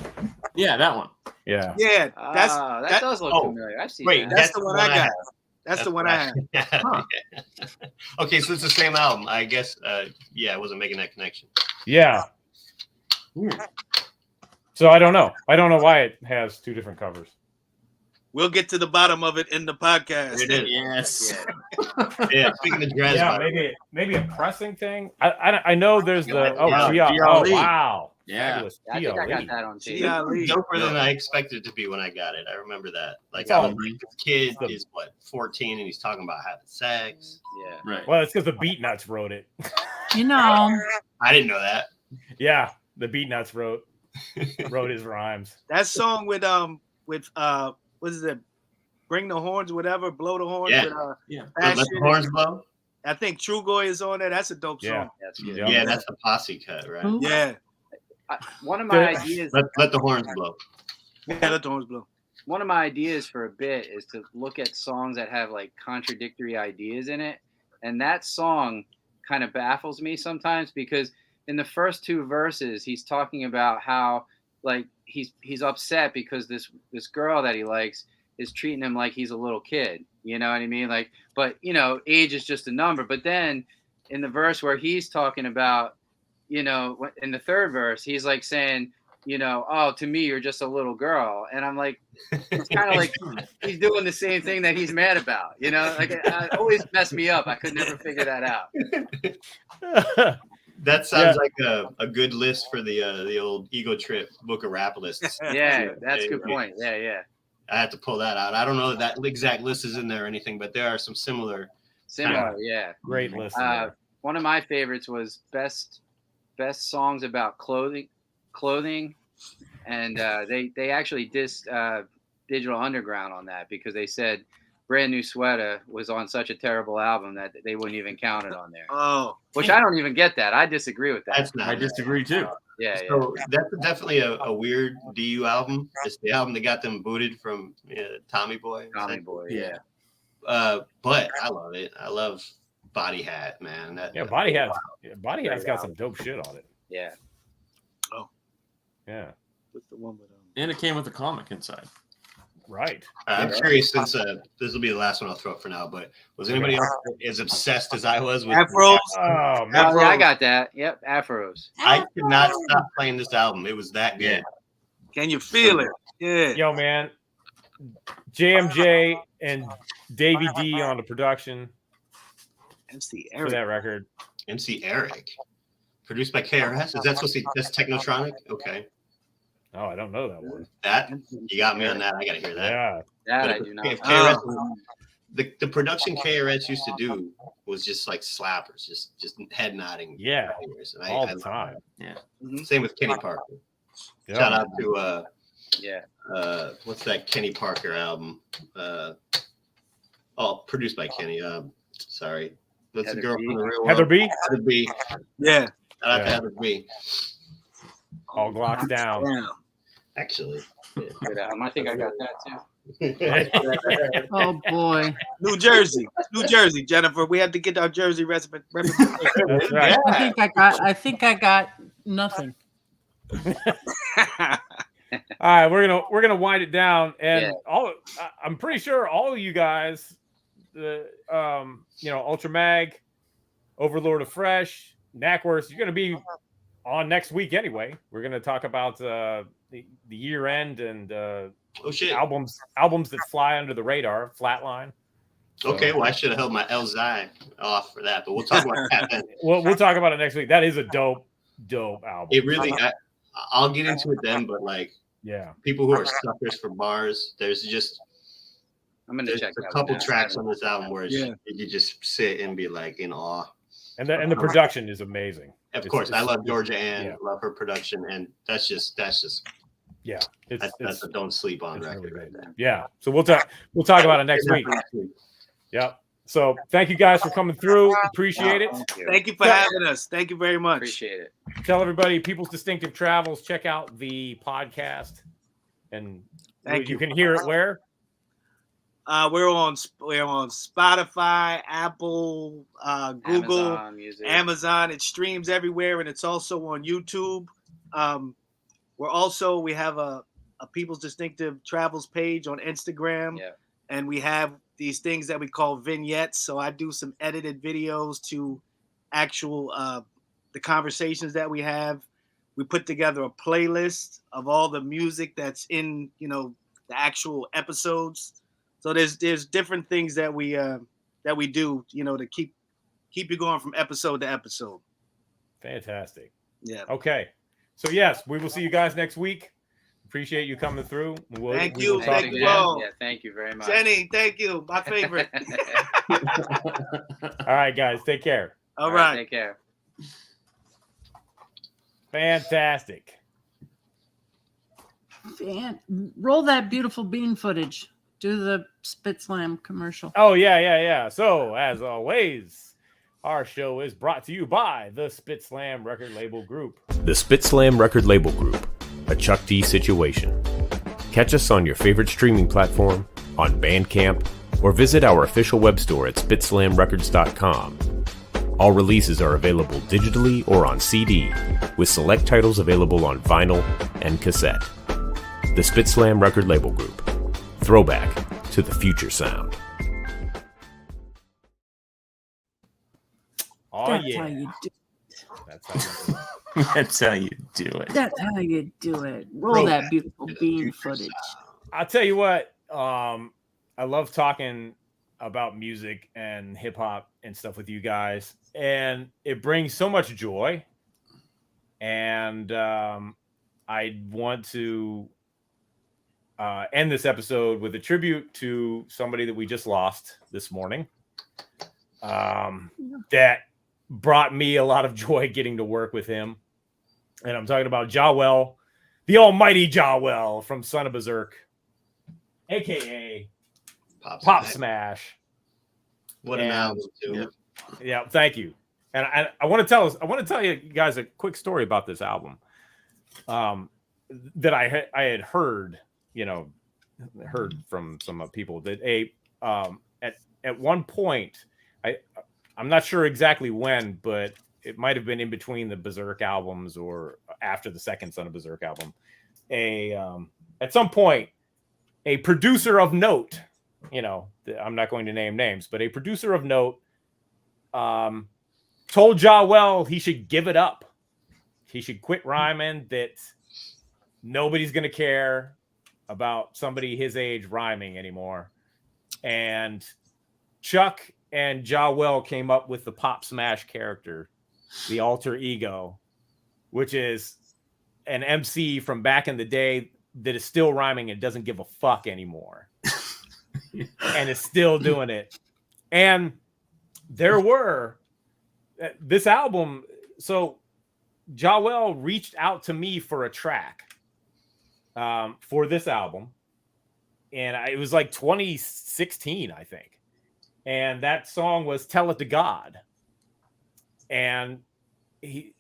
Yeah, that one. Yeah. Yeah, that does look familiar. I've seen that. That's the one I got. That's the one I have. Huh. Okay, so it's the same album. I guess, I wasn't making that connection. Yeah. Weird. So I don't know. I don't know why it has two different covers. We'll get to the bottom of it in the podcast. It is. Yes. Yeah. Speaking of jazz, maybe a pressing thing. I know there's the wow. Yeah. I think I got that on tape. Doper than I expected it to be when I got it. I remember that. Like, I was this kid is 14 and he's talking about having sex. Yeah. Right. Well, it's because the Beat Nuts wrote it. I didn't know that. Yeah, the Beat Nuts wrote his rhymes. That song with what is it? Bring the horns, whatever, blow the horns. Yeah. Let the horns blow. I think Trugoy is on there. That's a dope song. That's good. Yeah, that's the posse cut, right? Yeah. One of my ideas. Let the horns blow. Yeah, let the horns blow. One of my ideas for a bit is to look at songs that have like contradictory ideas in it, and that song kind of baffles me sometimes because in the first two verses he's talking about how like he's upset because this girl that he likes is treating him like he's a little kid. You know what I mean? Like, but age is just a number. But then in the verse where he's talking about, in the third verse, he's like saying, oh, to me, you're just a little girl. And I'm like, it's kind of like he's doing the same thing that he's mad about. Like it always messed me up. I could never figure that out. That sounds like a good list for the old Ego Trip book of rap lists. Yeah, that's a good point. Yeah. I had to pull that out. I don't know that exact list is in there or anything, but there are some similar. Yeah. Great list. One of my favorites was best songs about clothing, and they actually dissed Digital Underground on that because they said Brand New Sweater was on such a terrible album that they wouldn't even count it on there. Oh, which I don't even get that. I disagree with that. I disagree too. Yeah, so that's definitely a weird DU album. It's the album that got them booted from Tommy Boy. Yeah. But I love it. I love Body Hat, man. Body Hat's got some dope shit on it. Yeah. Oh. Yeah. What's the one with And it came with a comic inside. Right. I'm curious, since this will be the last one I'll throw up for now, but was anybody else as obsessed as I was with Afros? Oh, man. Yeah, I got that. Yep, Afros. I could not stop playing this album. It was that good. Can you feel it? Yeah. Yo, man. JMJ and Davey D on the production MC for Eric. that record. MC Eric. Produced by KRS. Is that supposed to be that's Technotronic? Okay. Oh, I don't know that one. That you got me on that. I gotta hear that. Yeah. That I do not. If KRS, the production KRS used to do was just like slappers, just head nodding. Yeah. And All the time. Yeah. Same with Kenny Parker. Yeah. Shout out to what's that Kenny Parker album? Produced by Kenny. Sorry. What's the girl from the real world? Heather B. Heather B. Yeah. Shout out to Heather B. All Glocks down. Actually. Good album. I think I got that too. Oh boy. New Jersey, Jennifer. We have to get our Jersey representation. That's right. I think I got nothing. All right, we're gonna wind it down, and I'm pretty sure all of you guys, Ultra Mag, Overlord of Fresh, Knackworth, you're gonna be on next week anyway. We're gonna talk about the year end and albums that fly under the radar, Flatline. So, okay, well I should have held my Elzai off for that, but we'll talk about that then. We'll talk about it next week. That is a dope album. It really. I'll get into it then, but people who are suckers for bars, there's check a couple tracks on this album where you just sit and be like in awe. And the production is amazing. Of course, I love Georgia Ann, love her production, and that's just that's a don't sleep on record really right there. Yeah, so we'll talk about it next week. Yep. So thank you guys for coming through. Appreciate it. Thank you for having us. Thank you very much. Appreciate it. Tell everybody, People's Distinctive Travels. Check out the podcast, and you can hear it where. We're on Spotify, Apple, Google, Amazon. It streams everywhere, and it's also on YouTube. We have a People's Distinctive Travels page on Instagram, and we have these things that we call vignettes. So I do some edited videos to actual the conversations that we have. We put together a playlist of all the music that's in the actual episodes. So there's different things that we do, to keep you going from episode to episode. Fantastic. Yeah. Okay. So yes, we will see you guys next week. Appreciate you coming through. Thank you all. Yeah, thank you very much. Jenny, thank you. My favorite. All right, guys. Take care. All right. Take care. Fantastic. Roll that beautiful bean footage. Do the Spit Slam commercial. Oh, yeah. So, as always, our show is brought to you by the Spit Slam Record Label Group. The Spit Slam Record Label Group, a Chuck D situation. Catch us on your favorite streaming platform, on Bandcamp, or visit our official web store at spitslamrecords.com. All releases are available digitally or on CD, with select titles available on vinyl and cassette. The Spit Slam Record Label Group. Throwback to the future sound. Oh, That's how you do it. That's how you do it. That's how you do it. Roll that beautiful bean footage. I'll tell you what, I love talking about music and hip hop and stuff with you guys, and it brings so much joy. And I want to end this episode with a tribute to somebody that we just lost this morning. That brought me a lot of joy getting to work with him. And I'm talking about Jawel, the almighty Jawel from Son of Berserk, a.k.a. Pop Smash. What an album, too. Yeah, thank you. And I want to tell you guys a quick story about this album that I had heard, from some people that at one point, I'm not sure exactly when, but it might have been in between the Berserk albums or after the second Son of Berserk album. At some point, a producer of note, I'm not going to name names, but a producer of note told Jawel he should give it up. He should quit rhyming, that nobody's going to care about somebody his age rhyming anymore. And Chuck and Jawel came up with the Pop Smash character, the alter ego, which is an MC from back in the day that is still rhyming and doesn't give a fuck anymore. And is still doing it. And there were this album. So Jawel reached out to me for a track for this album. And it was like 2016, I think. And that song was Tell It to God. And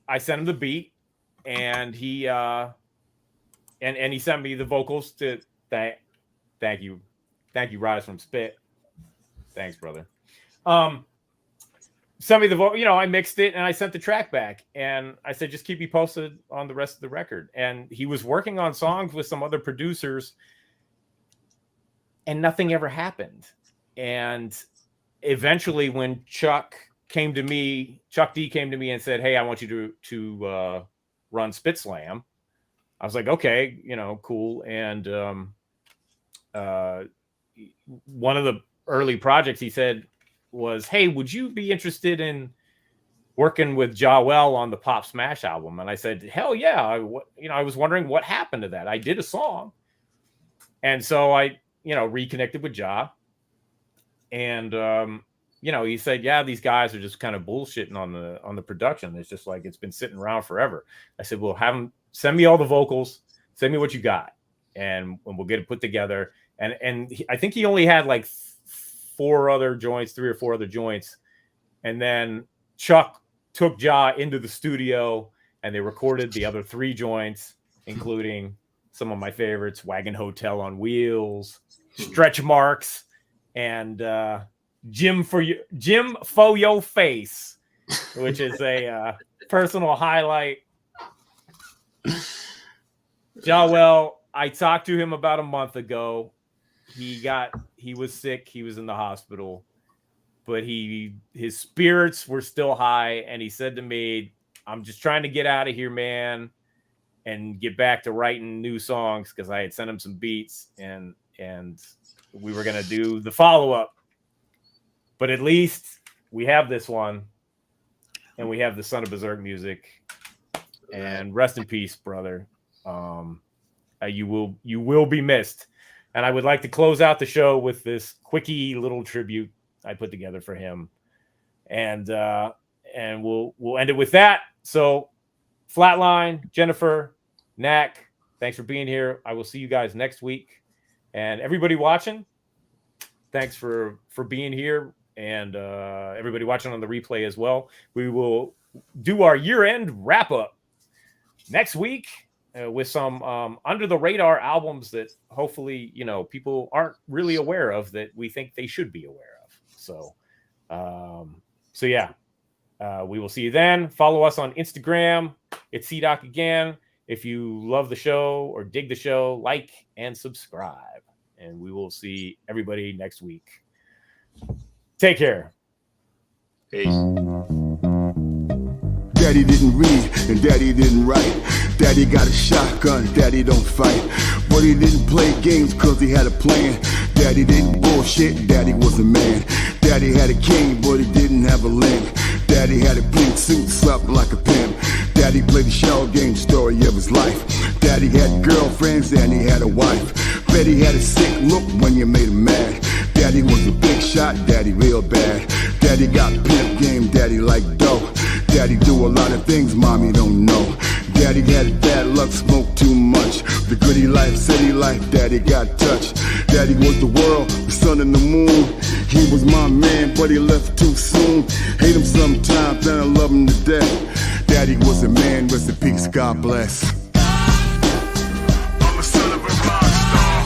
I sent him the beat, and he sent me the vocals to thank you, Rise from Spit. Thanks, brother. Sent me the vocal, I mixed it and I sent the track back, and I said, just keep me posted on the rest of the record. And he was working on songs with some other producers, and nothing ever happened. And eventually, when Chuck D came to me and said, hey, I want you to run Spit Slam. I was like, okay, cool. And one of the early projects he said was, hey, would you be interested in working with Jawel on the Pop Smash album? And I said, hell yeah. I was wondering what happened to that. I did a song. And so I, reconnected with Ja. And, he said, yeah, these guys are just kind of bullshitting on the production. It's just like, it's been sitting around forever. I said, well, have them send me all the vocals, send me what you got, and we'll get it put together. And I think he only had like 3 or 4 other joints. And then Chuck took Ja into the studio, and they recorded the other 3 joints, including some of my favorites, Wagon Hotel on Wheels, Stretch Marks, and Jim for Your Face, which is a personal highlight. Jawel, I talked to him about a month ago. He was sick. He was in the hospital, but his spirits were still high. And he said to me, I'm just trying to get out of here, man, and get back to writing new songs. Cause I had sent him some beats and we were going to do the follow-up, but at least we have this one, and we have the Son of Berserk music. And rest in peace, brother. You will be missed. And I would like to close out the show with this quickie little tribute I put together for him. And we'll end it with that. So Flatline, Jennifer, Knack, thanks for being here. I will see you guys next week. And everybody watching, thanks for being here. And everybody watching on the replay as well. We will do our year-end wrap-up next week with some under the radar albums that hopefully people aren't really aware of that we think they should be aware of. So yeah, we will see you then. Follow us on Instagram. It's CDoc again. If you love the show or dig the show, like and subscribe, and we will see everybody next week. Take care. Peace. Daddy didn't read and daddy didn't write. Daddy got a shotgun, daddy don't fight. But he didn't play games cause he had a plan. Daddy didn't bullshit, daddy was a man. Daddy had a king but he didn't have a limb. Daddy had a blue suit, something like a pimp. Daddy played the shell game, story of his life. Daddy had girlfriends and he had a wife. Bet he had a sick look when you made him mad. Daddy was a big shot, daddy real bad. Daddy got pimp game, daddy like dough. Daddy do a lot of things mommy don't know. Daddy had bad luck, smoked too much. The goody life, city life, daddy got touched. Daddy was the world, the sun and the moon. He was my man, but he left too soon. Hate him sometimes, then I love him to death. Daddy was a man, rest in peace, God bless. I'm a son of a rock star.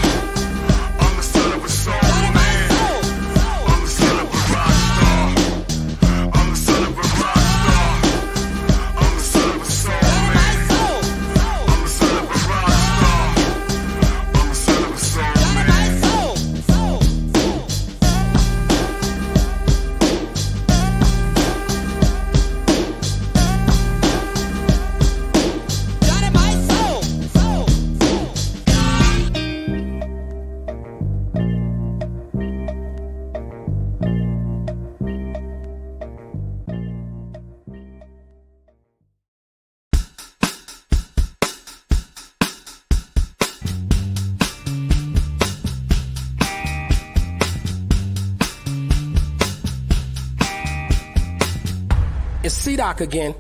I'm the son of a soul man. I'm the son of a rock star. I'm the son of a rock star. I'm the son of a soul man. I'm the son of a rock star. I'm the son of a soul man. It's C-Doc again.